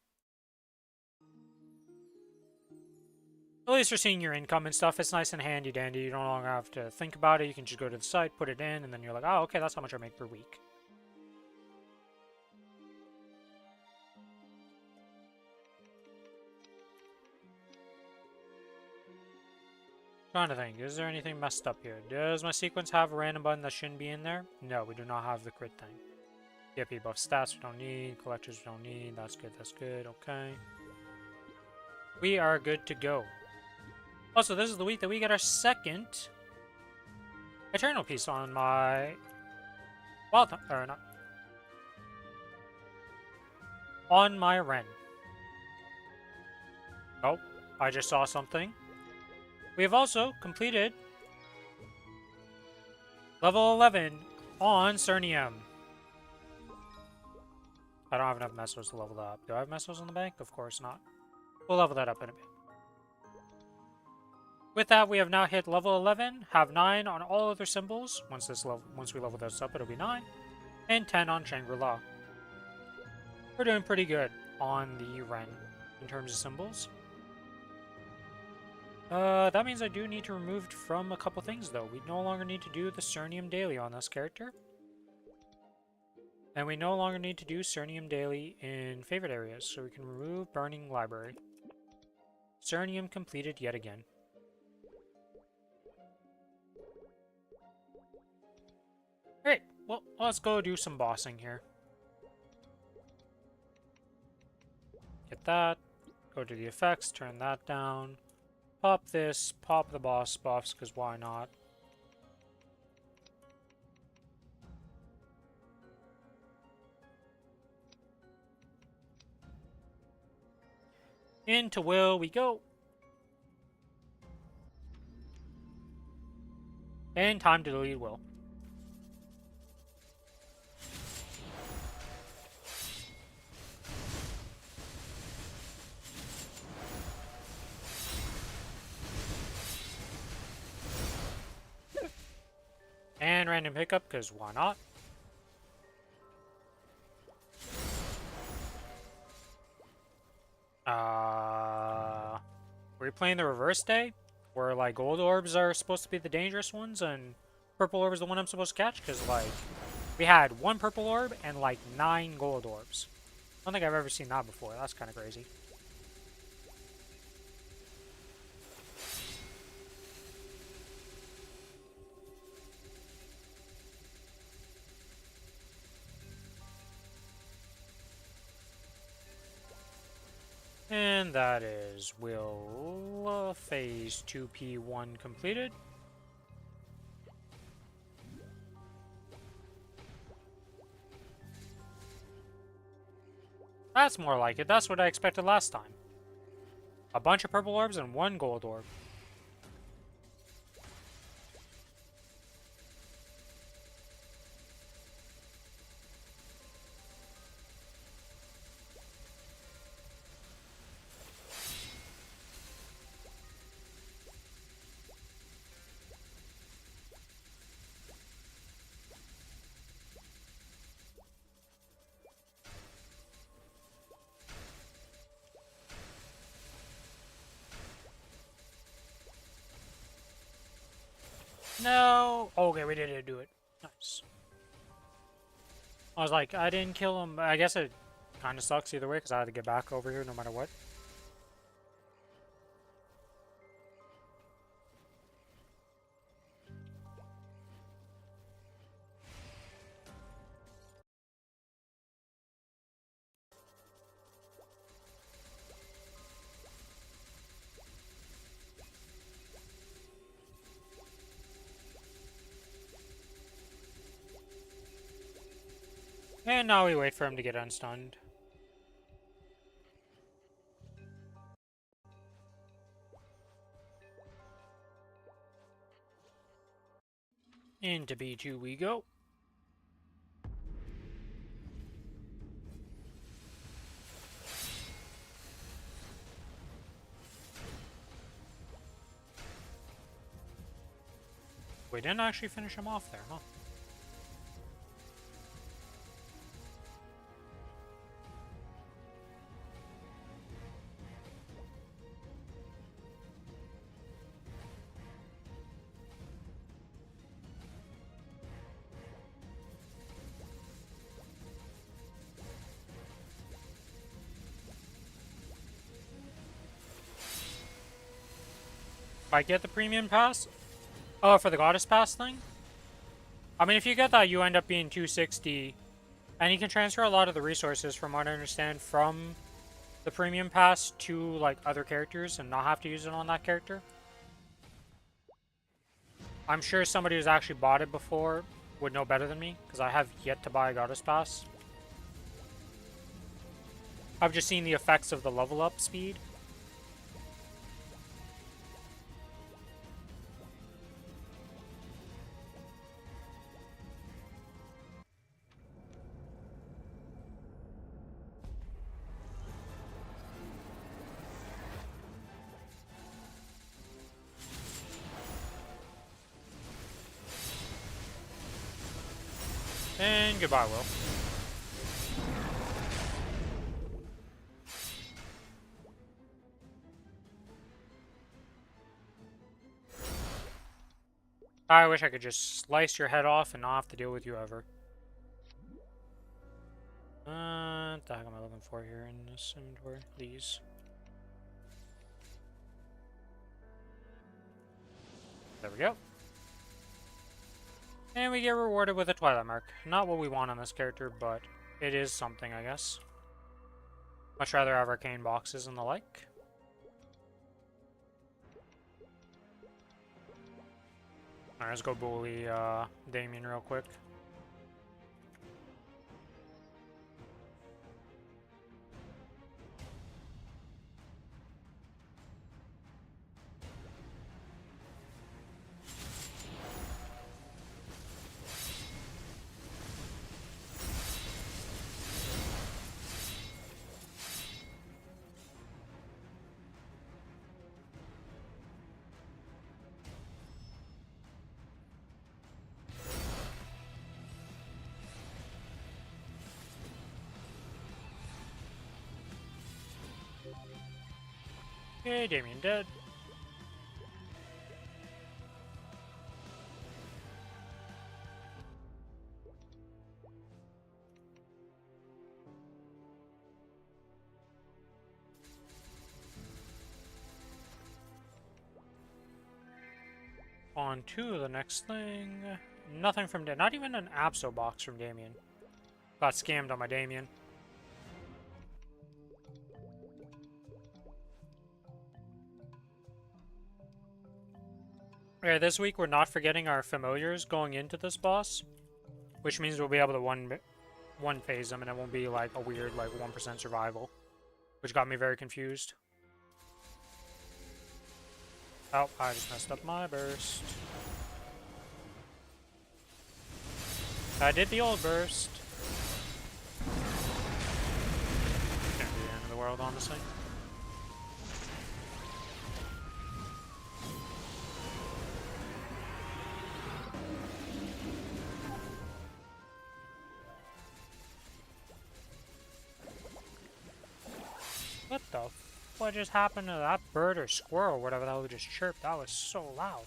At least for seeing your income and stuff, it's nice and handy dandy. You don't longer have to think about it. You can just go to the site, put it in, and then you're like, oh, okay, that's how much I make per week. Trying to think, is there anything messed up here? Does my sequence have a random button that shouldn't be in there? No, we do not have the crit thing. DP buff stats we don't need, collectors we don't need, that's good, okay. We are good to go. Also, this is the week that we get our second Eternal piece on my Wild or not. On my Ren. Oh, I just saw something. We have also completed level 11 on Cernium. I don't have enough mesos to level that up. Do I have mesos in the bank? Of course not. We'll level that up in a bit. With that, we have now hit level 11, have 9 on all other symbols. Once we level this up, it'll be 9. And 10 on Shangri-La. We're doing pretty good on the Ren in terms of symbols. That means I do need to remove from a couple things, though. We no longer need to do the Cernium daily on this character. And we no longer need to do Cernium daily in favorite areas, so we can remove Burning Library. Cernium completed yet again. Alright, well, let's go do some bossing here. Get that. Go to the effects, turn that down. Pop this, pop the boss buffs, because why not? Into Will we go. And time to delete Will. And random pickup, because why not? Were you playing the reverse day? Where, like, gold orbs are supposed to be the dangerous ones, and purple orb is the one I'm supposed to catch? Because, like, we had 1 purple orb and, like, 9 gold orbs. I don't think I've ever seen that before. That's kind of crazy. And that is Will Phase 2P1 completed. That's more like it. That's what I expected last time. A bunch of purple orbs and 1 gold orb. No! Okay, we didn't do it. Nice. I was like, I didn't kill him. I guess it kind of sucks either way, because I had to get back over here no matter what. And now we wait for him to get unstunned. Into B2 we go. We didn't actually finish him off there, huh? If I get the premium pass? Oh, for the goddess pass thing? I mean, if you get that, you end up being 260. And you can transfer a lot of the resources, from what I understand, from the premium pass to, like, other characters and not have to use it on that character. I'm sure somebody who's actually bought it before would know better than me, because I have yet to buy a goddess pass. I've just seen the effects of the level up speed. And goodbye, Will. I wish I could just slice your head off and not have to deal with you ever. What the heck am I looking for here in this inventory? These. There we go. And we get rewarded with a Twilight Mark. Not what we want on this character, but it is something, I guess. Much rather have arcane boxes and the like. Alright, let's go bully Damien real quick. Okay, Damien dead. On to the next thing. Nothing from not even an Abso box from Damien. Got scammed on my Damien. Okay, this week we're not forgetting our familiars going into this boss, which means we'll be able to one phase them and it won't be like a weird like 1% survival, which got me very confused. Oh, I just messed up my burst. I did the old burst. Can't be the end of the world, honestly. What the what just happened to that bird or squirrel or whatever the hell just chirped? That was so loud.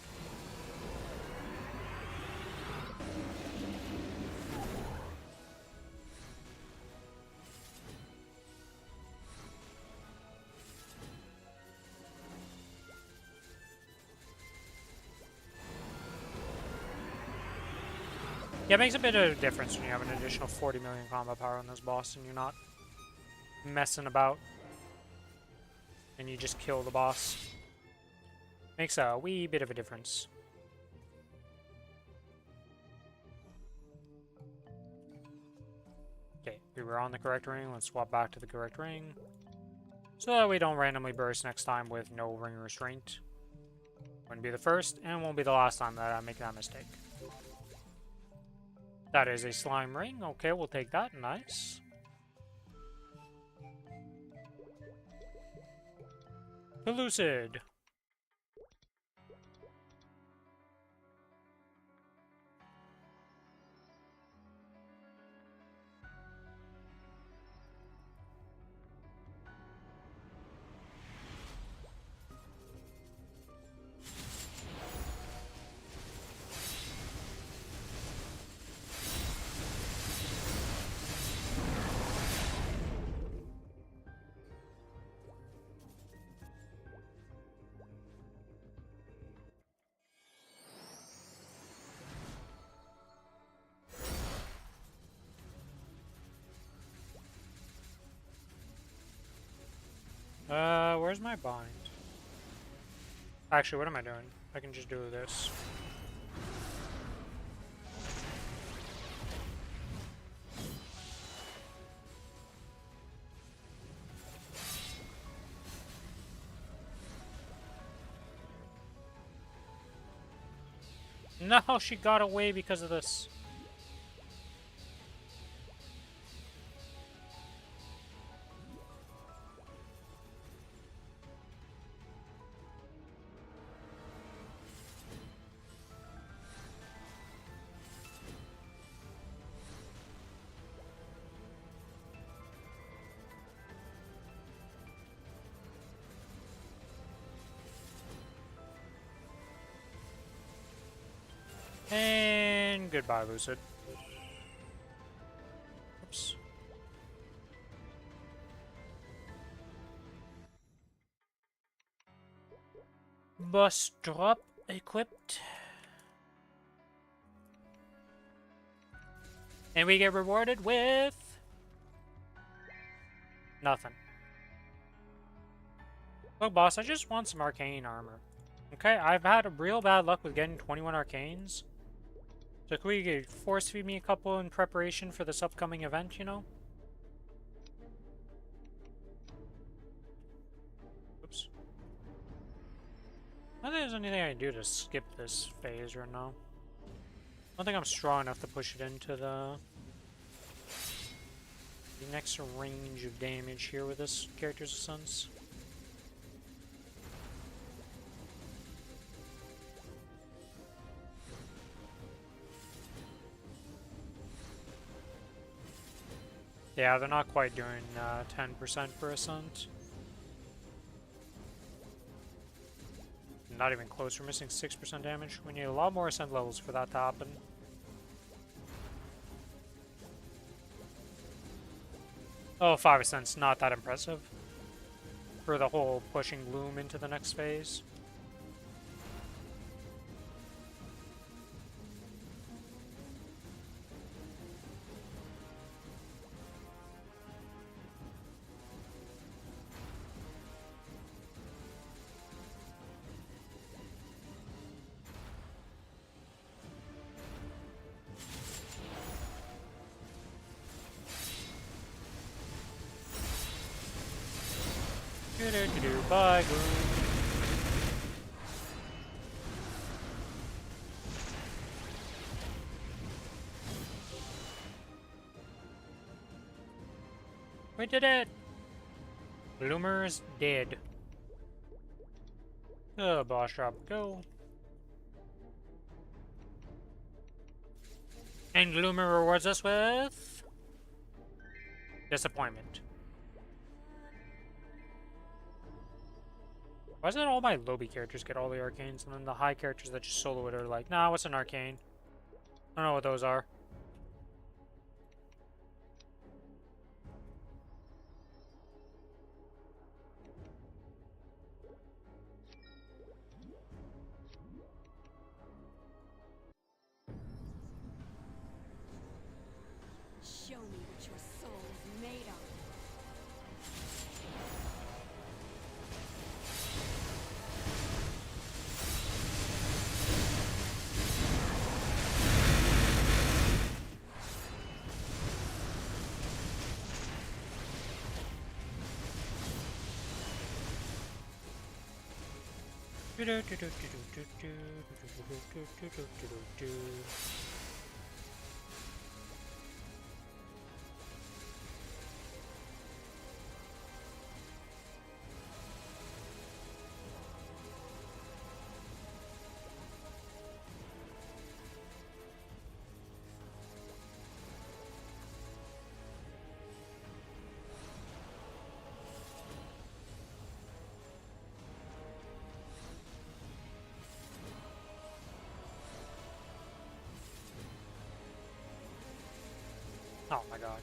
Yeah, it makes a bit of a difference when you have an additional 40 million combat power on this boss and you're not messing about and you just kill the boss. Makes a wee bit of a difference. Okay, we were on the correct ring. Let's swap back to the correct ring. So that we don't randomly burst next time with no ring restraint. Wouldn't be the first, and won't be the last time that I make that mistake. That is a slime ring. Okay, we'll take that. Nice. Elucid. Where's my bind? Actually, what am I doing? I can just do this. No, she got away because of this. And goodbye, Lucid. Oops. Bus drop equipped. And we get rewarded with nothing. Look, boss, I just want some arcane armor. Okay, I've had a real bad luck with getting 21 arcanes. So can we force feed me a couple in preparation for this upcoming event, you know? Oops. I don't think there's anything I can do to skip this phase right now. I don't think I'm strong enough to push it into the next range of damage here with this character's sense. Yeah, they're not quite doing 10% per ascent. Not even close. We're missing 6% damage. We need a lot more ascent levels for that to happen. Oh, 5 ascent's not that impressive for the whole pushing Gloom into the next phase. Bye, Gloom. We did it! Bloomer's dead. Oh, boss drop, go. And Gloomer rewards us with disappointment. Why is it all my lobby characters get all the arcanes, and then the high characters that just solo it are like, nah, what's an arcane? I don't know what those are. Show me what your soul is made of. Oh my god.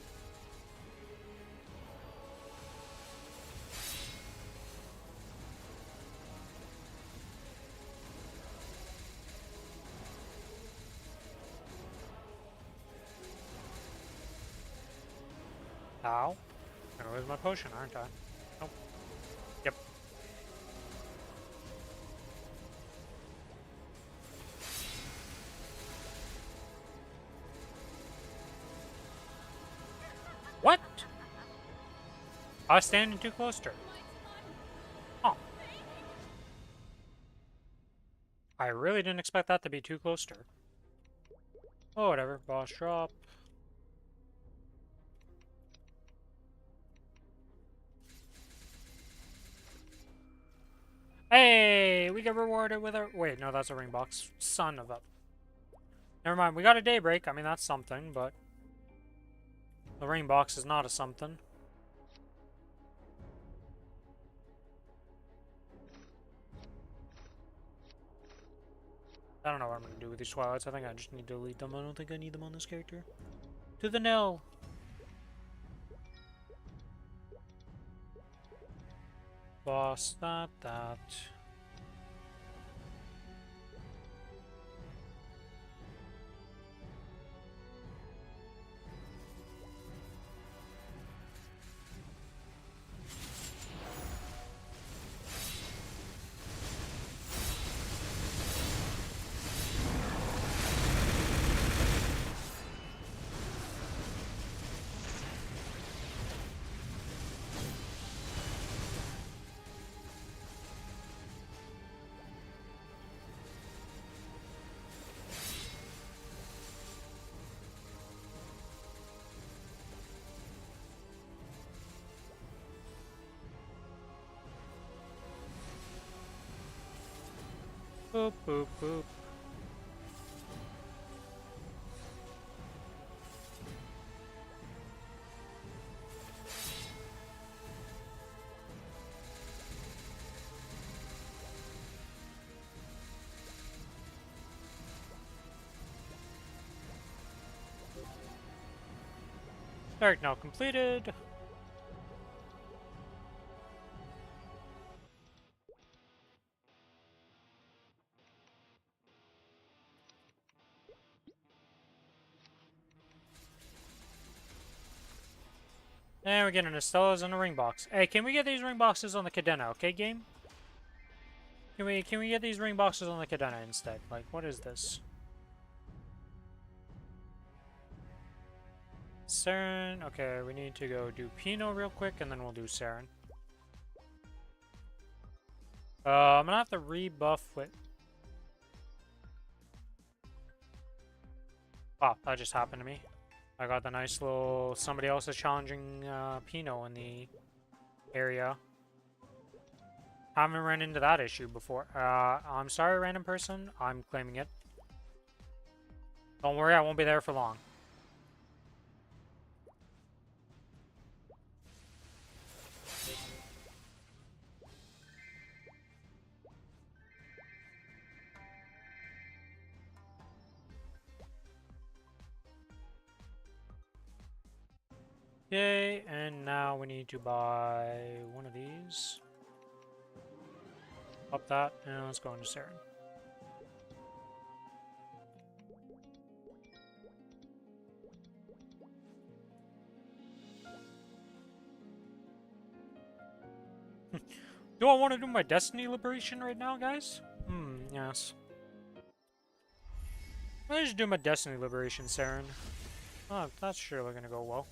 Ow. I'm gonna lose my potion, aren't I? Nope. Yep. What? I was standing too close to her. Oh. I really didn't expect that to be too close to her. Oh, whatever. Boss drop. Hey, we get rewarded with our... Wait, no, that's a ring box. Son of a... Never mind, we got a daybreak. I mean, that's something, but... The ring box is not a something. I don't know what I'm going to do with these Twilights. I think I just need to delete them. I don't think I need them on this character. To the nil. Boss, that. Boop, boop, boop. Alright, now completed. And we're getting a Stellas and a ring box. Hey, can we get these ring boxes on the Cadena, okay, game? Can we get these ring boxes on the Cadena instead? Like, what is this? Saren. Okay, we need to go do Pino real quick, and then we'll do Saren. I'm gonna have to rebuff with... Oh, that just happened to me. I got the nice little... Somebody else is challenging Pino in the area. Haven't run into that issue before. I'm sorry, random person. I'm claiming it. Don't worry, I won't be there for long. Yay, and now we need to buy one of these. Up that, and let's go into Saren. Do I want to do my Destiny Liberation right now, guys? Yes. Let's just do my Destiny Liberation, Saren. Oh, that's surely gonna go well.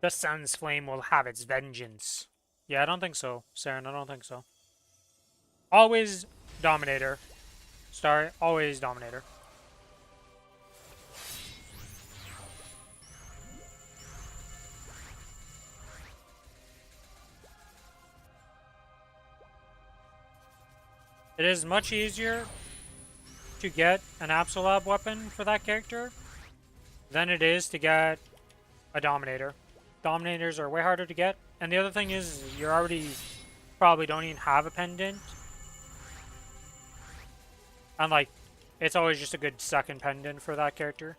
The sun's flame will have its vengeance. Yeah, I don't think so, Saren. I don't think so. Always Dominator. Sorry, always Dominator. It is much easier to get an Absolab weapon for that character than it is to get a Dominator. Dominators are way harder to get, and the other thing is you already probably don't even have a pendant. And like, it's always just a good second pendant for that character.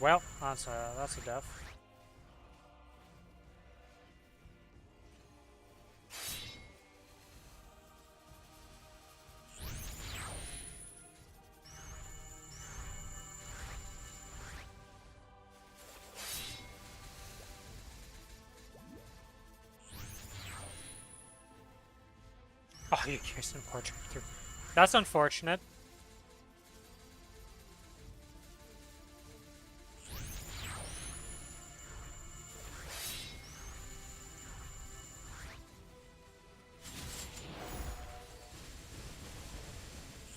Well, that's a death. Oh, you Kirsten portrait through. That's unfortunate.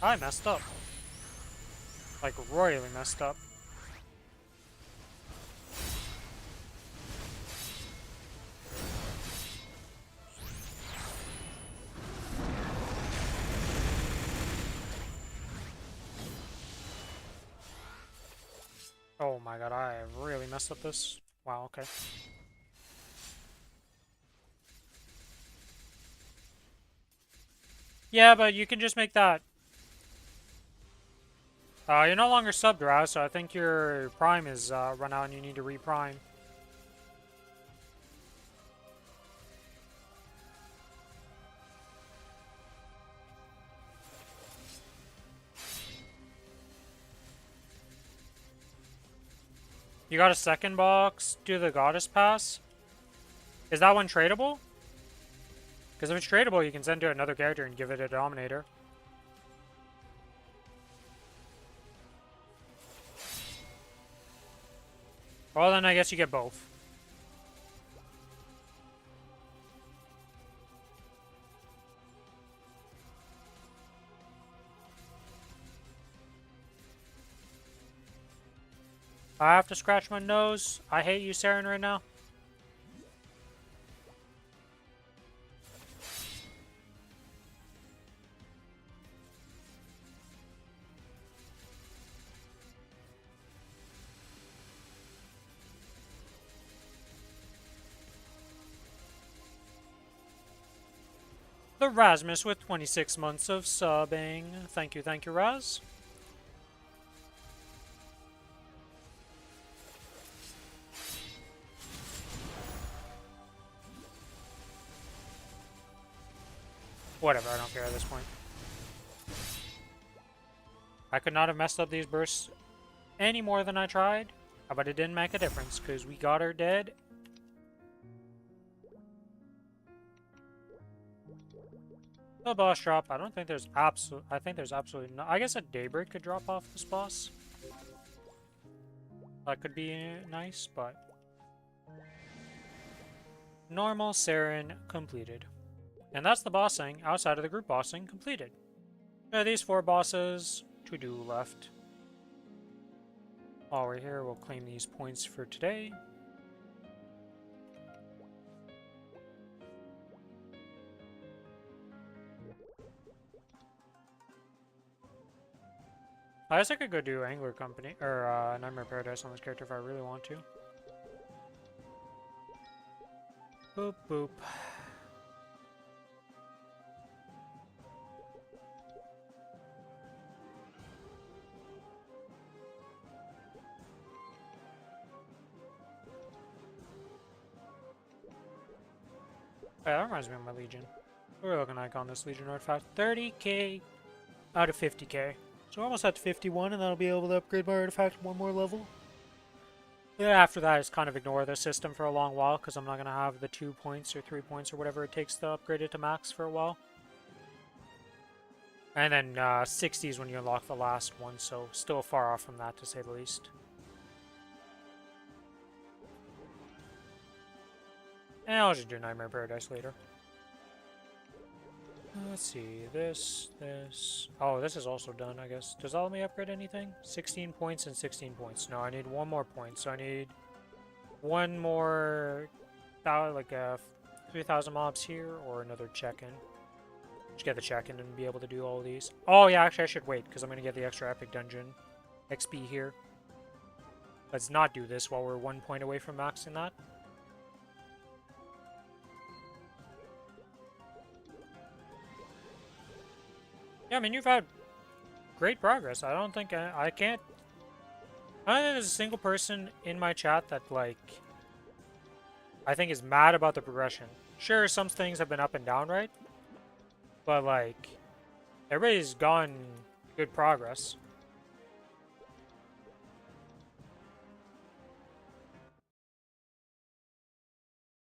I messed up. Like, royally messed up. Oh my god, I really messed up this. Wow, okay. Yeah, but you can just make that. You're no longer sub-drow, so I think your prime is run out and you need to reprime. You got a second box, do the Goddess Pass. Is that one tradable? Because if it's tradable, you can send to another character and give it a Dominator. Well, then I guess you get both. I have to scratch my nose. I hate you, Saren, right now. The Rasmus with 26 months of subbing. Thank you, Raz. Whatever, I don't care at this point. I could not have messed up these bursts any more than I tried, but it didn't make a difference because we got her dead. The boss drop. I don't think there's I think there's absolutely no. I guess a Daybreak could drop off this boss. That could be nice, but normal Saren completed. And that's the bossing outside of the group bossing completed. There are these 4 bosses to do left. While we're here, we'll claim these points for today. I guess I could go do Angler Company, or Nightmare Paradise on this character if I really want to. Boop, boop. Yeah, that reminds me of my Legion. What are we looking like on this Legion artifact? 30k out of 50k. So we're almost at 51, and that'll be able to upgrade my artifact 1 more level. Yeah, after that, I just kind of ignore the system for a long while, because I'm not going to have the 2 points or 3 points or whatever it takes to upgrade it to max for a while. And then 60 is when you unlock the last one, so still far off from that, to say the least. And I'll just do Nightmare Paradise later. Let's see, this. Oh, this is also done, I guess. Does all me upgrade anything? 16 points and 16 points. No, I need 1 more point, so I need 1 more, like 3,000 mobs here, or another check-in. Just get the check-in and be able to do all these. Oh, yeah, actually, I should wait, because I'm going to get the extra epic dungeon XP here. Let's not do this while we're 1 point away from maxing that. Yeah, I mean, you've had great progress. I don't think I can't... I don't think there's a single person in my chat that, like, I think is mad about the progression. Sure, some things have been up and down, right? But, like, everybody's gotten good progress.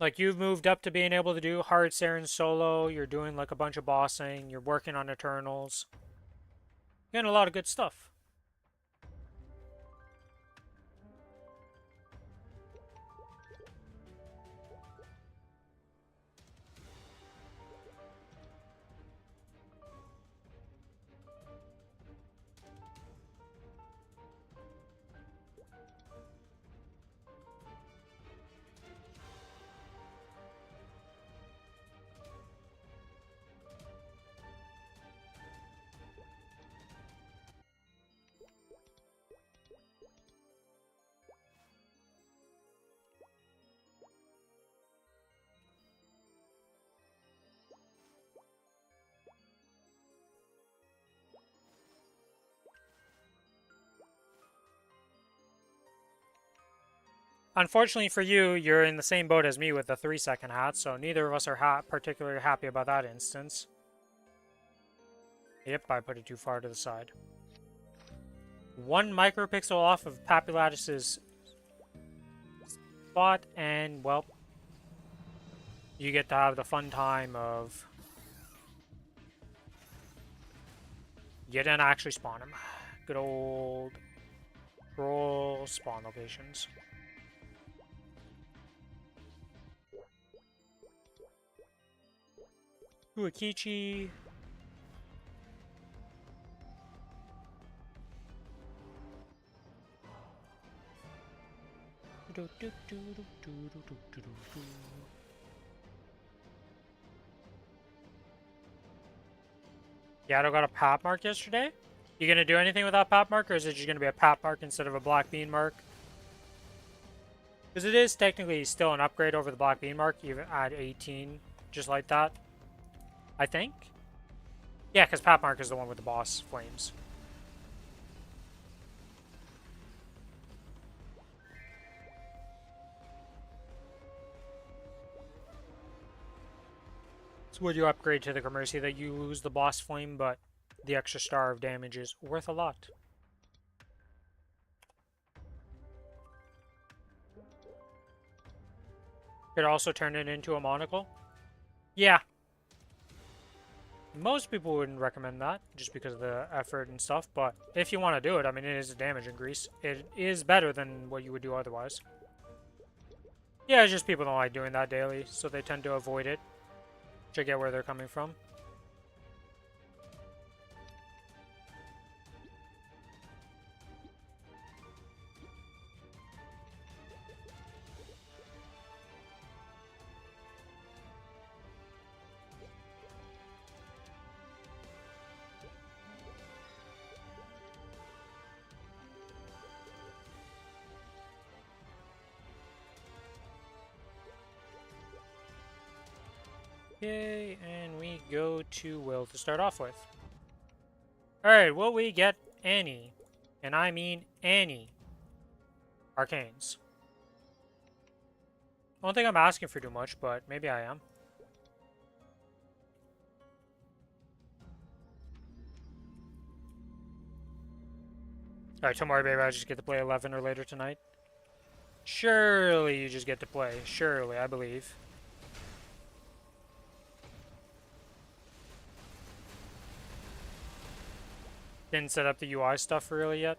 Like, you've moved up to being able to do hard Saren solo, you're doing, like, a bunch of bossing, you're working on Eternals. You're getting a lot of good stuff. Unfortunately for you, you're in the same boat as me with the 3-second hat, so neither of us are particularly happy about that instance. Yep, I put it too far to the side. 1 micropixel off of Papulatus's spot, and, well, you get to have the fun time of getting to actually spawn them. Good old troll spawn locations. Uakichi. Yeah, I got a pop mark yesterday. You gonna do anything with that pop mark, or is it just gonna be a pop mark instead of a black bean mark? Because it is technically still an upgrade over the black bean mark, even at 18, just like that. I think. Yeah, because pop mark is the one with the boss flames. So would you upgrade to the Gramercy that you lose the boss flame, but the extra star of damage is worth a lot. Could also turn it into a monocle. Yeah. Most people wouldn't recommend that, just because of the effort and stuff, but if you want to do it, I mean, it is a damage increase. It is better than what you would do otherwise. Yeah, it's just people don't like doing that daily, so they tend to avoid it. Which I get where they're coming from. Okay, and we go to Will to start off with. Alright, will we get any, and I mean any, arcanes? I don't think I'm asking for too much, but maybe I am. Alright, tomorrow, baby, I just get to play 11 or later tonight. Surely you just get to play. Surely, I believe. Didn't set up the UI stuff really yet?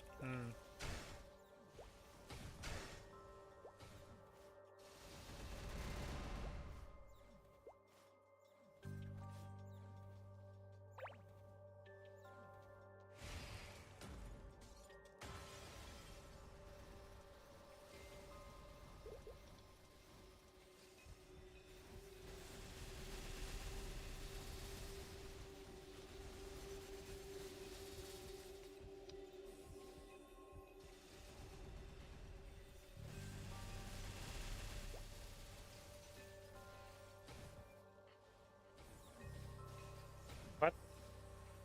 What?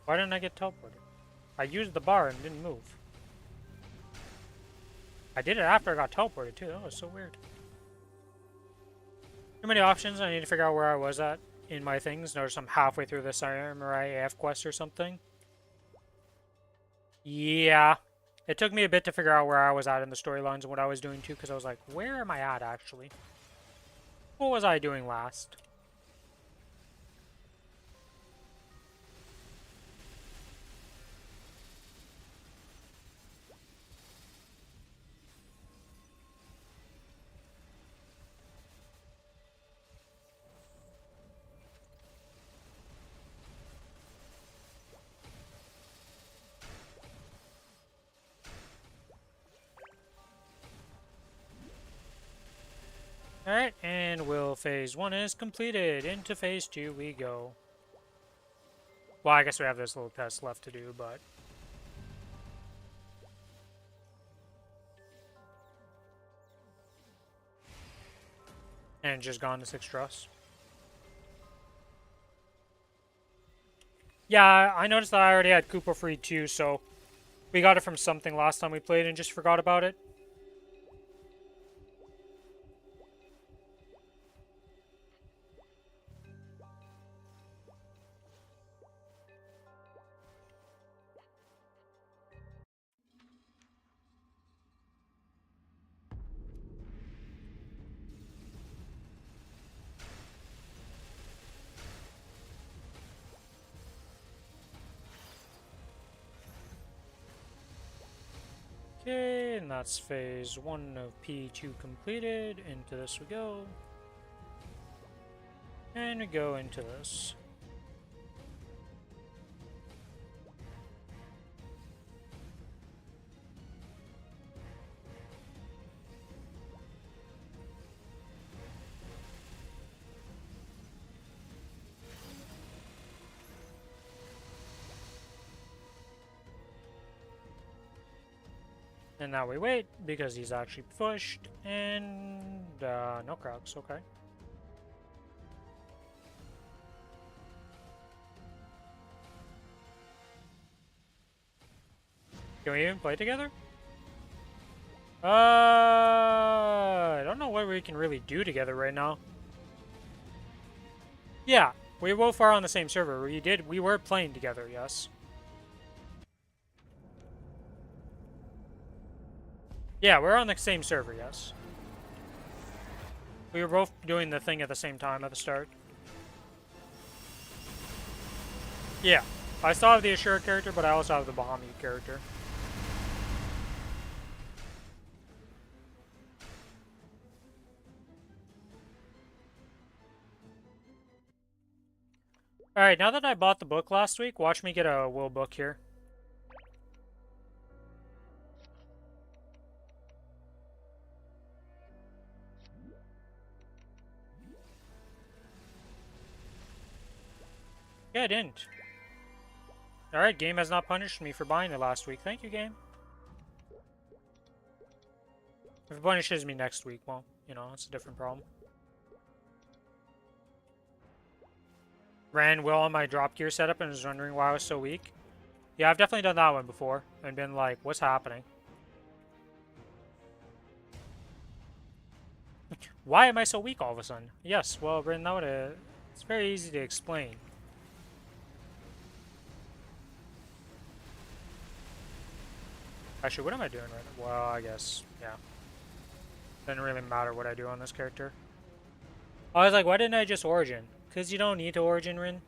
Why didn't I get teleported? I used the bar and didn't move. I did it after I got teleported too. That was so weird. Too many options. I need to figure out where I was at in my things. Notice I'm halfway through the Samurai AF quest or something. Yeah. It took me a bit to figure out where I was at in the storylines and what I was doing too, because I was like, where am I at actually? What was I doing last? Alright, and phase 1 is completed. Into phase 2 we go. Well, I guess we have this little test left to do, but... And just gone to 6 dross. Yeah, I noticed that I already had Koopa free too, so... We got it from something last time we played and just forgot about it. that's phase 1 of P2 completed. Into this we go. And we go into this. And now we wait, because he's actually pushed, and no crowds, okay. Can we even play together? I don't know what we can really do together right now. Yeah, we both are on the same server. We were playing together, yes. Yeah, we're on the same server, yes. We were both doing the thing at the same time at the start. Yeah, I still have the Ashura character, but I also have the Bahamut character. Alright, now that I bought the book last week, watch me get a will book here. Yeah, I didn't. Alright, game has not punished me for buying it last week. Thank you, game. If it punishes me next week, well, you know, it's a different problem. Ran well on my drop gear setup and was wondering why I was so weak. Yeah, I've definitely done that one before and been like, what's happening? Why am I so weak all of a sudden? Yes, well, Bryn, it's very easy to explain. Actually, what am I doing right now? Well, I guess, yeah. Doesn't really matter what I do on this character. I was like, why didn't I just Origin? Because you don't need to Origin, Rin.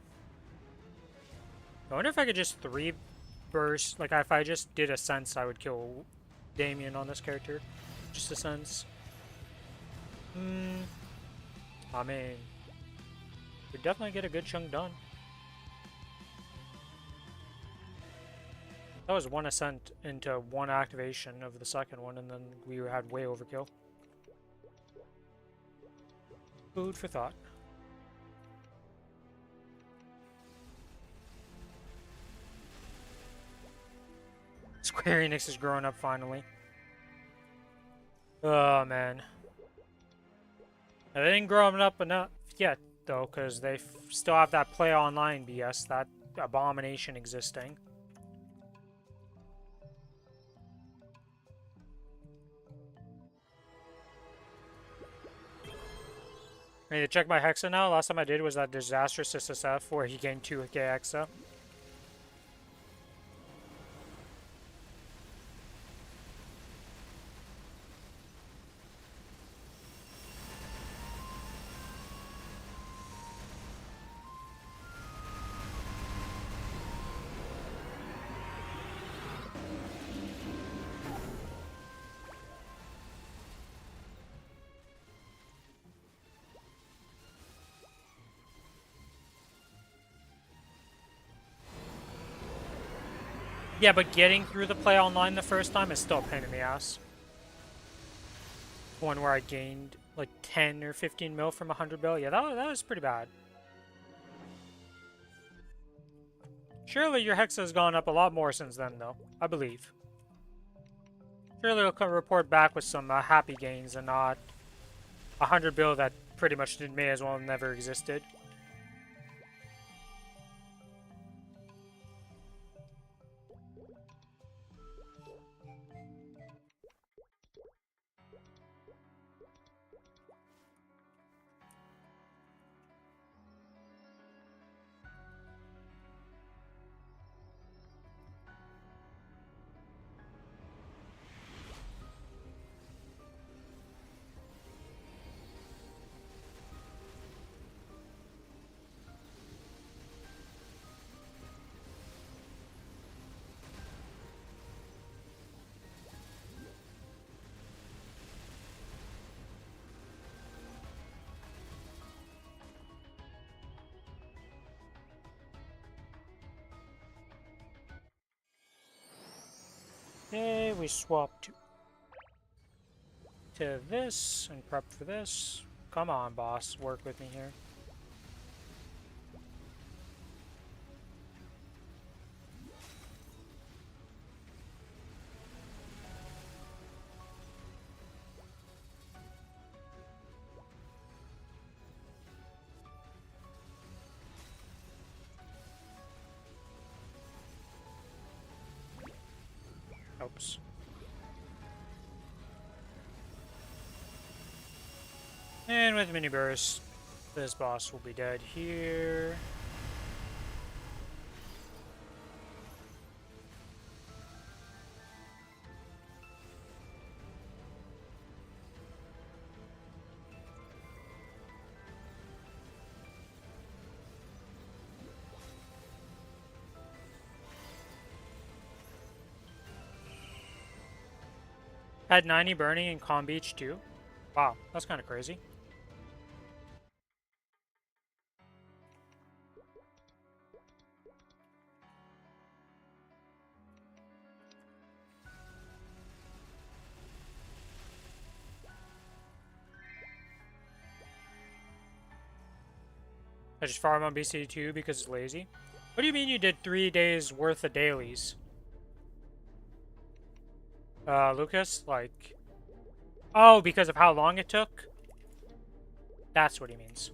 I wonder if I could just 3 burst. Like, if I just did a sense, I would kill Damien on this character. Just a sense. I mean, we'd definitely get a good chunk done. That was 1 ascent into 1 activation of the second one, and then we had way overkill. Food for thought. Square Enix is growing up finally. Oh man. They didn't grow up enough yet, though, because they still have that play online BS, that abomination existing. I need to check my Hexa now. Last time I did was that disastrous SSF where he gained 2k Hexa. Yeah, but getting through the play online the first time is still a pain in the ass. One where I gained like 10 or 15 mil from 100 bill. Yeah, that was pretty bad. Surely your Hexa has gone up a lot more since then, though. I believe. Surely it'll report back with some happy gains and not 100 bill that pretty much may as well have never existed. say we swap to this and prep for this? Come on, boss. Work with me here. Oops. And with mini burst, this boss will be dead here. Had 90 burning in Calm Beach too. Wow, that's kind of crazy. I just farm on BC2 because it's lazy. What do you mean you did 3 days worth of dailies? Lucas, like... Oh, because of how long it took? That's what he means.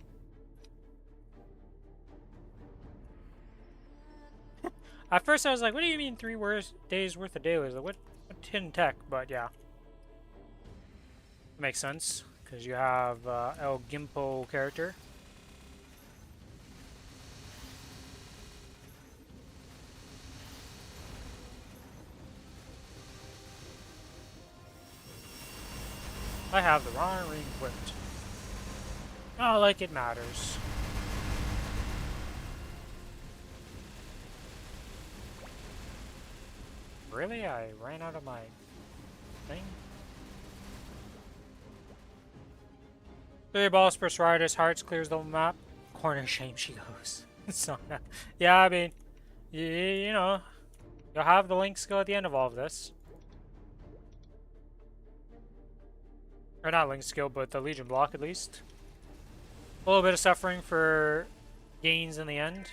At first I was like, what do you mean 3 days worth of dailies? Like, what hidden tech? But yeah. Makes sense, because you have El Gimpo character. I have the wrong ring equipped. Not like it matters. Really? I ran out of my thing? 3 balls per Riders, Hearts clears the map. Corner shame she goes. So, yeah, I mean, you know, you'll have the Link skill at the end of all of this. Or not Link skill, but the Legion block at least. A little bit of suffering for gains in the end.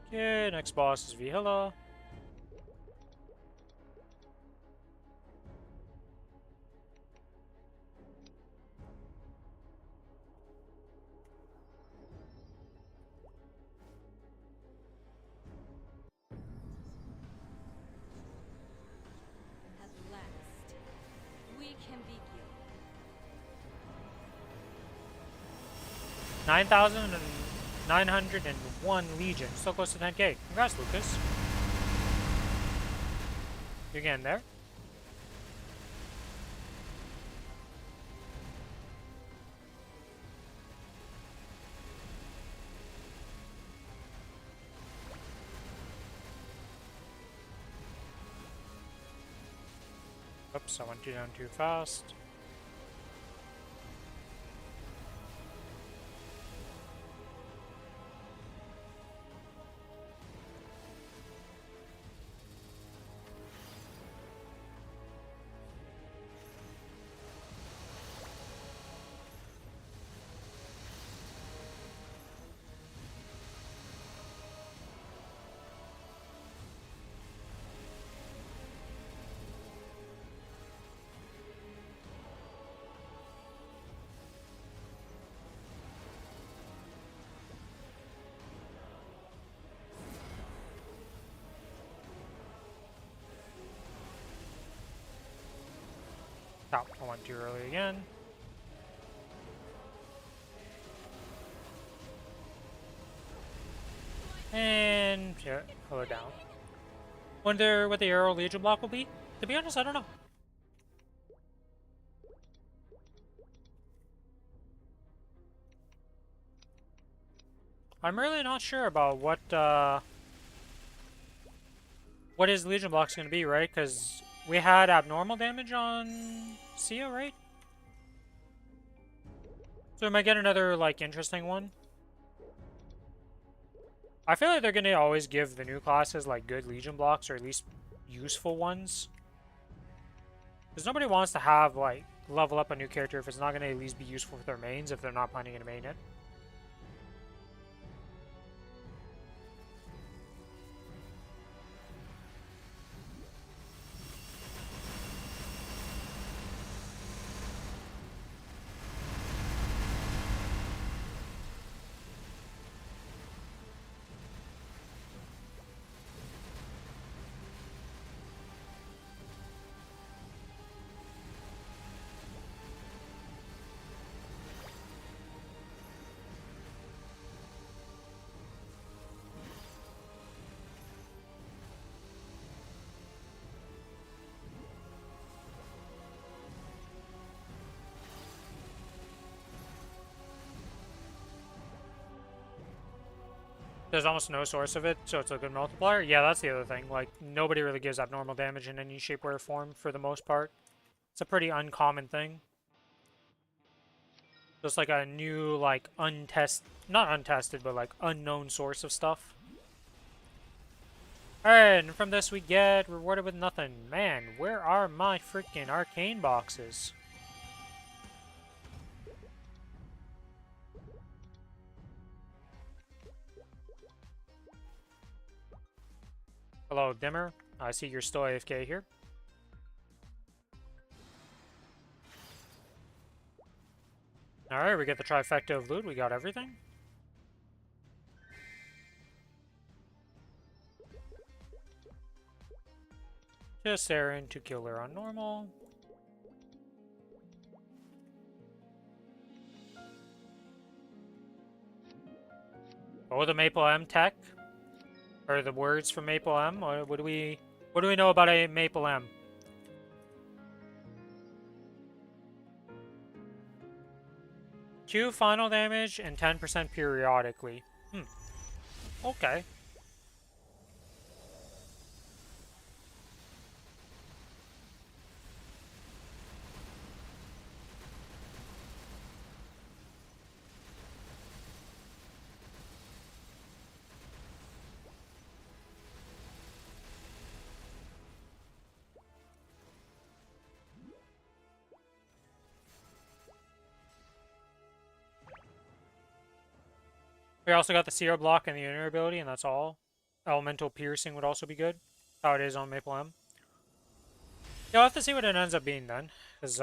Okay, next boss is Vihila. At last, we can begin. 9,901 Legion. So close to 10k. Congrats, Lucas. You're getting there. Oops, I went you down too fast. Oh, I went too early again. And yeah, pull it down. Wonder what the Arrow Legion block will be? To be honest, I don't know. I'm really not sure about what his Legion block's gonna be, right? Because we had abnormal damage on Sia, right? So we might get another, like, interesting one. I feel like they're gonna always give the new classes like good Legion blocks, or at least useful ones. Because nobody wants to have like level up a new character if it's not gonna at least be useful for their mains if they're not planning to main it. There's almost no source of it, so it's a good multiplier. Yeah, that's the other thing. Like, nobody really gives abnormal damage in any shape, way, or form for the most part. It's a pretty uncommon thing. Just like a new, like, not untested, but like unknown source of stuff. Alright, and from this we get rewarded with nothing. Man, where are my freaking arcane boxes? Hello, Dimmer. I see you're still AFK here. Alright, we get the trifecta of loot. We got everything. Just Saren to kill her on normal. Oh, the Maple M tech? Or the words from Maple M? What do we know about a Maple M? Q final damage and 10% periodically. Okay. We also got the Seer block and the inner ability, and that's all. Elemental piercing would also be good. How it is on Maple M. Yeah, I'll have to see what it ends up being then. Because,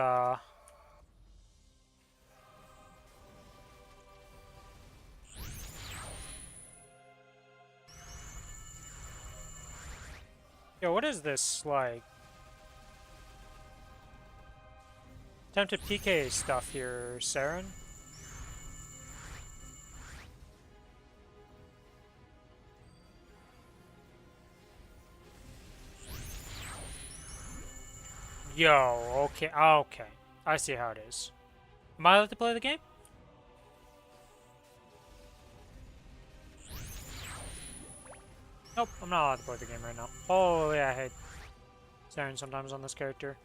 yo, what is this, like... Attempted PK stuff here, Saren? Yo, okay, okay. I see how it is. Am I allowed to play the game? Nope, I'm not allowed to play the game right now. Oh, yeah, I hate Saren sometimes on this character.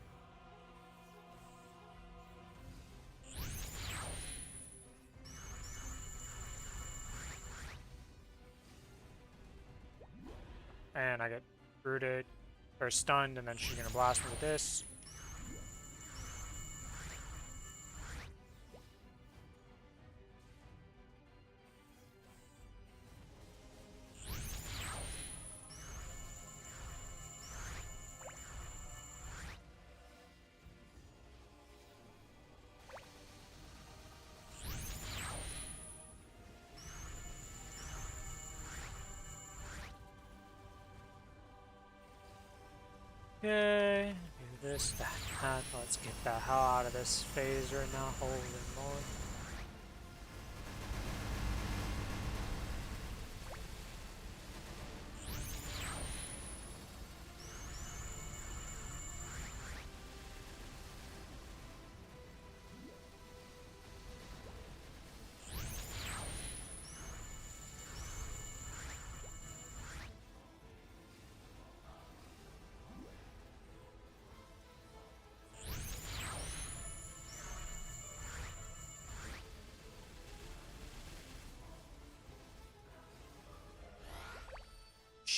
And I get rooted, or stunned, and then she's gonna blast me with this. Okay, do this, that. Let's get the hell out of this phase right now. Holy moly.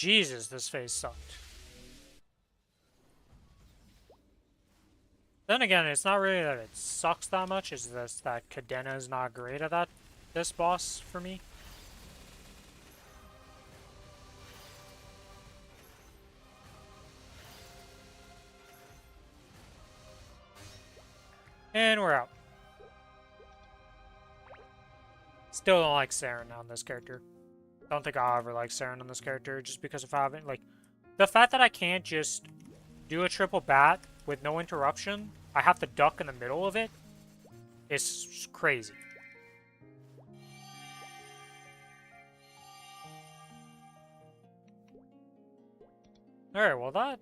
Jesus, this phase sucked. Then again, it's not really that it sucks that much, it's just that Cadena is not great at that, this boss, for me. And we're out. Still don't like Saren on this character. Don't think I'll ever like Saren on this character, just because of having, like, the fact that I can't just do a triple bat with no interruption, I have to duck in the middle of it, is crazy. Alright, well that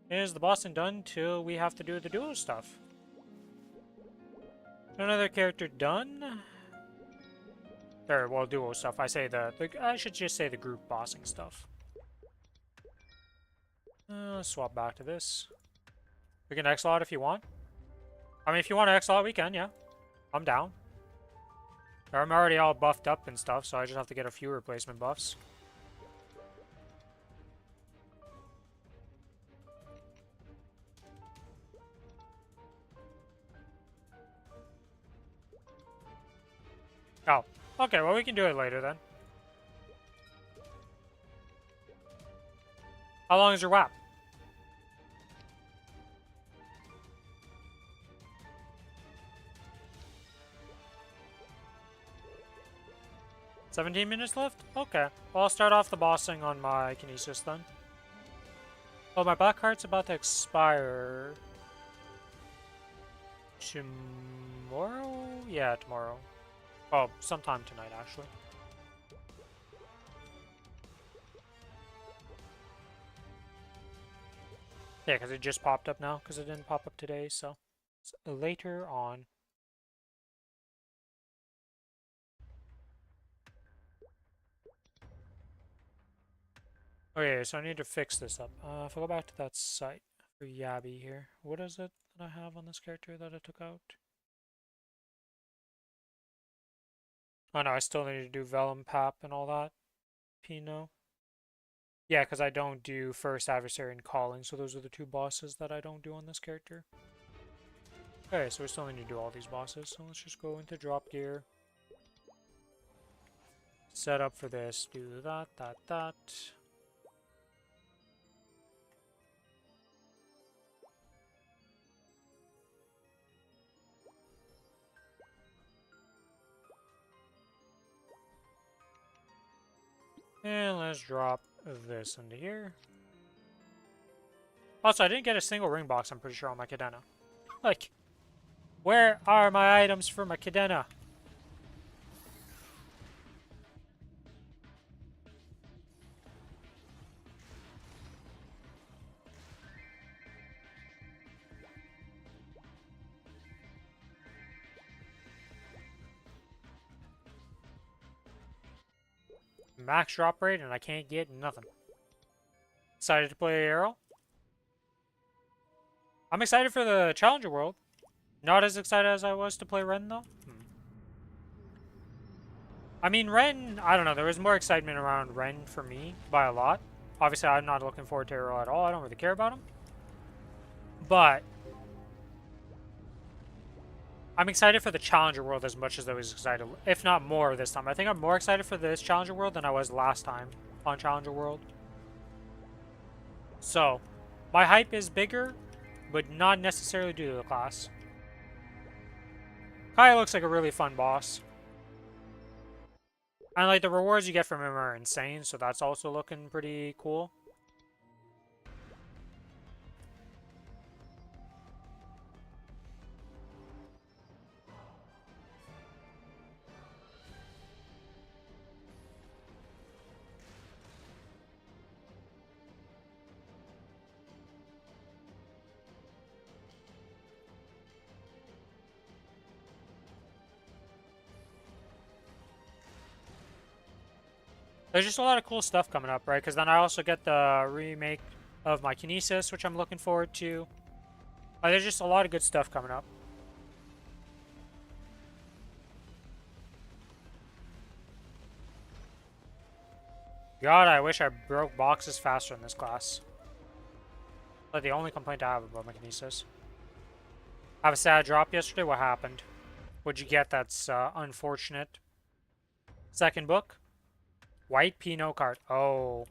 is the boss and done till we have to do the duo stuff. Another character done. Or, well, duo stuff. I say I should just say the group bossing stuff. Let's swap back to this. We can X-Lot if you want. I mean, if you want to X-Lot, we can, yeah. I'm down. I'm already all buffed up and stuff, so I just have to get a few replacement buffs. Oh, okay, well we can do it later then. How long is your WAP? $17 left? Okay. Well, I'll start off the bossing on my Kinesis then. Oh, my black heart's about to expire. Tomorrow? Yeah, tomorrow. Oh, sometime tonight, actually. Yeah, because it just popped up now, because it didn't pop up today, so it's later on. Okay, so I need to fix this up. If I go back to that site for Yabi here, what is it that I have on this character that I took out? Oh no, I still need to do Vellum Pap and all that. Pino. Yeah, because I don't do first adversary and calling, so those are the two bosses that I don't do on this character. Okay, so we still need to do all these bosses, so let's just go into drop gear. Set up for this, do that. And let's drop this into here. Also, I didn't get a single ring box, I'm pretty sure, on my Cadena. Like, where are my items for my Cadena? Max drop rate, and I can't get nothing. Excited to play Arrow. I'm excited for the Challenger World. Not as excited as I was to play Ren, though. I mean, Ren, I don't know. There was more excitement around Ren for me by a lot. Obviously, I'm not looking forward to Arrow at all. I don't really care about him. But I'm excited for the Challenger World as much as I was excited, if not more this time. I think I'm more excited for this Challenger World than I was last time on Challenger World. So, my hype is bigger, but not necessarily due to the class. Kai looks like a really fun boss. And like the rewards you get from him are insane, so that's also looking pretty cool. There's just a lot of cool stuff coming up, right? Because then I also get the remake of my Kinesis, which I'm looking forward to. There's just a lot of good stuff coming up. God, I wish I broke boxes faster in this class. But the only complaint I have about my kinesis. I have a sad drop yesterday. What happened? What'd you get that's unfortunate? Second book? White Pinot card. Oh.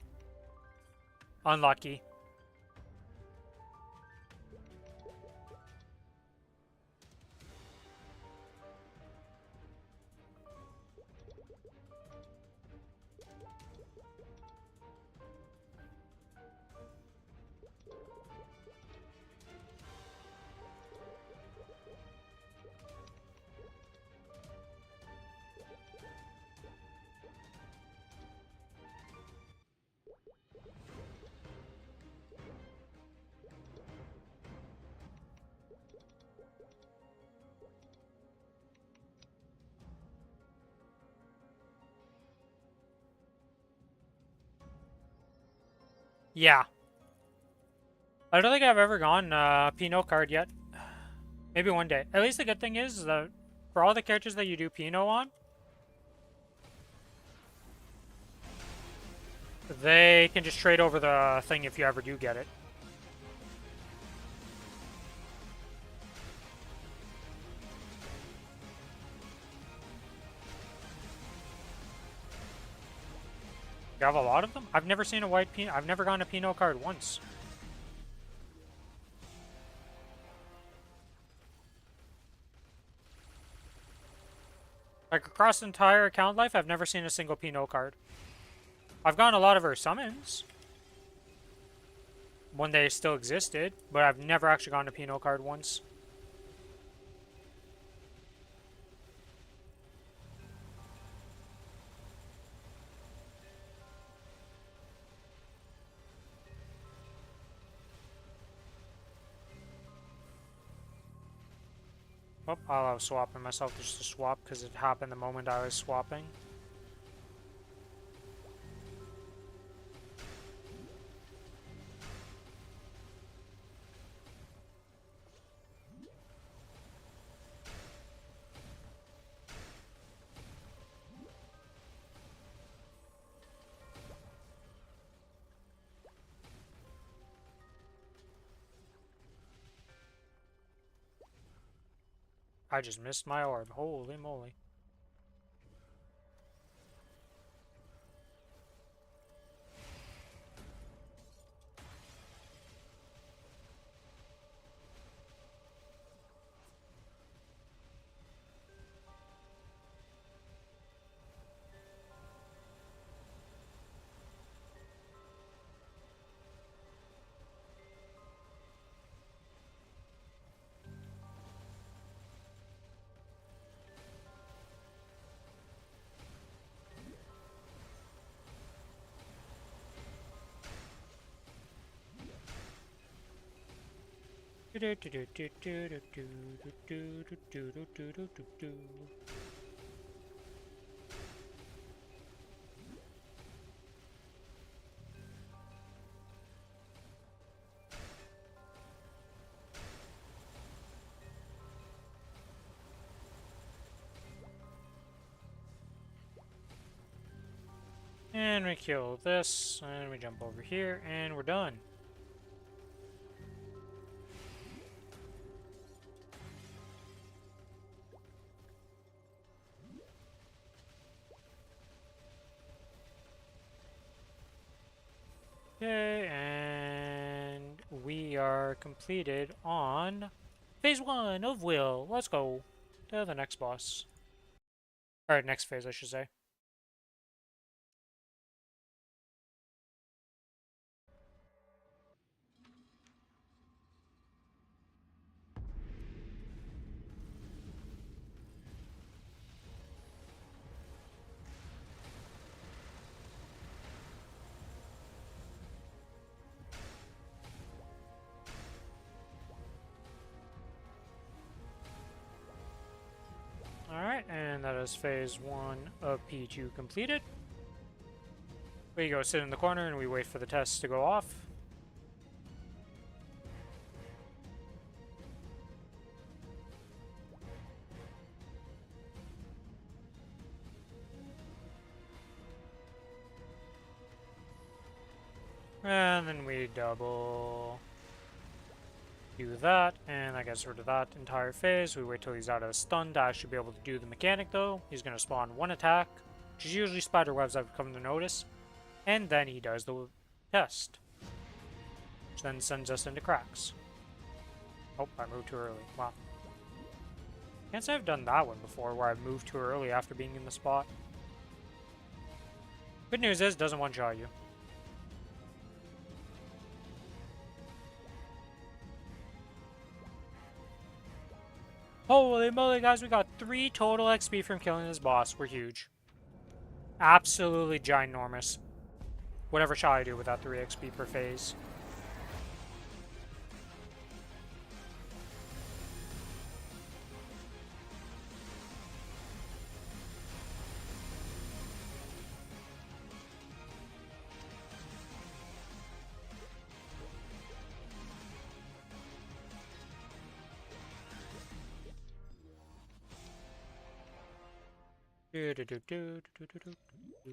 Unlucky. Yeah. I don't think I've ever gone Pinot card yet. Maybe one day. At least the good thing is that for all the characters that you do Pinot on, they can just trade over the thing if you ever do get it. You have a lot of them? I've never seen a white Pinot. I've never gone a Pinot card once. Like across the entire account life, I've never seen a single Pinot card. I've gotten a lot of her summons when they still existed, but I've never actually gotten a Pinot card once. Oh, I was swapping myself just to swap because it happened the moment I was swapping. I just missed my orb. Holy moly. And we kill this, and we jump over here, and we're done. Okay, and we are completed on phase 1 of Will. Let's go to the next boss. Or next phase, I should say. Alright, and that is phase 1 of P2 completed. We go sit in the corner and we wait for the tests to go off. And then we double do that, and that gets rid of that entire phase. We wait till he's out of stun to actually be able to do the mechanic though. He's going to spawn one attack, which is usually spider webs I've come to notice, and then he does the test, which then sends us into cracks. Oh, I moved too early. Wow. Can't say I've done that one before, where I've moved too early after being in the spot. Good news is, it doesn't one-shot you. Holy moly, guys, we got 3 total XP from killing this boss. We're huge. Absolutely ginormous. Whatever shall I do with that 3 XP per phase? Do do do do do do do do.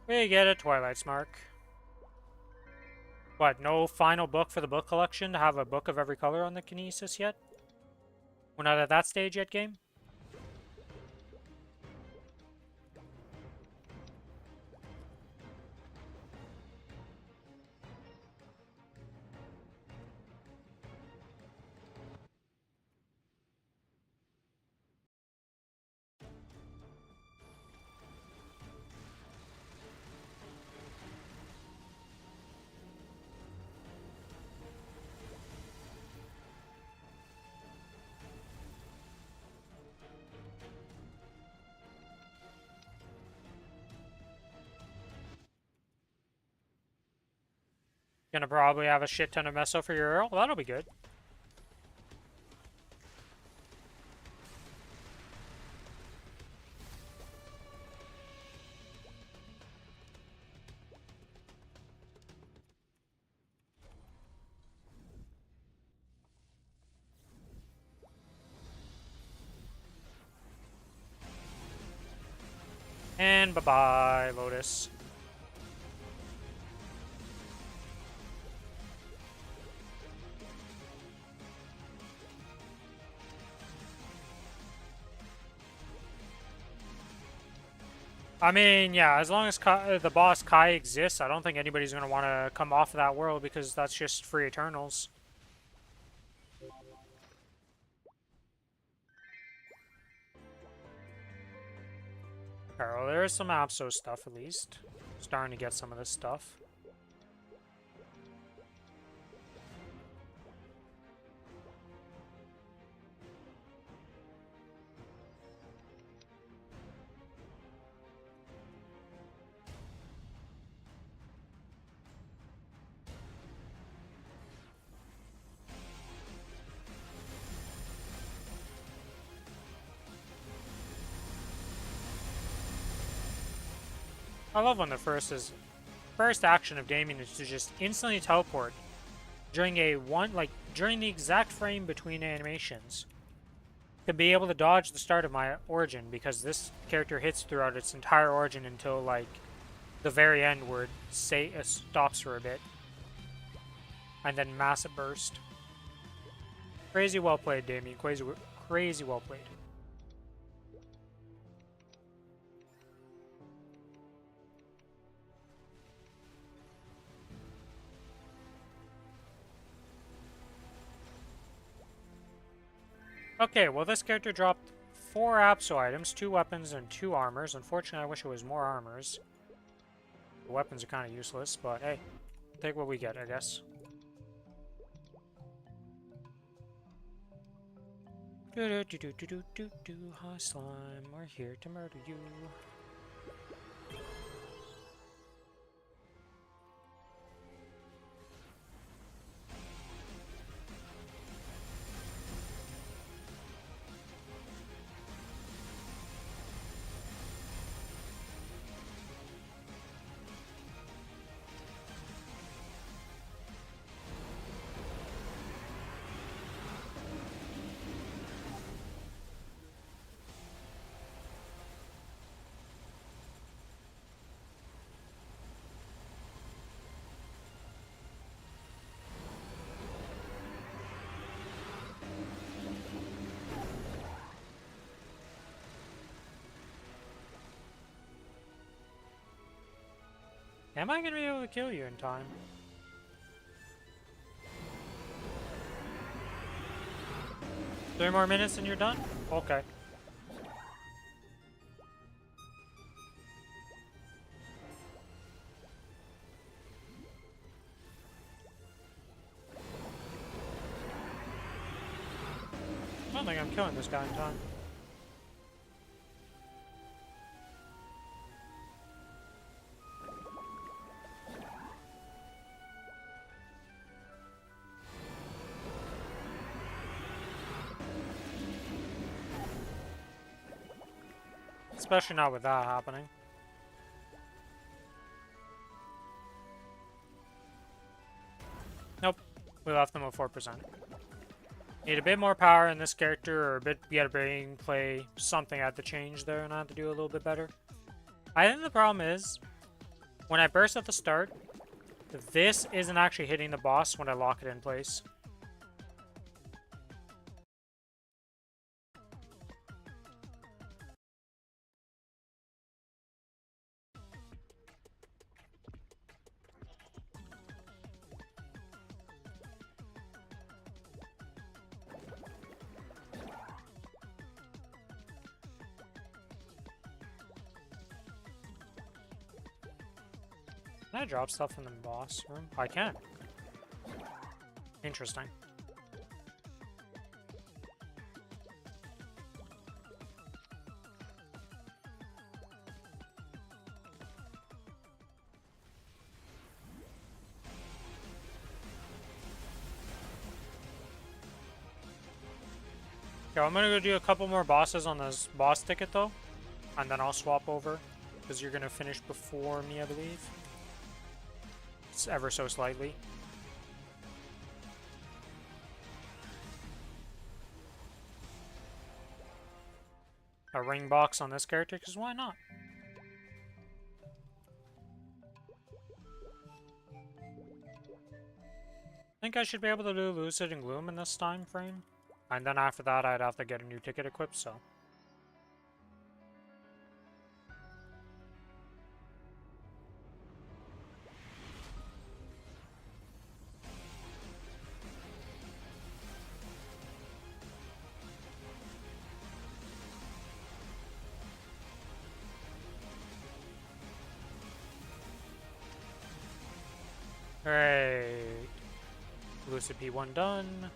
We get a Twilight Mark. What, no final book for the book collection to have a book of every color on the Kinesis yet? We're not at that stage yet, game? Gonna probably have a shit ton of meso for your Earl. That'll be good. And bye-bye, Lotus. I mean, yeah, as long as the boss Kai exists, I don't think anybody's going to want to come off of that world because that's just free Eternals. Alright, well, there is some Apso stuff at least. Starting to get some of this stuff. I love when the first action of Damien is to just instantly teleport during during the exact frame between animations to be able to dodge the start of my origin, because this character hits throughout its entire origin until like the very end where it stops for a bit and then massive burst. Crazy well played, Damien. Crazy well played. Okay, well this character dropped 4 Apso items, 2 weapons, and 2 armors. Unfortunately, I wish it was more armors. The weapons are kind of useless, but hey, take what we get, I guess. Do do do do do do do. Hi slime, we're here to murder you. Am I gonna be able to kill you in time? Three more minutes and you're done? Okay. I don't think I'm killing this guy in time. Especially not with that happening. Nope. We left them with 4%. Need a bit more power in this character, or a bit better gameplay. Something I had to change there and I had to do a little bit better. I think the problem is, when I burst at the start, this isn't actually hitting the boss when I lock it in place. Can I drop stuff in the boss room? I can. Interesting. Okay, I'm gonna go do a couple more bosses on this boss ticket though, and then I'll swap over, because you're gonna finish before me, I believe. It's ever so slightly. A ring box on this character, because why not? I think I should be able to do Lucid and Gloom in this time frame. And then after that, I'd have to get a new ticket equipped, so. Alright. Lucid P1 done.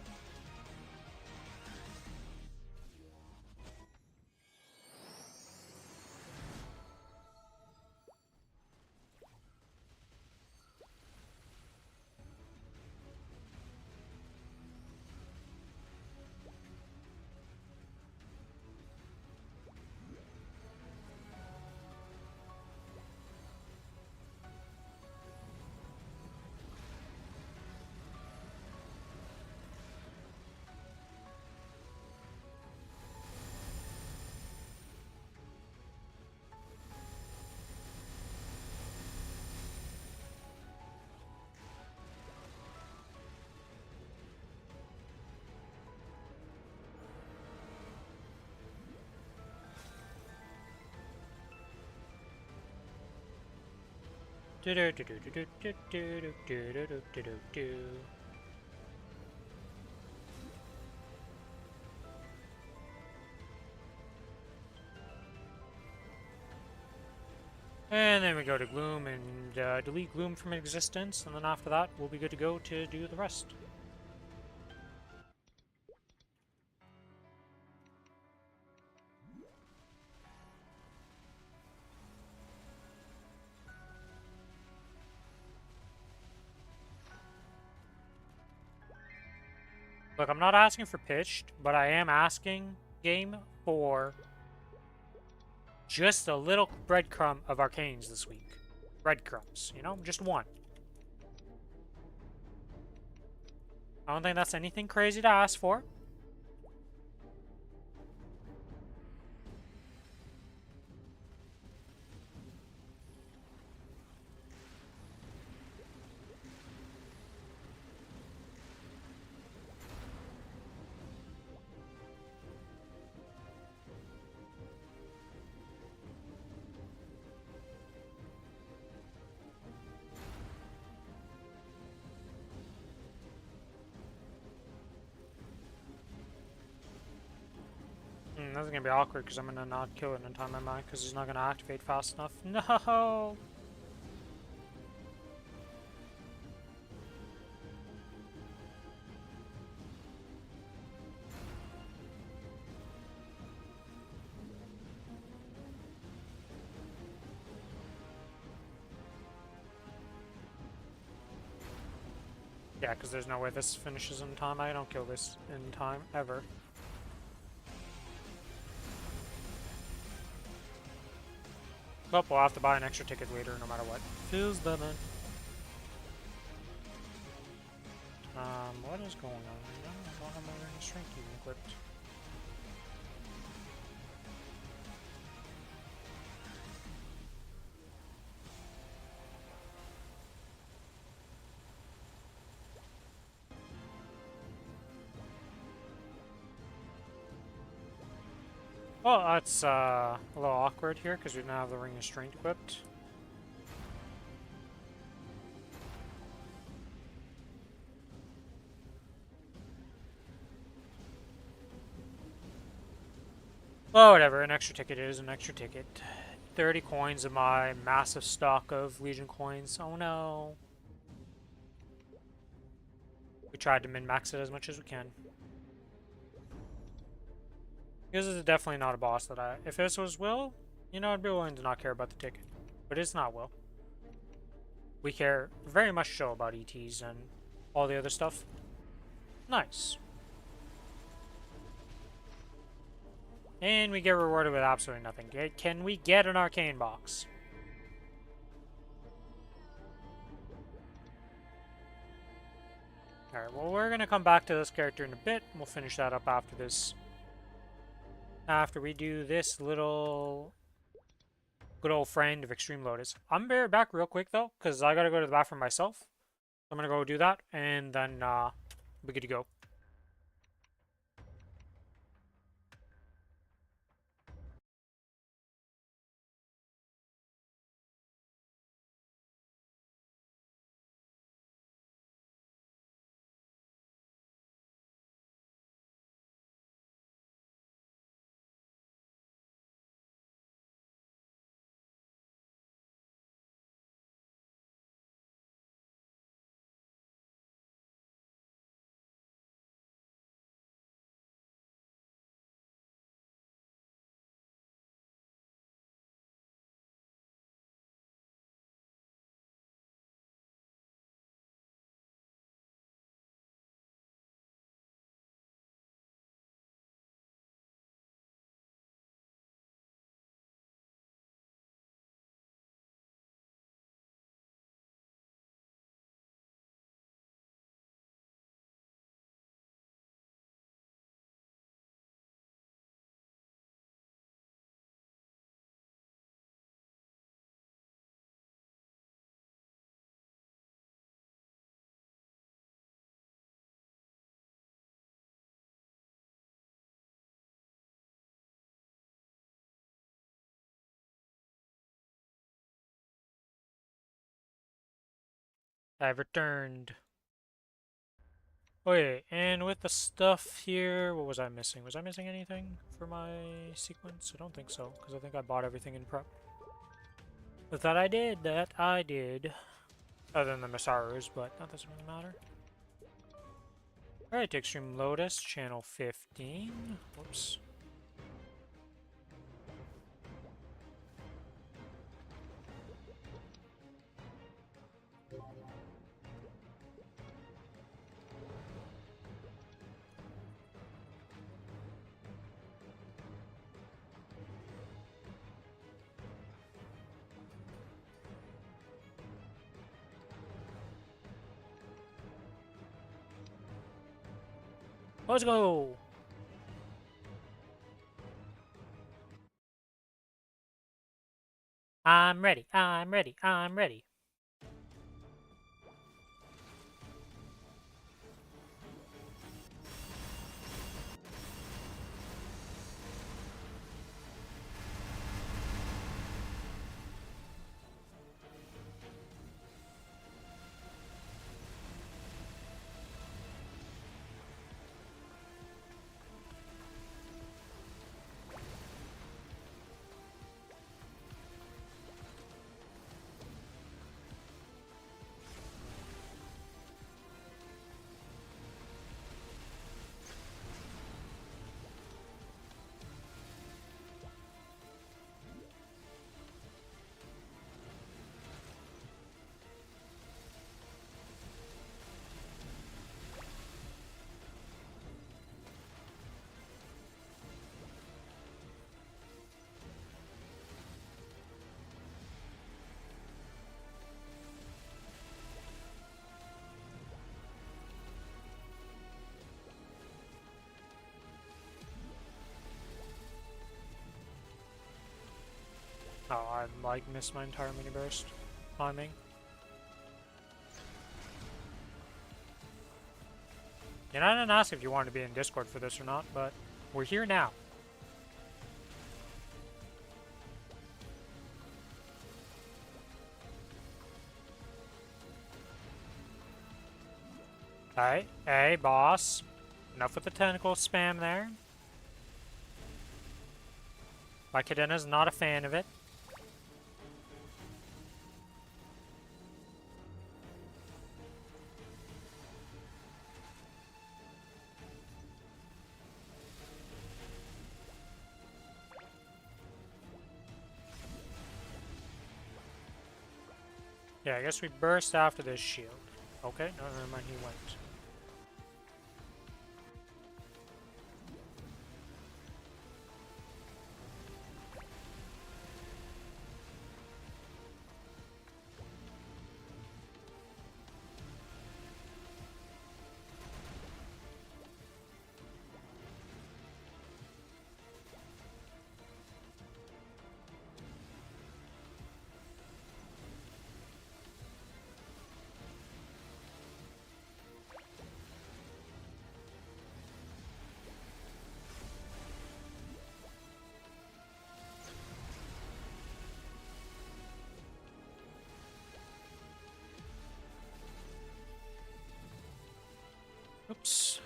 Do do do do do do do do do do do do do do. And then we go to Gloom and delete Gloom from existence, and then after that, we'll be good to go to do the rest. Look, I'm not asking for pitched, but I am asking, game, for just a little breadcrumb of arcanes this week. Breadcrumbs, you know? Just one. I don't think that's anything crazy to ask for. this is gonna be awkward because I'm gonna not kill it in time, am I? Because he's not gonna activate fast enough. No! Yeah, because there's no way this finishes in time. I don't kill this in time, ever. But we'll have to buy an extra ticket later, no matter what. Feels the man. What is going on right now? I don't have my ring of strength even equipped. Well, that's a little awkward here because we don't have the ring of strength equipped. Well, whatever. An extra ticket is an extra ticket. 30 coins of my massive stock of Legion coins. Oh no. We tried to min-max it as much as we can. This is definitely not a boss that I... If this was Will, you know, I'd be willing to not care about the ticket. But it's not Will. We care very much so about ETs and all the other stuff. Nice. And we get rewarded with absolutely nothing. Can we get an arcane box? Alright, well, we're going to come back to this character in a bit. We'll finish that up after this. After we do this little good old friend of Extreme Lotus. I'm gonna be back real quick though, because I gotta go to the bathroom myself. I'm gonna go do that, and then we're good to go. I've returned. Okay, and with the stuff here, what was I missing? Was I missing anything for my sequence? I don't think so, because I think I bought everything in prep. But that I did. Other than the Masarus, but that doesn't really matter. Alright, to Extreme Lotus, channel 15. Whoops. Let's go! I'm ready, I'm ready, I'm ready. like missed my entire mini burst timing. And I didn't ask if you wanted to be in Discord for this or not, but we're here now. Hey, boss. Enough with the tentacle spam there. My Cadena's not a fan of it. Yeah, I guess we burst after this shield. Okay, no, never mind, he went. Oops.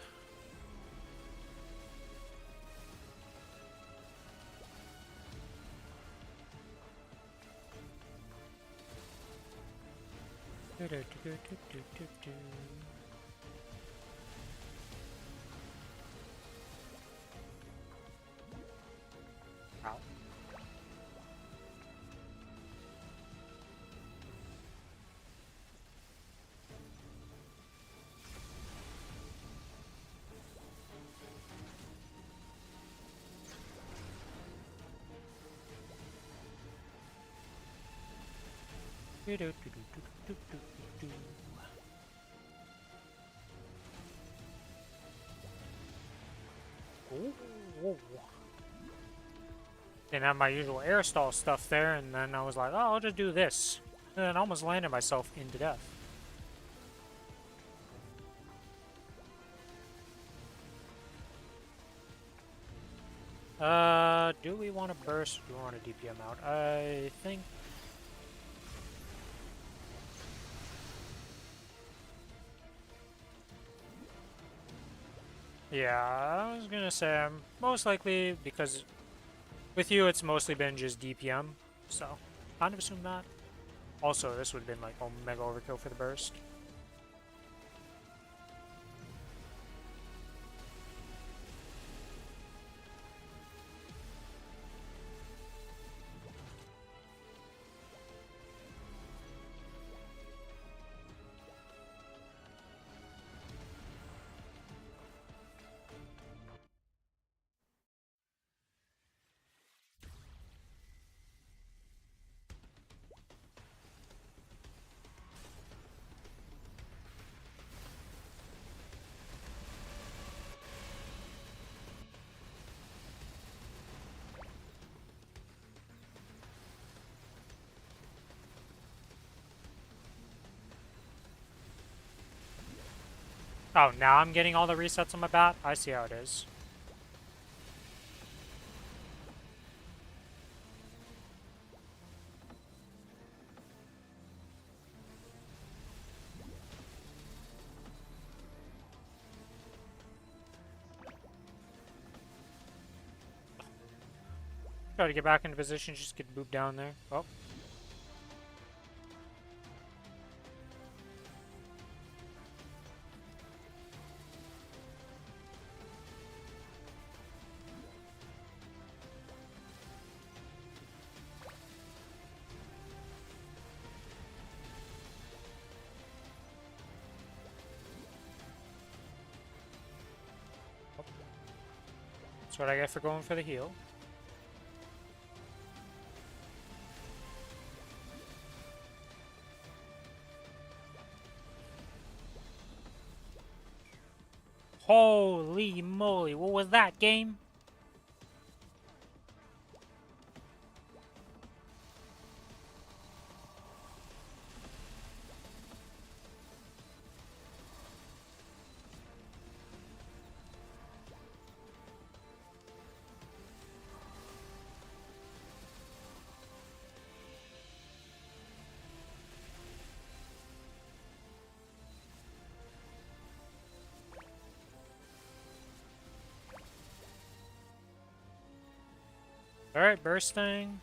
Ow. Ooh. Didn't have my usual air stall stuff there, and then I was like, oh, I'll just do this. And then I almost landed myself into death. Do we want to burst? Or do we want to DPM out? I think... Yeah, I was gonna say most likely, because with you it's mostly been just DPM, so kind of assume that. Also, this would have been like mega overkill for the burst. Oh, now I'm getting all the resets on my bat? I see how it is. Try to get back into position, just get booped down there. Oh. That's what I get for going for the heal. Holy moly, what was that, game? Alright, bursting.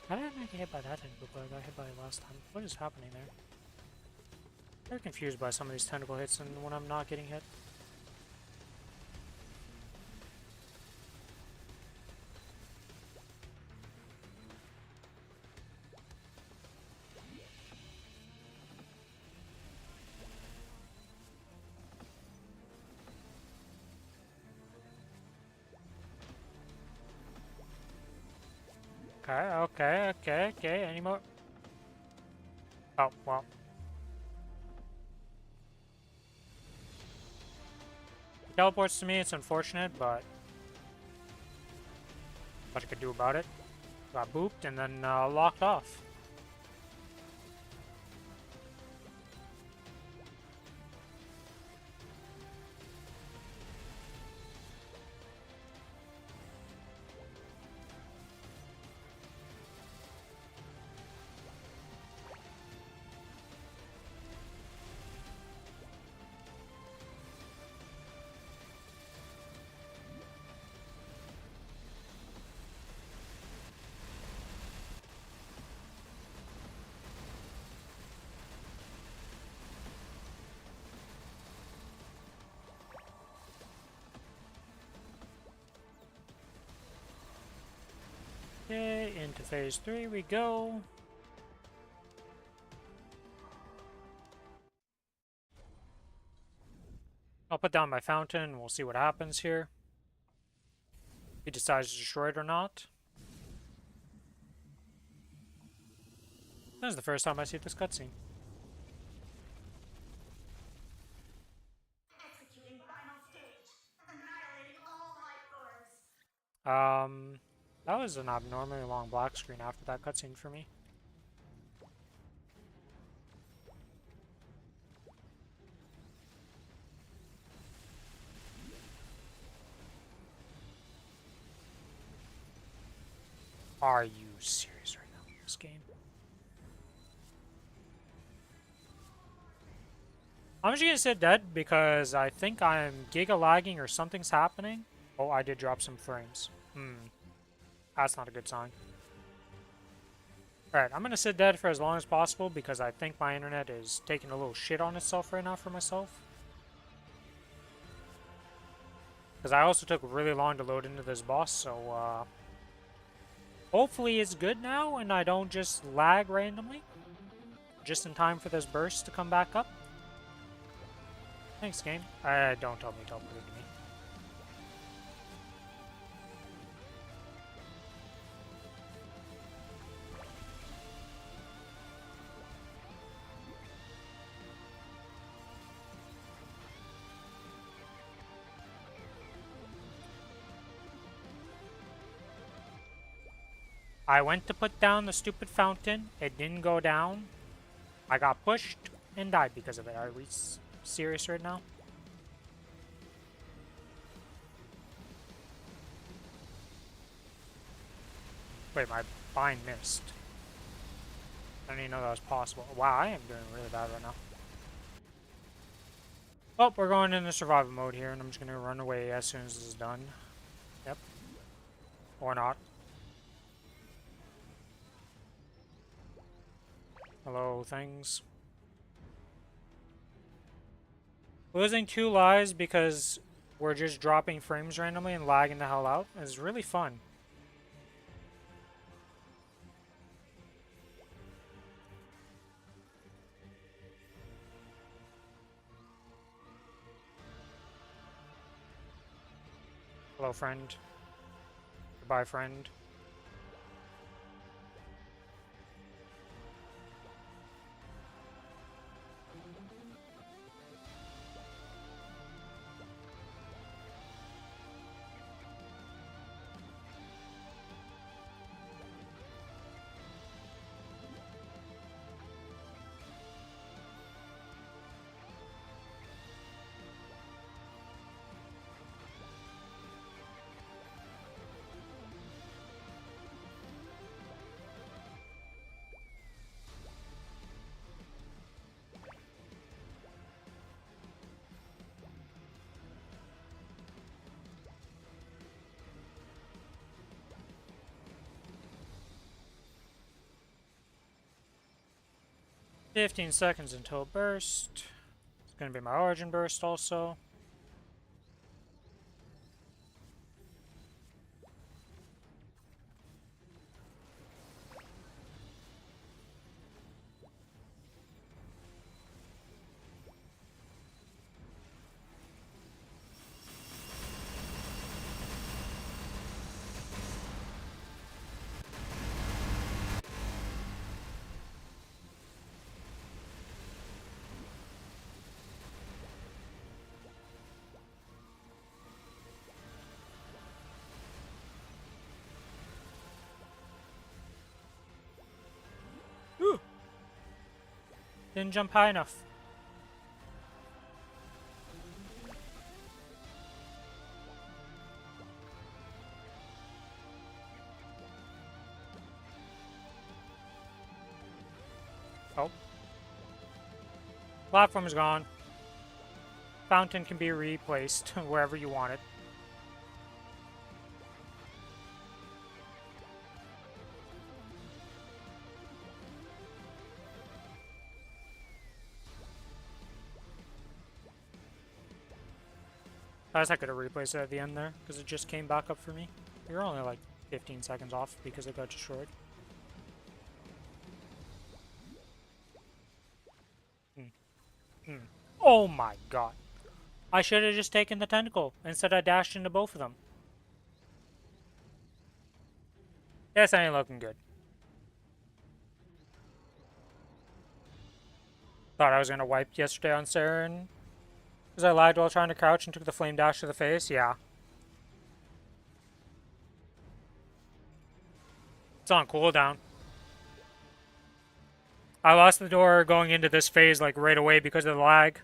How did I not get hit by that tentacle, but I got hit by it last time? What is happening there? I'm very confused by some of these tentacle hits and when I'm not getting hit. Okay. Any more? Oh, well. He teleports to me, it's unfortunate, but what I could do about it. Got booped and then locked off. Okay, into phase 3 we go. I'll put down my fountain and we'll see what happens here. If he decides to destroy it or not. This is the first time I see this cutscene. Executing final stage. Annihilating all life forms. That was an abnormally long black screen after that cutscene for me. Are you serious right now in this game? I'm just gonna sit dead because I think I'm giga lagging or something's happening. Oh, I did drop some frames. That's not a good sign. Alright, I'm gonna sit dead for as long as possible because I think my internet is taking a little shit on itself right now for myself. Because I also took really long to load into this boss, so hopefully it's good now and I don't just lag randomly. Just in time for this burst to come back up. Thanks, game. Don't tell me teleported to me. I went to put down the stupid fountain. It didn't go down. I got pushed and died because of it. Are we serious right now? Wait, my bind missed. I didn't even know that was possible. Wow, I am doing really bad right now. Oh, we're going into survival mode here, and I'm just going to run away as soon as this is done. Yep. Or not. Hello, things. Losing 2 lives because we're just dropping frames randomly and lagging the hell out is really fun. Hello, friend. Goodbye, friend. "15 seconds until burst." It's gonna be my origin burst also. Ooh! Didn't jump high enough. Oh. Platform is gone. Fountain can be replaced wherever you want it. I guess I could have replaced it at the end there, because it just came back up for me. You're only like 15 seconds off because it got destroyed. Oh my god. I should have just taken the tentacle. Instead I dashed into both of them. Yes, I ain't looking good. Thought I was gonna wipe yesterday on Saren. Because I lagged while trying to crouch and took the flame dash to the face? Yeah. It's on cooldown. I lost the door going into this phase like right away because of the lag.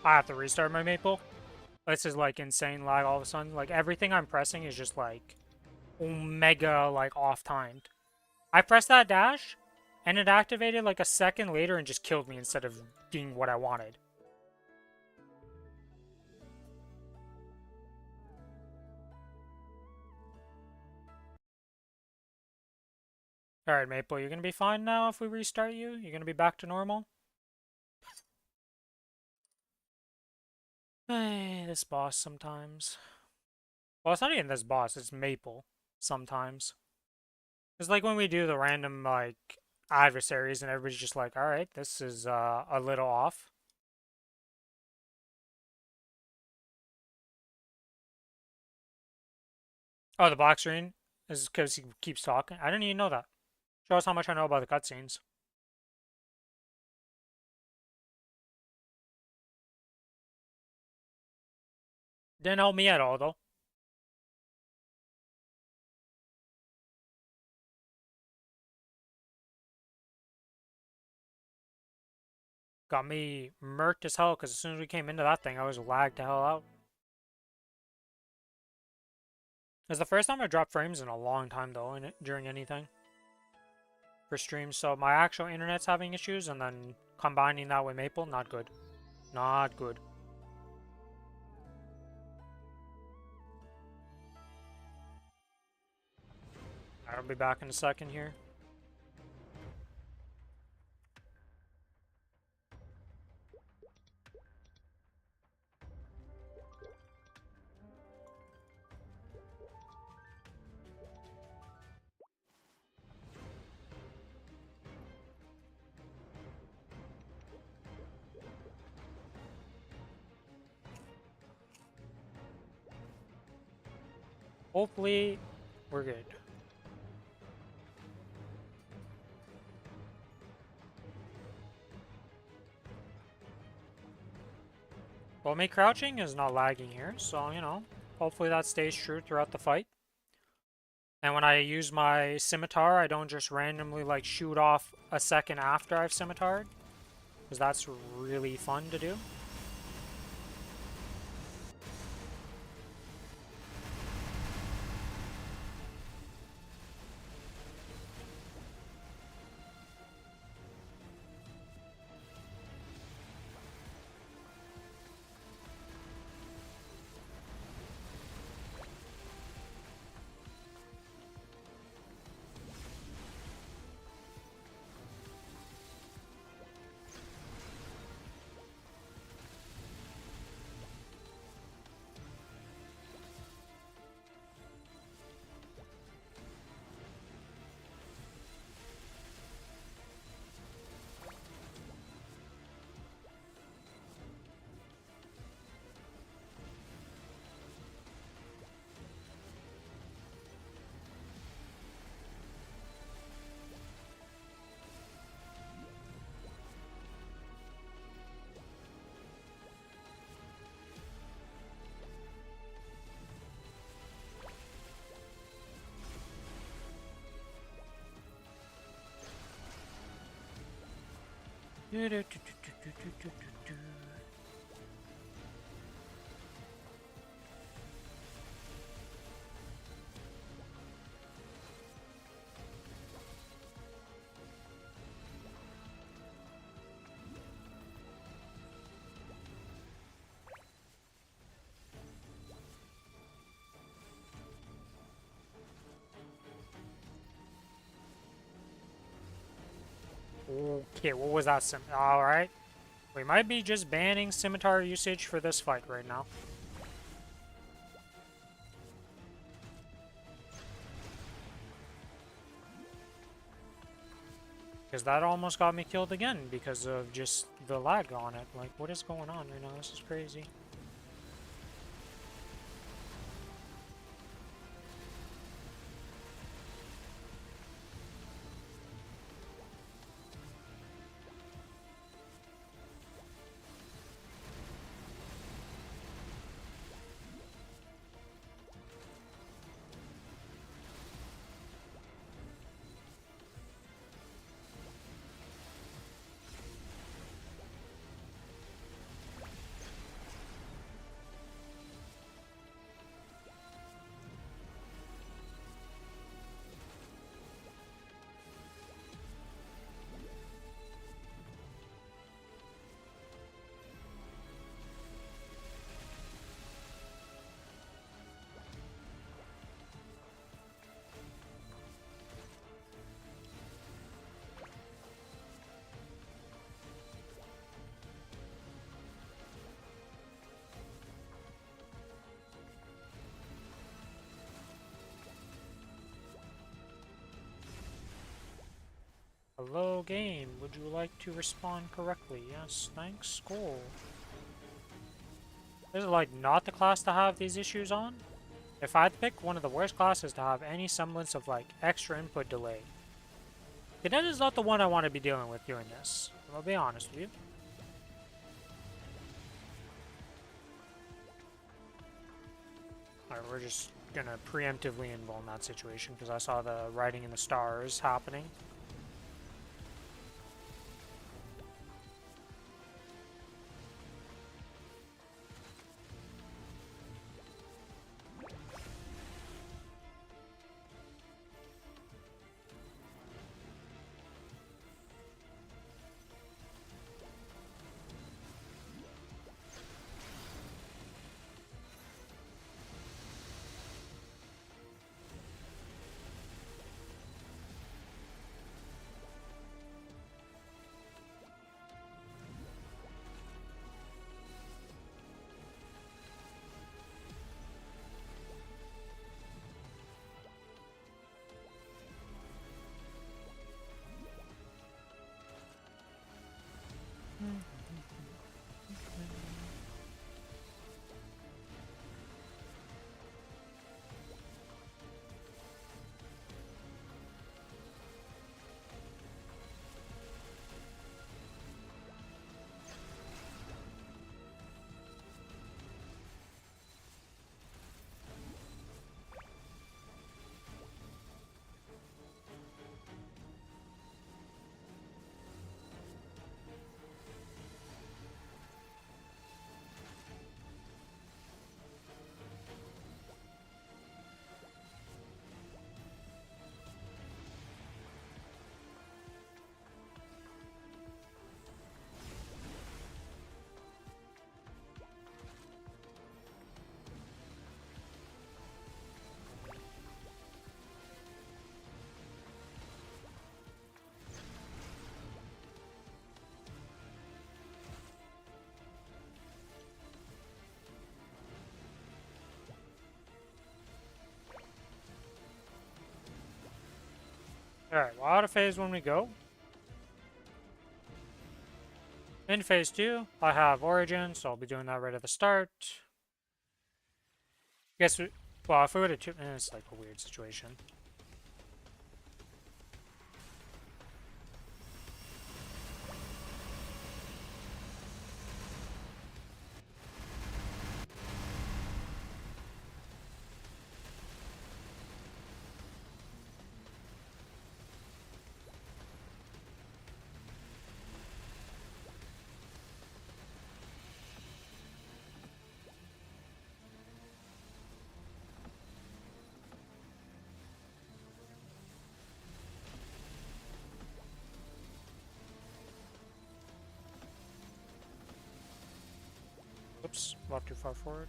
I have to restart my maple. This is like insane lag all of a sudden. Like everything I'm pressing is just like mega like off timed. I pressed that dash and it activated like a second later and just killed me instead of being what I wanted. Alright, Maple, you're gonna be fine now if we restart you? You're gonna be back to normal? Hey, this boss sometimes. Well, it's not even this boss, it's Maple sometimes. It's like when we do the random, like, adversaries and everybody's just like, alright, this is a little off. Oh, the black screen is because he keeps talking? I didn't even know that. Shows how much I know about the cutscenes. Didn't help me at all, though. Got me murked as hell because as soon as we came into that thing, I was lagged the hell out. It's the first time I dropped frames in a long time, though, during anything. for streams, so my actual internet's having issues, and then combining that with Maple, not good. Not good. I'll be back in a second here. Hopefully, we're good. Well, me crouching is not lagging here, so, you know, hopefully that stays true throughout the fight. And when I use my scimitar, I don't just randomly, like, shoot off a second after I've scimitared, because that's really fun to do. Okay, what was that sim? Alright. We might be just banning scimitar usage for this fight right now. Because that almost got me killed again because of just the lag on it. Like, what is going on right now? This is crazy. Hello game, would you like to respond correctly? Yes, thanks, cool. This is like not the class to have these issues on. If I'd pick one of the worst classes to have any semblance of like extra input delay, Cadet is not the one I want to be dealing with doing this. I'll be honest with you. Alright, we're just gonna preemptively invul in that situation because I saw the writing in the stars happening. Alright, well, out of phase 1 we go. In phase 2, I have Origin, so I'll be doing that right at the start. Guess we, well, if we would have, it's like a weird situation. Oops, walked too far forward.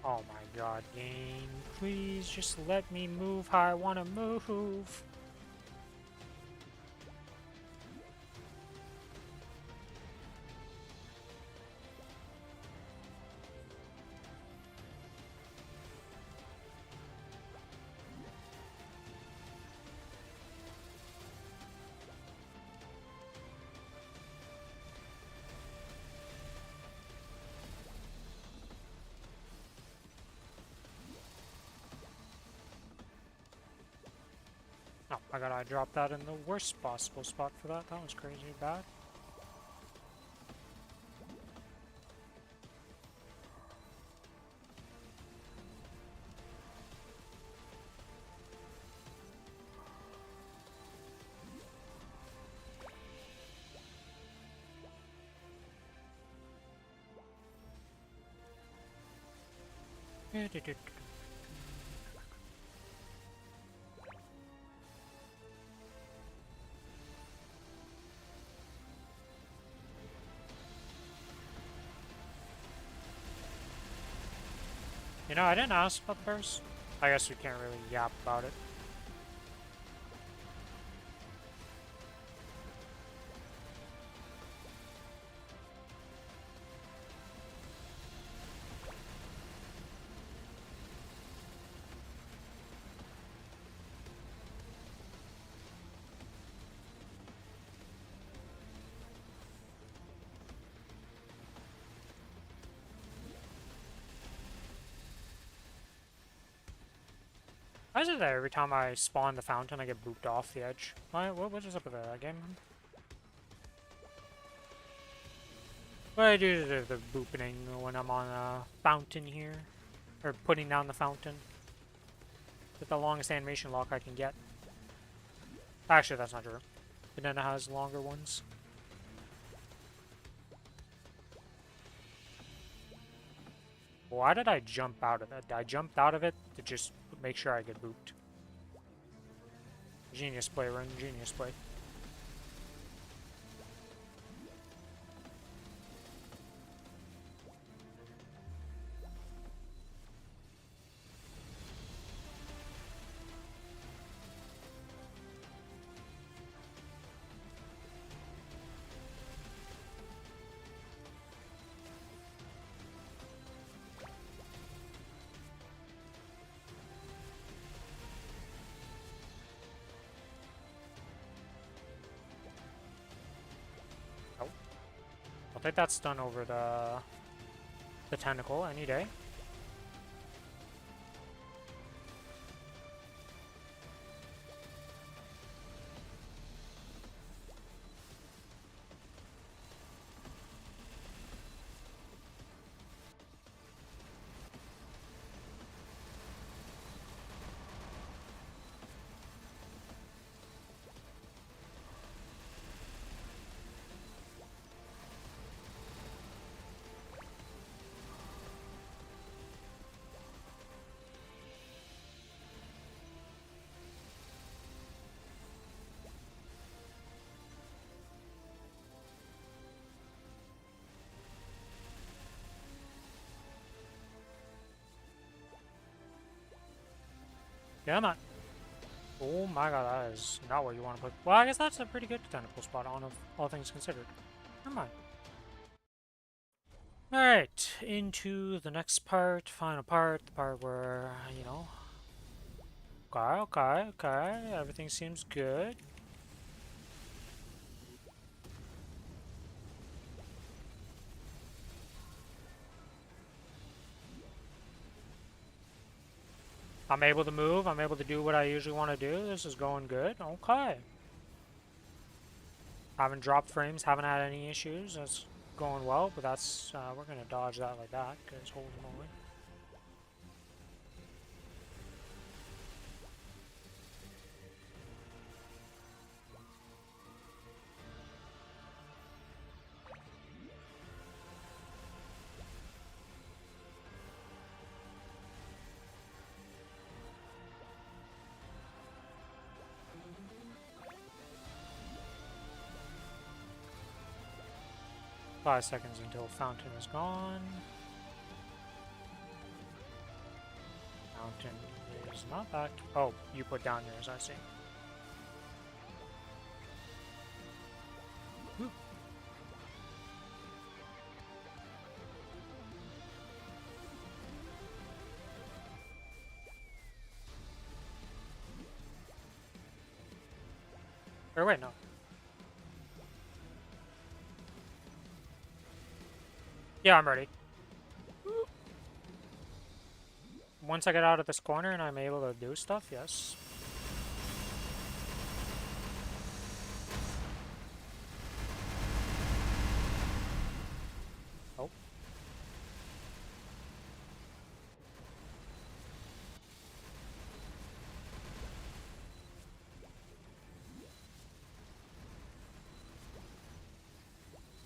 Oh my god, game. Please just let me move how I want to move. Oh my god, I dropped that in the worst possible spot for that. That was crazy bad. You know, I didn't ask about the burst. I guess we can't really yap about it. Why is it that every time I spawn the fountain, I get booped off the edge? What is up with that game? What do I do to the booping when I'm on a fountain here? Or putting down the fountain? With the longest animation lock I can get. Actually, that's not true. Banana has longer ones. Why did I jump out of that? I jumped out of it to just make sure I get booped. Genius play, run, genius play. I'll take that stun over the tentacle any day. Yeah, man. Oh my god, that is not where you want to put. Well, I guess that's a pretty good tentacle spot on all things considered. Never mind. Alright, into the next part, final part, the part where, you know... Okay, everything seems good. I'm able to move, I'm able to do what I usually want to do, this is going good, okay. Haven't dropped frames, haven't had any issues, that's going well, but that's, we're gonna dodge that like that, because holy moly. 5 seconds until fountain is gone. Fountain is not back. Oh, you put down yours, I see. Woo. Or wait, no. Yeah, I'm ready. Once I get out of this corner and I'm able to do stuff, yes. Oh.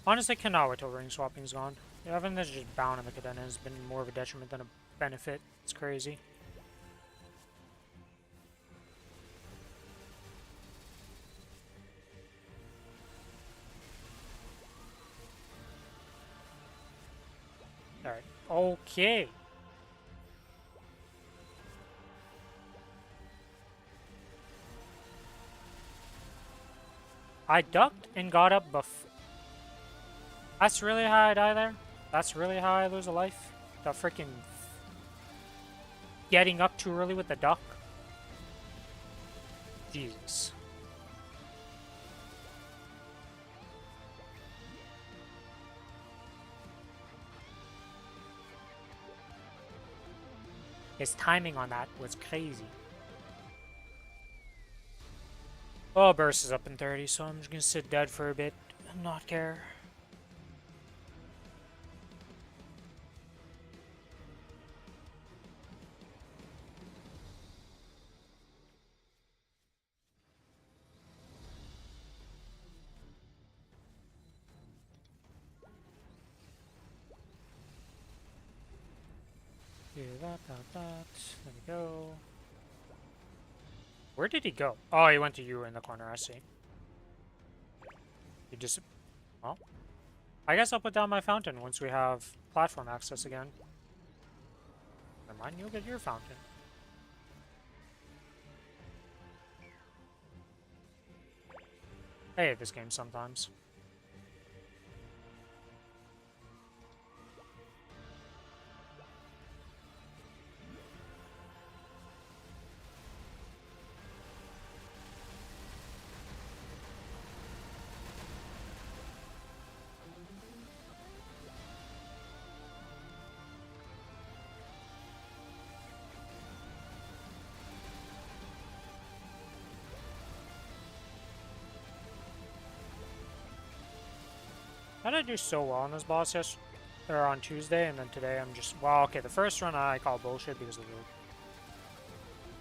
Honestly, cannot wait till ring swapping's gone. Having this just bound in the Cadena has been more of a detriment than a benefit. It's crazy. Alright. Okay. I ducked and got up before. That's really how I die there? That's really how I lose a life? The freaking getting up too early with the duck? Jesus. His timing on that was crazy. Oh, burst is up in 30, so I'm just gonna sit dead for a bit and not care. Do that. There we go. Where did he go? Oh, he went to you in the corner, I see. He just... Well, I guess I'll put down my fountain once we have platform access again. Never mind, you'll get your fountain. I hate this game sometimes. How did I do so well on this boss or on Tuesday, and then today I'm just... Well, okay, the first run I call bullshit because of the...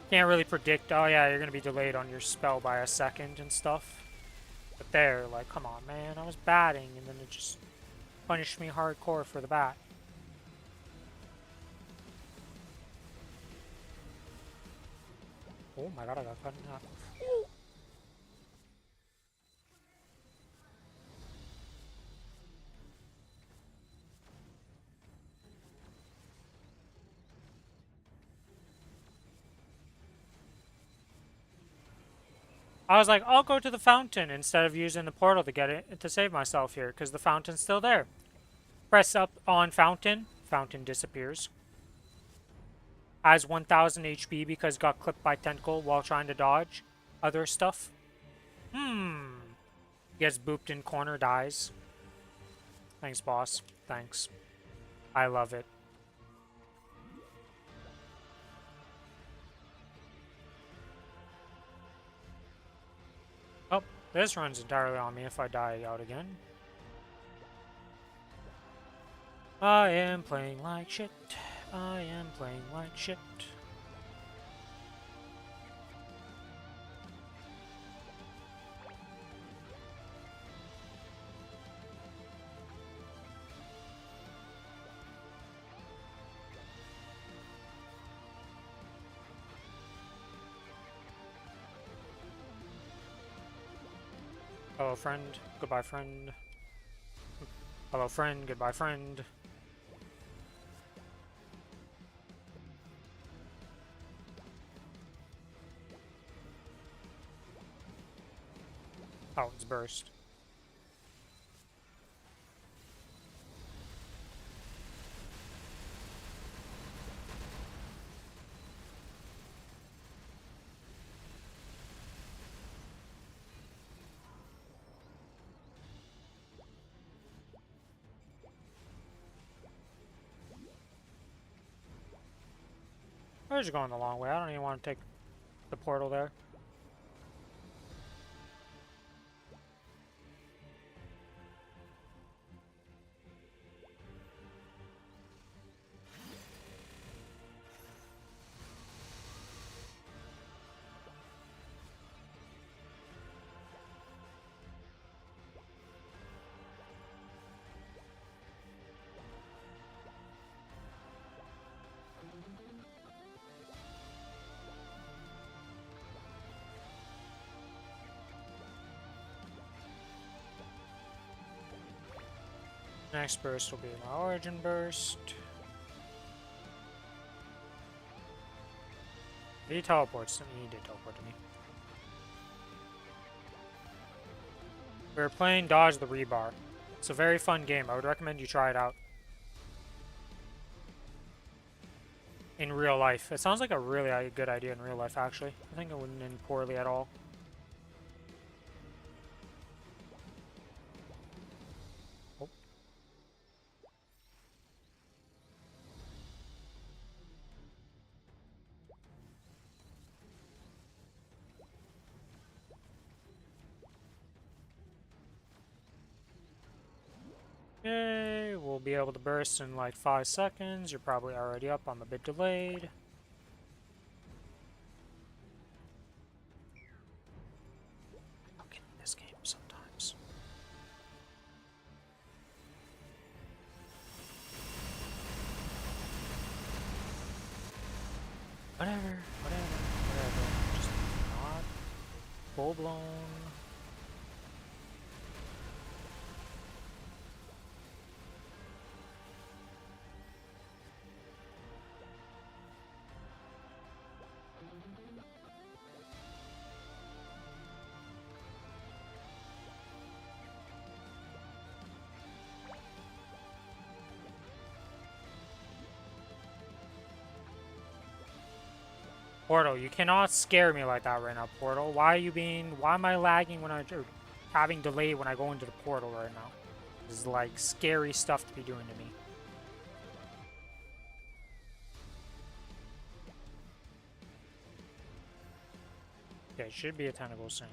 Can't really predict, oh yeah, you're gonna be delayed on your spell by a second and stuff. But there, like, come on, man, I was batting, and then it just punished me hardcore for the bat. Oh my god, I got cut in half. I was like, I'll go to the fountain instead of using the portal to get it to save myself here, because the fountain's still there. Press up on Fountain. Fountain disappears. Has 1000 HP because got clipped by Tentacle while trying to dodge other stuff. Gets booped in corner, dies. Thanks, boss. Thanks. I love it. Oh, this runs entirely on me if I die out again. I am playing like shit. I am playing like shit. Hello, friend. Goodbye, friend. Hello, friend. Goodbye, friend. Oh, it's burst. I was going the long way. I don't even want to take the portal there. Next burst will be my origin burst. He teleports to me. He did teleport to me. We're playing Dodge the Rebar. It's a very fun game. I would recommend you try it out. In real life. It sounds like a really good idea in real life, actually. I think it wouldn't end poorly at all. Oh. Okay, we'll be able to burst in like 5 seconds. You're probably already up. I'm a bit delayed. Okay, this game sometimes. Whatever. Just not full blown. Portal, you cannot scare me like that right now, Portal. Why am I lagging or having delay when I go into the portal right now? This is like scary stuff to be doing to me. Okay, it should be a tentacle soon.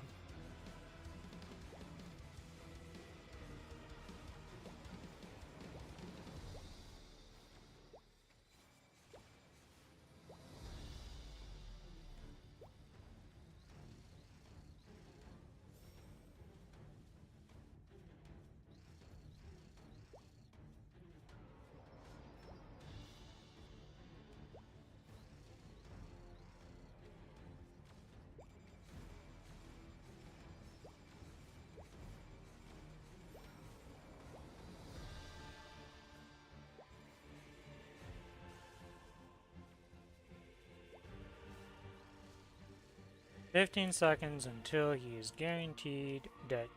$15 until he is guaranteed dead.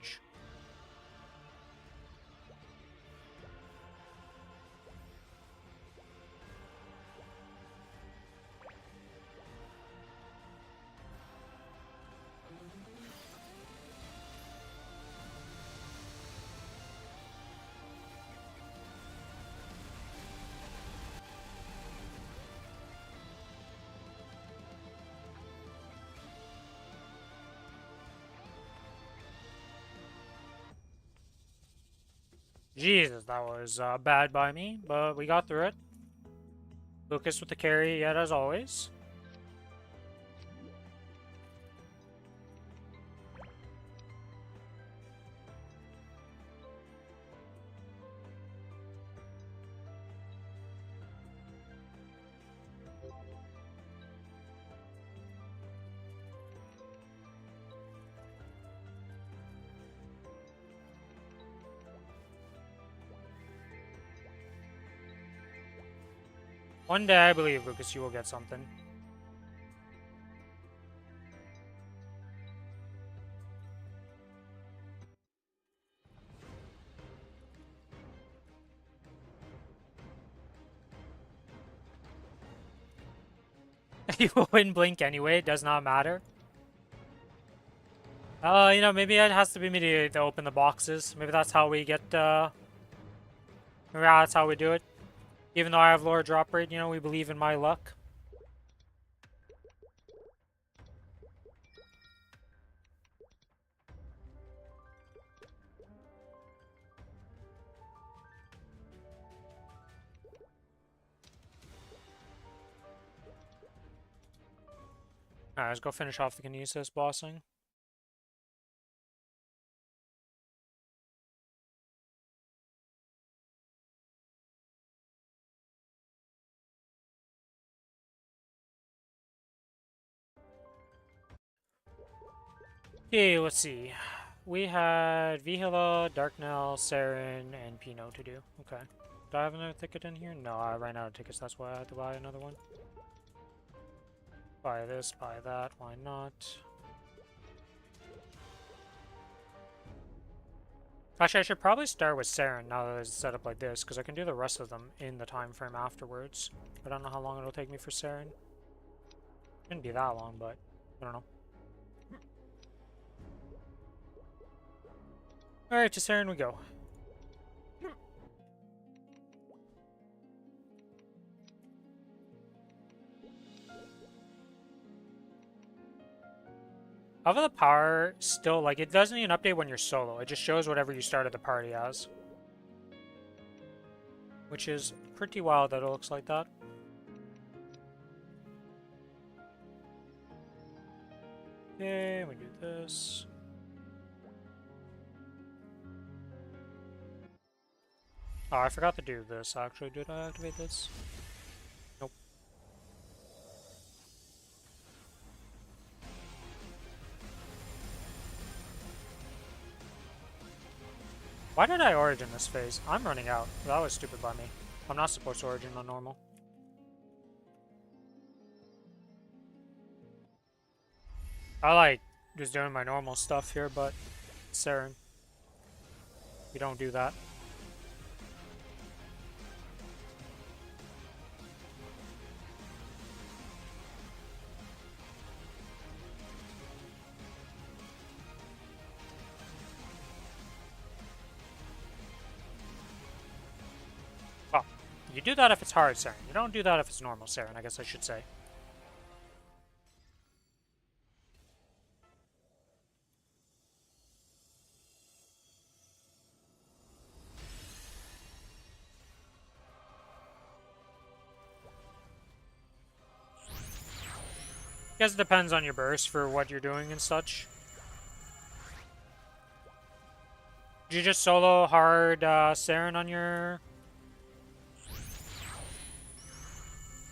Jesus, that was bad by me, but we got through it. Lucas with the carry yet as always. One day I believe, Lucas, you will get something. You will win Blink anyway, it does not matter. You know, maybe it has to be me to open the boxes. Maybe that's how we get, maybe that's how we do it. Even though I have lower drop rate, you know, we believe in my luck. Alright, let's go finish off the Kinesis bossing. Okay, let's see. We had Vihila, Darknell, Saren, and Pino to do. Okay. Do I have another ticket in here? No, I ran out of tickets, that's why I had to buy another one. Buy this, buy that, why not? Actually, I should probably start with Saren now that it's set up like this, because I can do the rest of them in the time frame afterwards. I don't know how long it'll take me for Saren. Shouldn't be that long, but I don't know. Alright, to Saren we go. However, the power still, like, it doesn't even update when you're solo. It just shows whatever you started the party as. Which is pretty wild that it looks like that. Okay, we do this. Oh, I forgot to do this, actually. Did I activate this? Nope. Why did I origin this phase? I'm running out. That was stupid by me. I'm not supposed to origin on normal. I like just doing my normal stuff here, but Saren, we don't do that. Well, you do that if it's hard Saren. You don't do that if it's normal Saren, I guess I should say. I guess it depends on your burst for what you're doing and such. Did you just solo hard Saren on your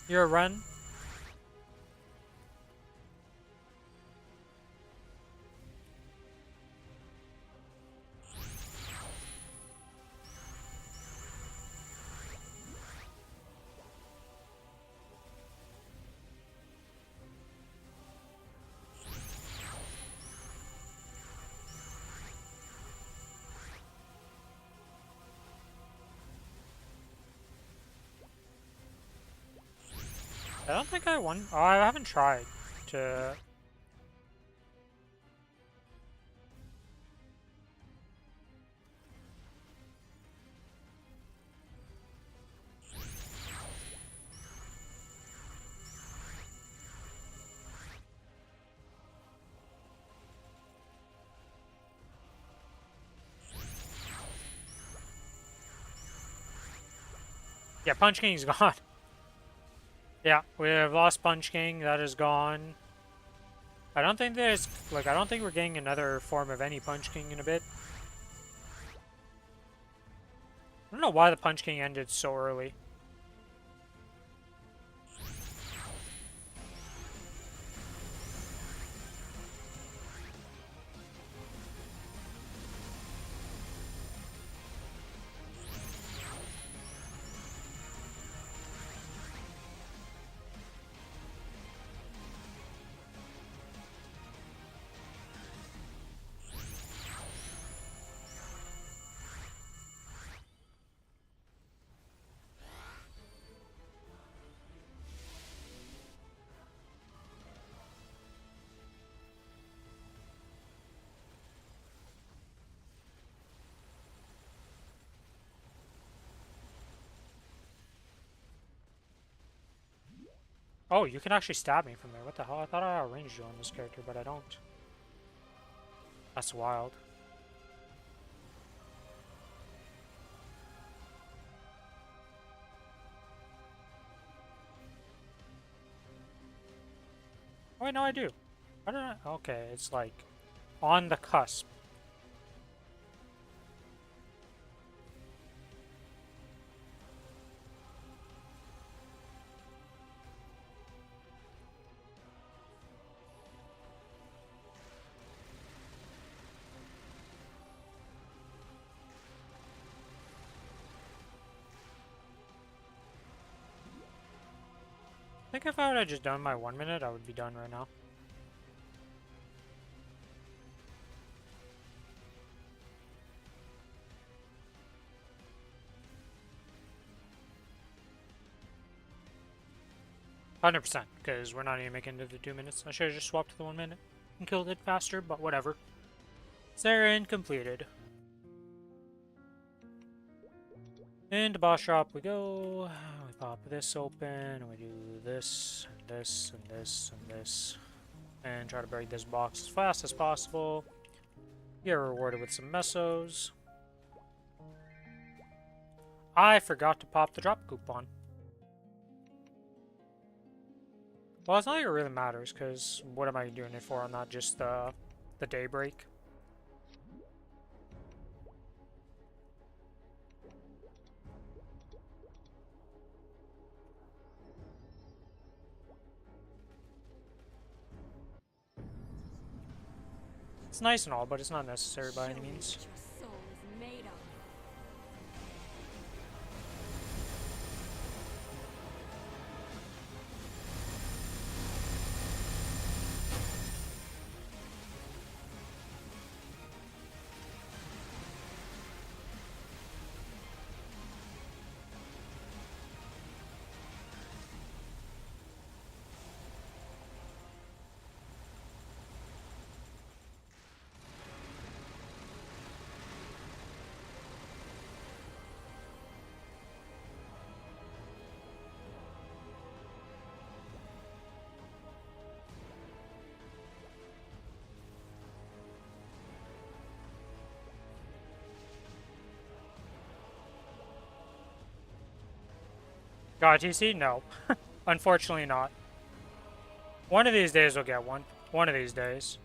run? I don't think I won. Oh, I haven't tried to. Yeah, Punch King's gone. Yeah, we have lost Punch King. That is gone. I don't think there's, like, I don't think we're getting another form of any Punch King in a bit. I don't know why the Punch King ended so early. Oh, you can actually stab me from there. What the hell? I thought I outranged you on this character, but I don't. That's wild. Oh, wait, no, I do. I don't know. Okay, it's like on the cusp. I think if I would have just done my 1 minute, I would be done right now. %, because we're not even making it to the 2 minutes. I should have just swapped to the 1 minute and killed it faster, but whatever. Saren completed. Into boss shop we go. We pop this open, and we do this, and this, and this, and this. And try to break this box as fast as possible. Get rewarded with some mesos. I forgot to pop the drop coupon. Well, it's not like it really matters, because what am I doing it for? I'm not just the daybreak. It's nice and all, but it's not necessary by any Show me means. what your soul is made of. Got a TC? No. Unfortunately not. One of these days we'll get one. One of these days.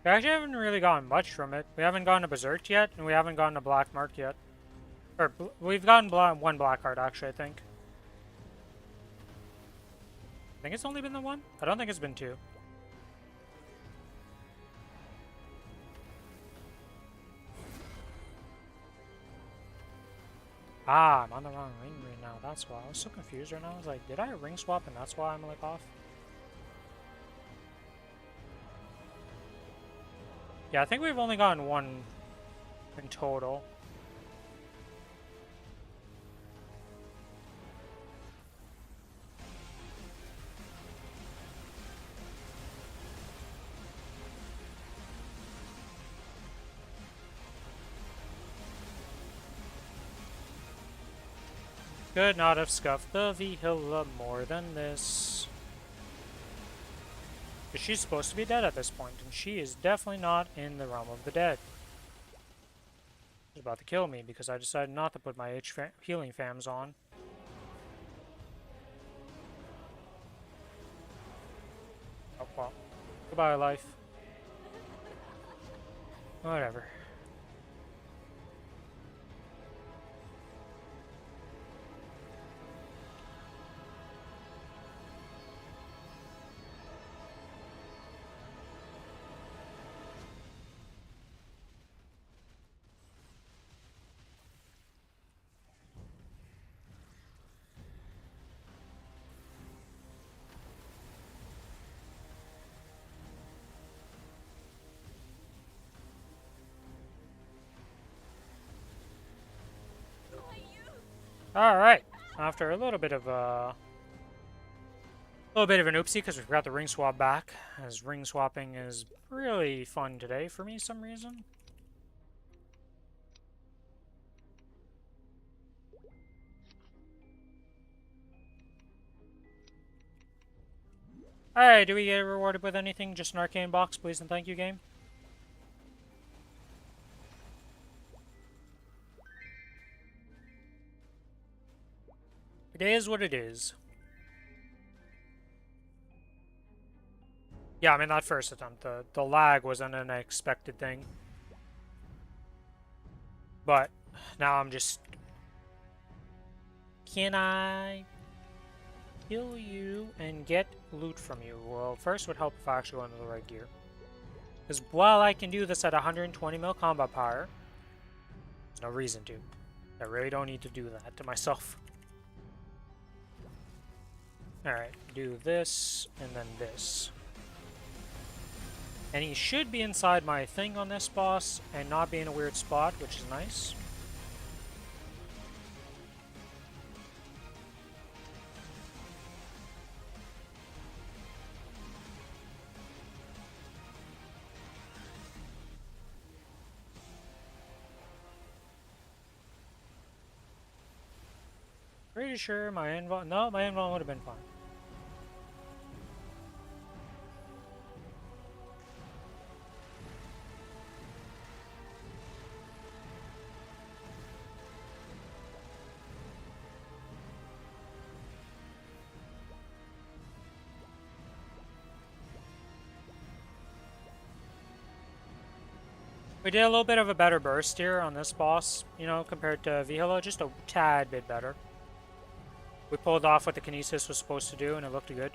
We actually haven't really gotten much from it. We haven't gotten a Berserk yet, and we haven't gotten a Black Mark yet. Or, we've gotten one Black Card, actually, I think. I think it's only been the one? I don't think it's been two. Ah, I'm on the wrong ring right now. That's why. I was so confused right now. I was like, did I ring swap and that's why I'm like off? Yeah, I think we've only gotten one in total. Could not have scuffed the Vihila more than this. But she's supposed to be dead at this point, and she is definitely not in the realm of the dead. She's about to kill me because I decided not to put my healing fams on. Oh, well. Goodbye, life. Whatever. Alright. After a little bit of an oopsie because we forgot the ring swap back, as ring swapping is really fun today for me some reason. Alright, do we get rewarded with anything? Just an arcane box, please and thank you, game. It is what it is. Yeah, I mean, that first attempt, the lag was an unexpected thing. But now I'm just... Can I kill you and get loot from you? Well, first would help if I actually went into the right gear. Because while I can do this at 120 mil combat power, there's no reason to. I really don't need to do that to myself. Alright, do this, and then this. And he should be inside my thing on this boss, and not be in a weird spot, which is nice. Pretty sure my invuln... No, my invuln would have been fine. We did a little bit of a better burst here on this boss, you know, compared to Vihila, just a tad bit better. We pulled off what the Kinesis was supposed to do, and it looked good.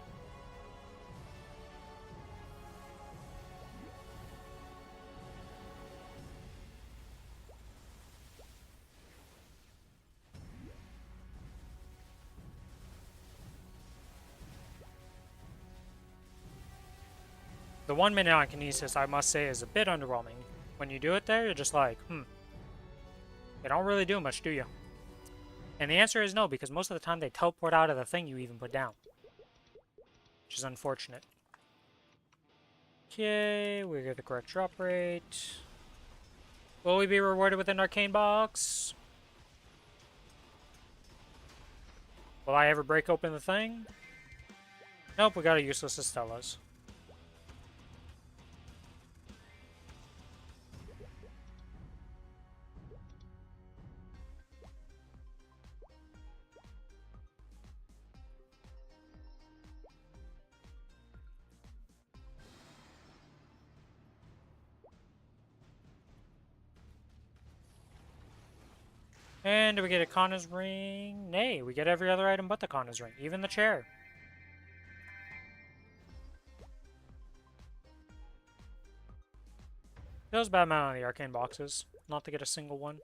The 1 minute on Kinesis, I must say, is a bit underwhelming. When you do it there, you're just like, you don't really do much, do you? And the answer is no, because most of the time they teleport out of the thing you even put down. Which is unfortunate. Okay, we get the correct drop rate. Will we be rewarded with an arcane box? Will I ever break open the thing? Nope, we got a useless Estella's. And do we get a Kana's ring? Nay, we get every other item but the Kana's ring, even the chair. Feels bad man on the arcane boxes, not to get a single one.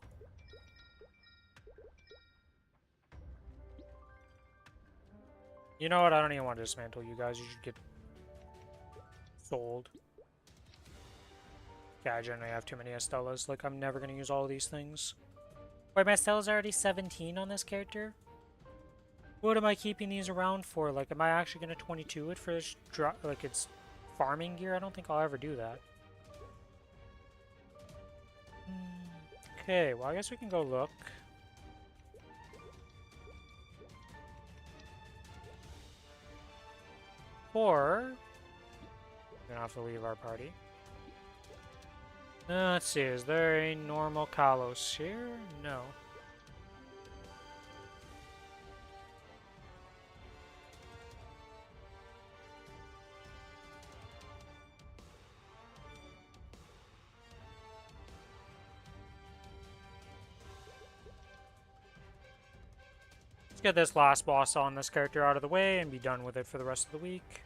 You know what? I don't even want to dismantle you guys. You should get sold. Yeah, I generally have too many Estelas. Like, I'm never going to use all of these things. Wait, my Estela's already 17 on this character? What am I keeping these around for? Like, am I actually going to 22 it for this, like, its farming gear? I don't think I'll ever do that. Okay, well, I guess we can go look. Or, we're gonna have to leave our party. Let's see, is there a normal Kalos here? No. Let's get this last boss on this character out of the way and be done with it for the rest of the week.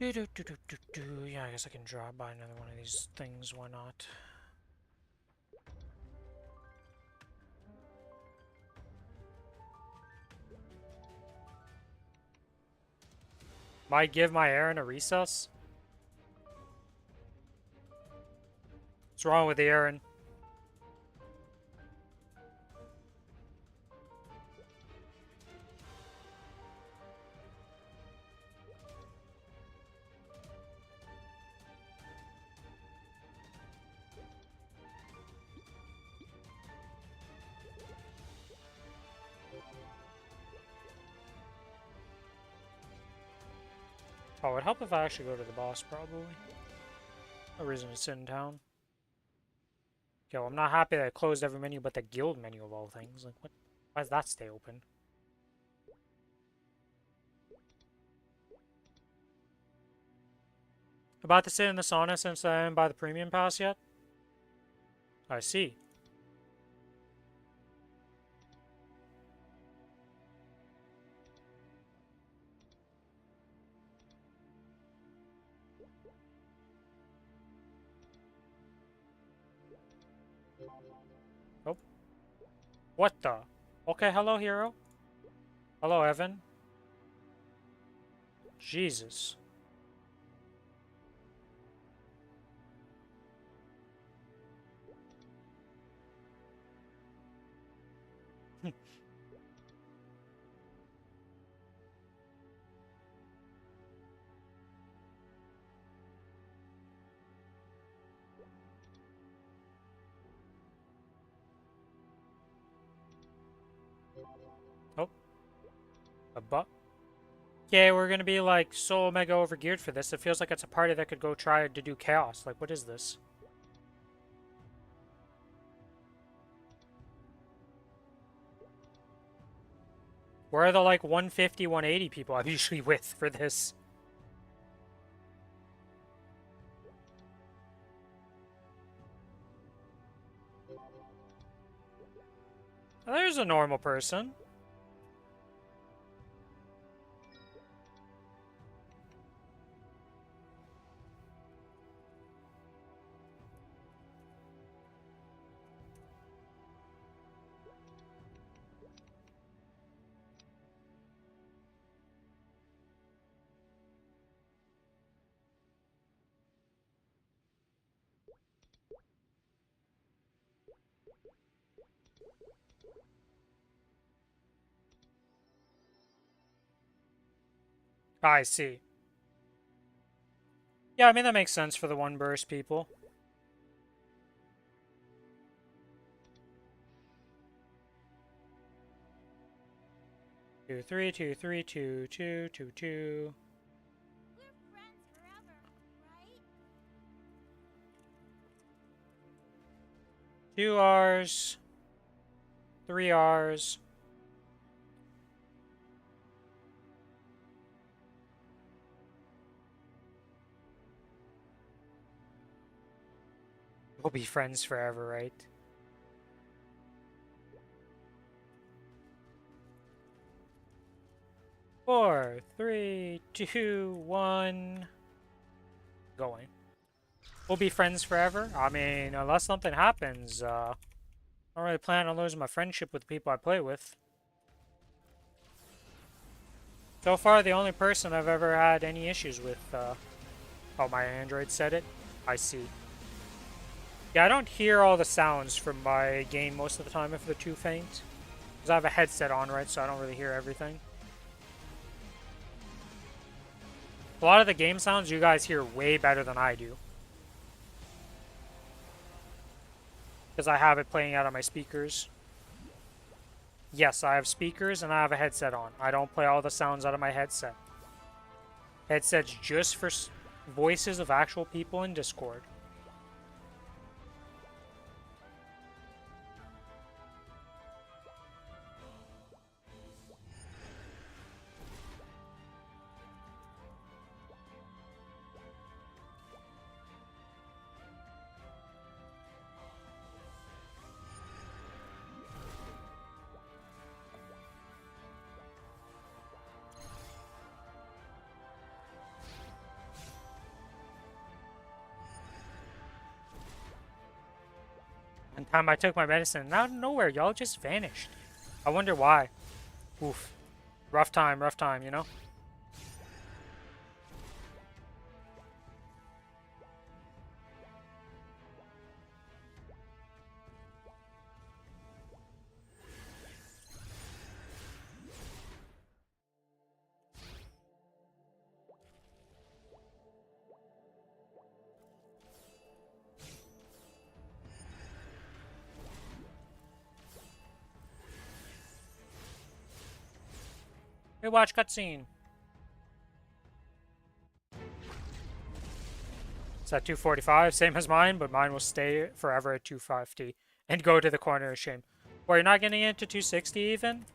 Yeah, I guess I can drop by another one of these things, why not? Might give my Aaron a recess? What's wrong with the Aaron? Oh, it'd help if I actually go to the boss, probably. No reason to sit in town. Yo, I'm not happy that I closed every menu but the guild menu of all things. Like, what? Why does that stay open? About to sit in the sauna since I didn't buy the premium pass yet? I see. Oh. What the? Okay, hello, hero. Hello, Evan. Jesus. Oh. A butt. Okay, we're gonna be like so mega overgeared for this. It feels like it's a party that could go try to do chaos. Like, what is this? Where are the like 150, 180 people I'm usually with for this? There's a normal person. I see. Yeah, I mean, that makes sense for the one burst people. Two, three, two, three, two, two, two, two. We're friends forever, right? 2 R's. 3 R's. We'll be friends forever, right? 4, 3, 2, 1. Going. We'll be friends forever. I mean, unless something happens, I don't really plan on losing my friendship with the people I play with. So far, the only person I've ever had any issues with, oh, my Android said it. I see. Yeah, I don't hear all the sounds from my game most of the time if they're too faint. Because I have a headset on, right, so I don't really hear everything. A lot of the game sounds you guys hear way better than I do. Because I have it playing out on my speakers. Yes, I have speakers and I have a headset on. I don't play all the sounds out of my headset. Headset's just for voices of actual people in Discord. One time I took my medicine and out of nowhere, y'all just vanished. I wonder why. Oof. Rough time, you know? Hey, watch cutscene. It's at 245, same as mine, but mine will stay forever at 250 and go to the corner of shame. Well, you're not getting into 260 even?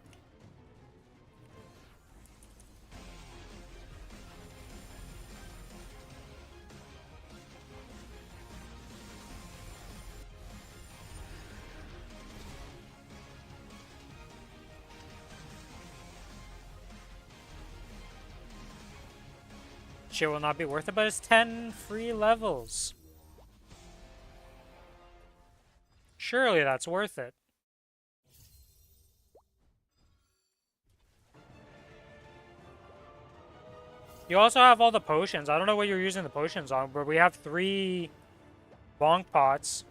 Shit will not be worth it, but it's 10 free levels. Surely that's worth it. You also have all the potions. I don't know what you're using the potions on, but we have 3 bonk pots.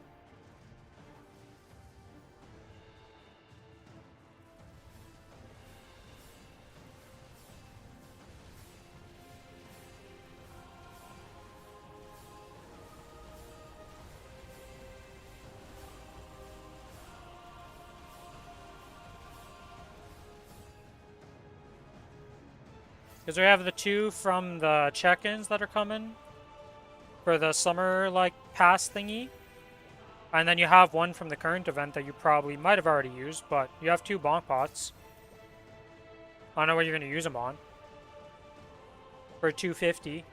Because we have the 2 from the check-ins that are coming for the summer, like, pass thingy. And then you have 1 from the current event that you probably might have already used, but you have 2 bonk pots. I don't know what you're going to use them on. For 250.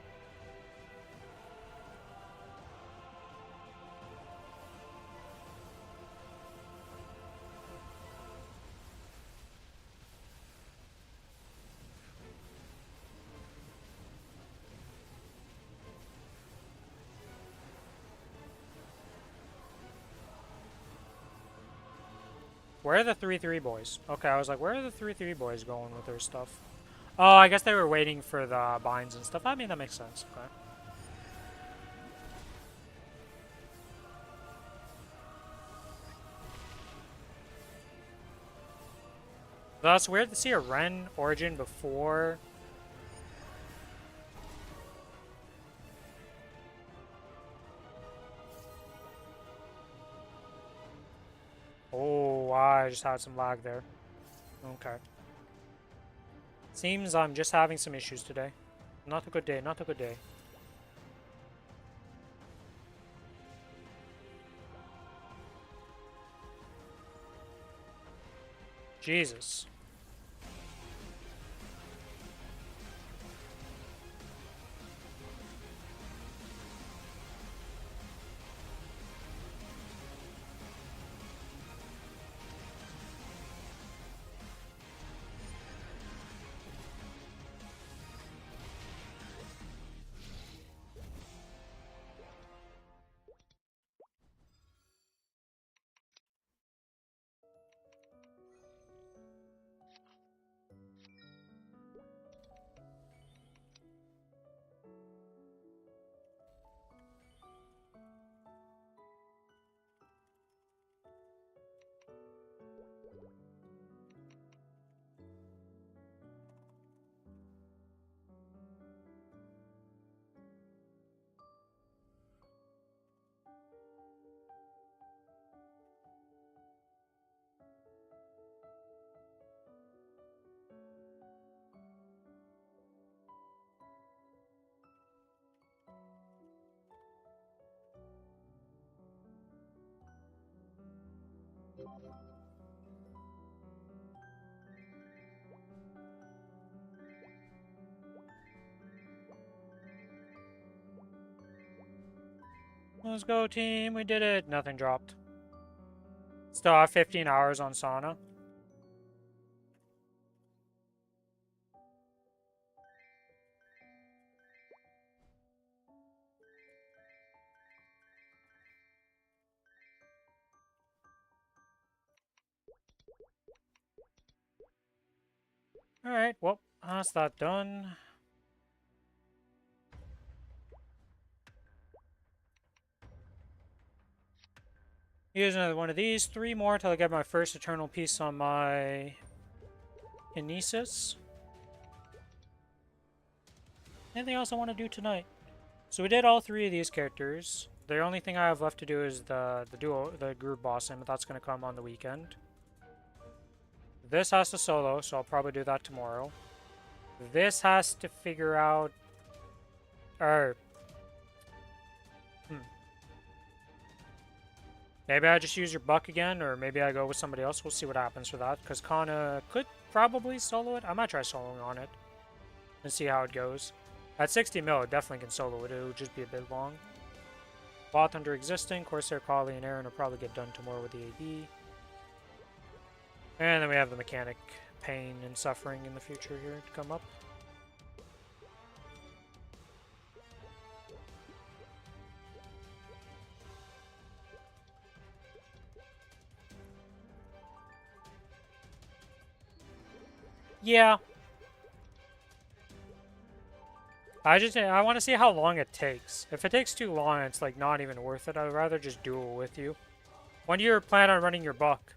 Where are the 3-3 boys? Okay, I was like, where are the 3-3 boys going with their stuff? Oh, I guess they were waiting for the binds and stuff. I mean, that makes sense. Okay. That's weird to see a Ren origin before. Oh, I just had some lag there. Okay. Seems I'm just having some issues today. Not a good day, not a good day. Jesus. Let's go, team. We did it. Nothing dropped. Still have 15 hours on sauna. Alright, well, that's that done. Use another one of these. 3 more till I get my first eternal piece on my Kinesis. Anything else I want to do tonight? So we did all 3 of these characters. The only thing I have left to do is the group boss, and that's going to come on the weekend. This has to solo, so I'll probably do that tomorrow. This has to figure out... Maybe I just use your buck again, or maybe I go with somebody else. We'll see what happens for that, because Kana could probably solo it. I might try soloing on it and see how it goes. At 60 mil, it definitely can solo it. It would just be a bit long. Bot under existing. Corsair, Kali, and Aaron will probably get done tomorrow with the AD. And then we have the mechanic pain and suffering in the future here to come up. Yeah. I want to see how long it takes. If it takes too long, it's like not even worth it. I'd rather just duel with you. When do you plan on running your buck?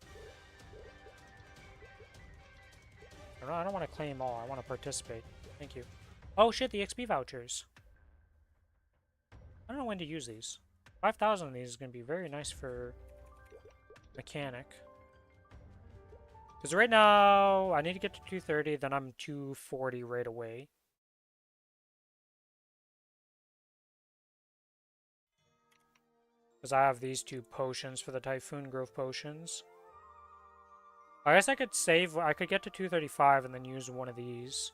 I don't want to claim all. I want to participate. Thank you. Oh shit, the XP vouchers. I don't know when to use these. 5,000 of these is going to be very nice for mechanic. Because right now, I need to get to 230, then I'm 240 right away. Because I have these 2 potions for the Typhoon Growth potions. I guess I could save, I could get to 235 and then use one of these.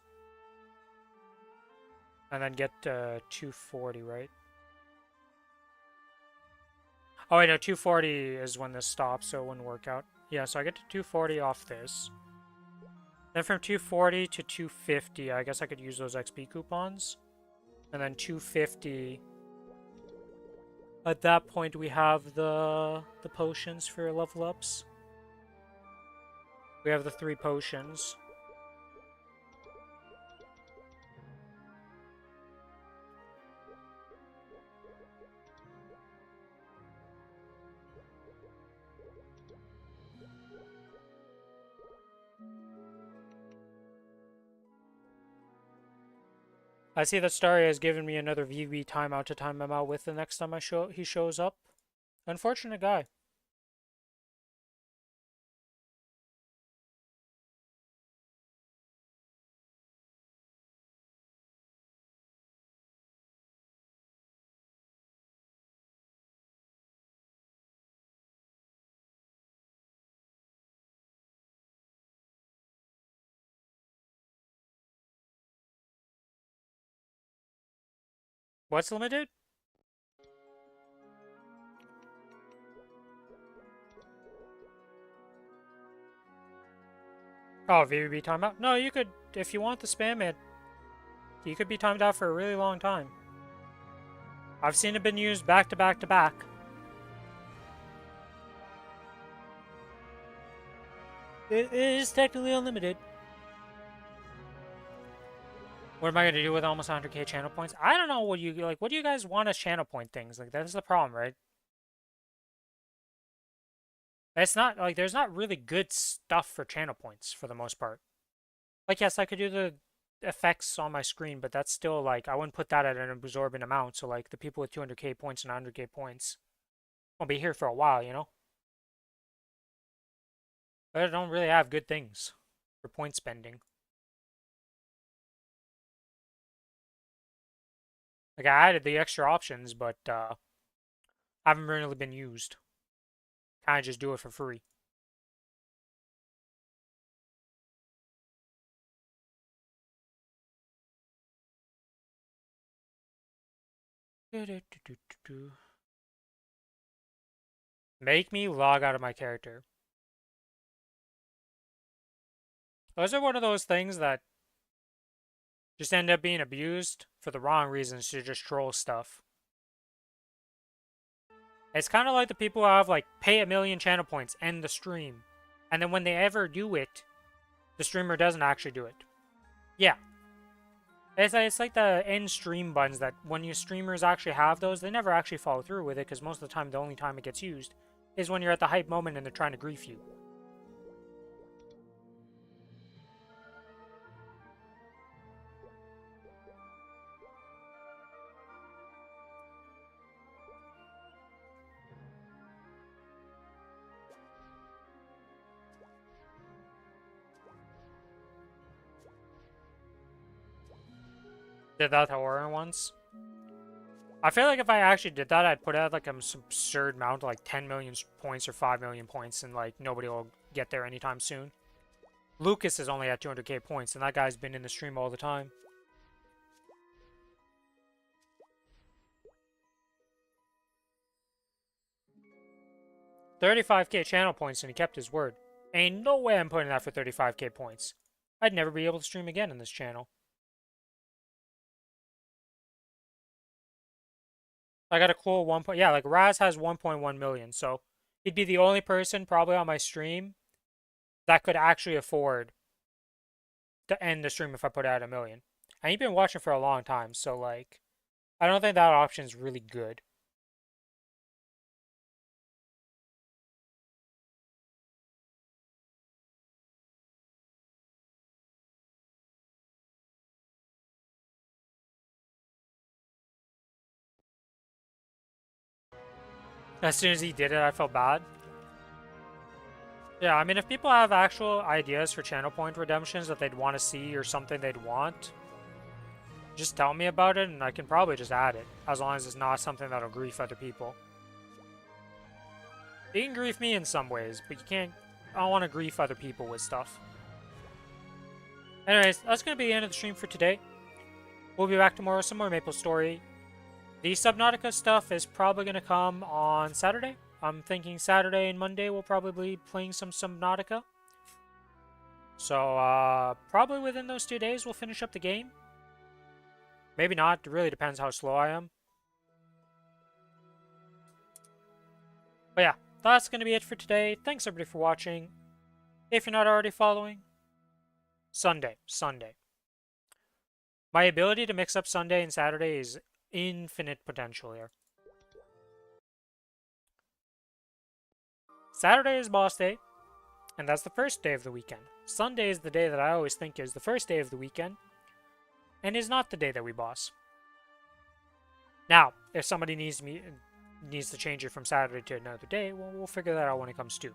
And then get 240, right? Oh wait, no, 240 is when this stops, so it wouldn't work out. Yeah, so I get to 240 off this. Then from 240 to 250, I guess I could use those XP coupons. And then 250... At that point, we have the potions for level ups. We have the 3 potions. I see that Starry has given me another VB timeout to time him out with the next time he shows up. Unfortunate guy. What's limited? Oh, VB timeout? No, you could, if you want to spam it, you could be timed out for a really long time. I've seen it been used back to back to back. It is technically unlimited. What am I going to do with almost 100k channel points? I don't know what you, like, what do you guys want as channel point things? Like, that's the problem, right? It's not, like, there's not really good stuff for channel points, for the most part. Like, yes, I could do the effects on my screen, but that's still, like, I wouldn't put that at an absorbent amount, so, like, the people with 200k points and 100k points won't be here for a while, you know? But I don't really have good things for point spending. Like, I added the extra options, but haven't really been used. Kind of just do it for free. Make me log out of my character. Those are one of those things that just end up being abused for the wrong reasons to just troll stuff. It's kind of like the people who have, like, pay 1,000,000 channel points, end the stream. And then when they ever do it, the streamer doesn't actually do it. Yeah. It's like the end stream buttons that when you streamers actually have those, they never actually follow through with it because most of the time, the only time it gets used is when you're at the hype moment and they're trying to grief you. Did that to Orin once. I feel like if I actually did that, I'd put out like an absurd amount, like 10 million points or 5 million points, and like nobody will get there anytime soon. Lucas is only at 200k points, and that guy's been in the stream all the time. $35k channel points, and he kept his word. Ain't no way I'm putting that for 35k points. I'd never be able to stream again in this channel. I got a cool 1. Yeah, like Raz has 1.1 million, so he'd be the only person probably on my stream that could actually afford to end the stream if I put out 1,000,000. And he's been watching for a long time, so like, I don't think that option is really good. As soon as he did it, I felt bad. Yeah, I mean, if people have actual ideas for channel point redemptions that they'd want to see or something they'd want, just tell me about it and I can probably just add it, as long as it's not something that'll grief other people. You can grief me in some ways, but you can't. I don't want to grief other people with stuff. Anyways, that's going to be the end of the stream for today. We'll be back tomorrow with some more Maplestory. The Subnautica stuff is probably going to come on Saturday. I'm thinking Saturday and Monday we'll probably be playing some Subnautica. So, probably within those 2 days we'll finish up the game. Maybe not. It really depends how slow I am. But yeah, that's going to be it for today. Thanks everybody for watching. If you're not already following, Sunday. My ability to mix up Sunday and Saturday is infinite potential here. Saturday is boss day, and that's the first day of the weekend. Sunday is the day that I always think is the first day of the weekend, and is not the day that we boss. Now, if somebody needs to change it from Saturday to another day, well, we'll figure that out when it comes to.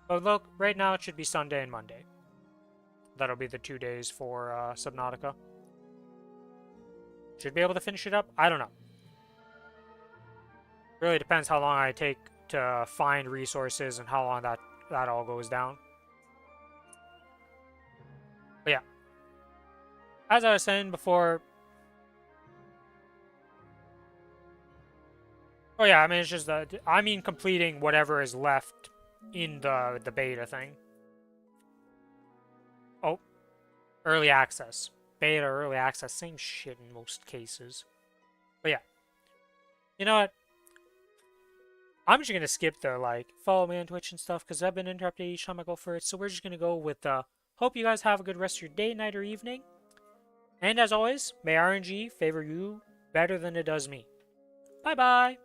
But look, right now it should be Sunday and Monday. That'll be the 2 days for Subnautica. Should be able to finish it up? I don't know. Really depends how long I take to find resources and how long that all goes down. But yeah. As I was saying before... Oh yeah, I mean, it's just that... I mean completing whatever is left in the beta thing. Oh. Early access. Beta, early access, same shit in most cases. But yeah. You know what? I'm just gonna skip the, like, follow me on Twitch and stuff, because I've been interrupted each time I go for it, so we're just gonna go with, hope you guys have a good rest of your day, night, or evening. And as always, may RNG favor you better than it does me. Bye-bye!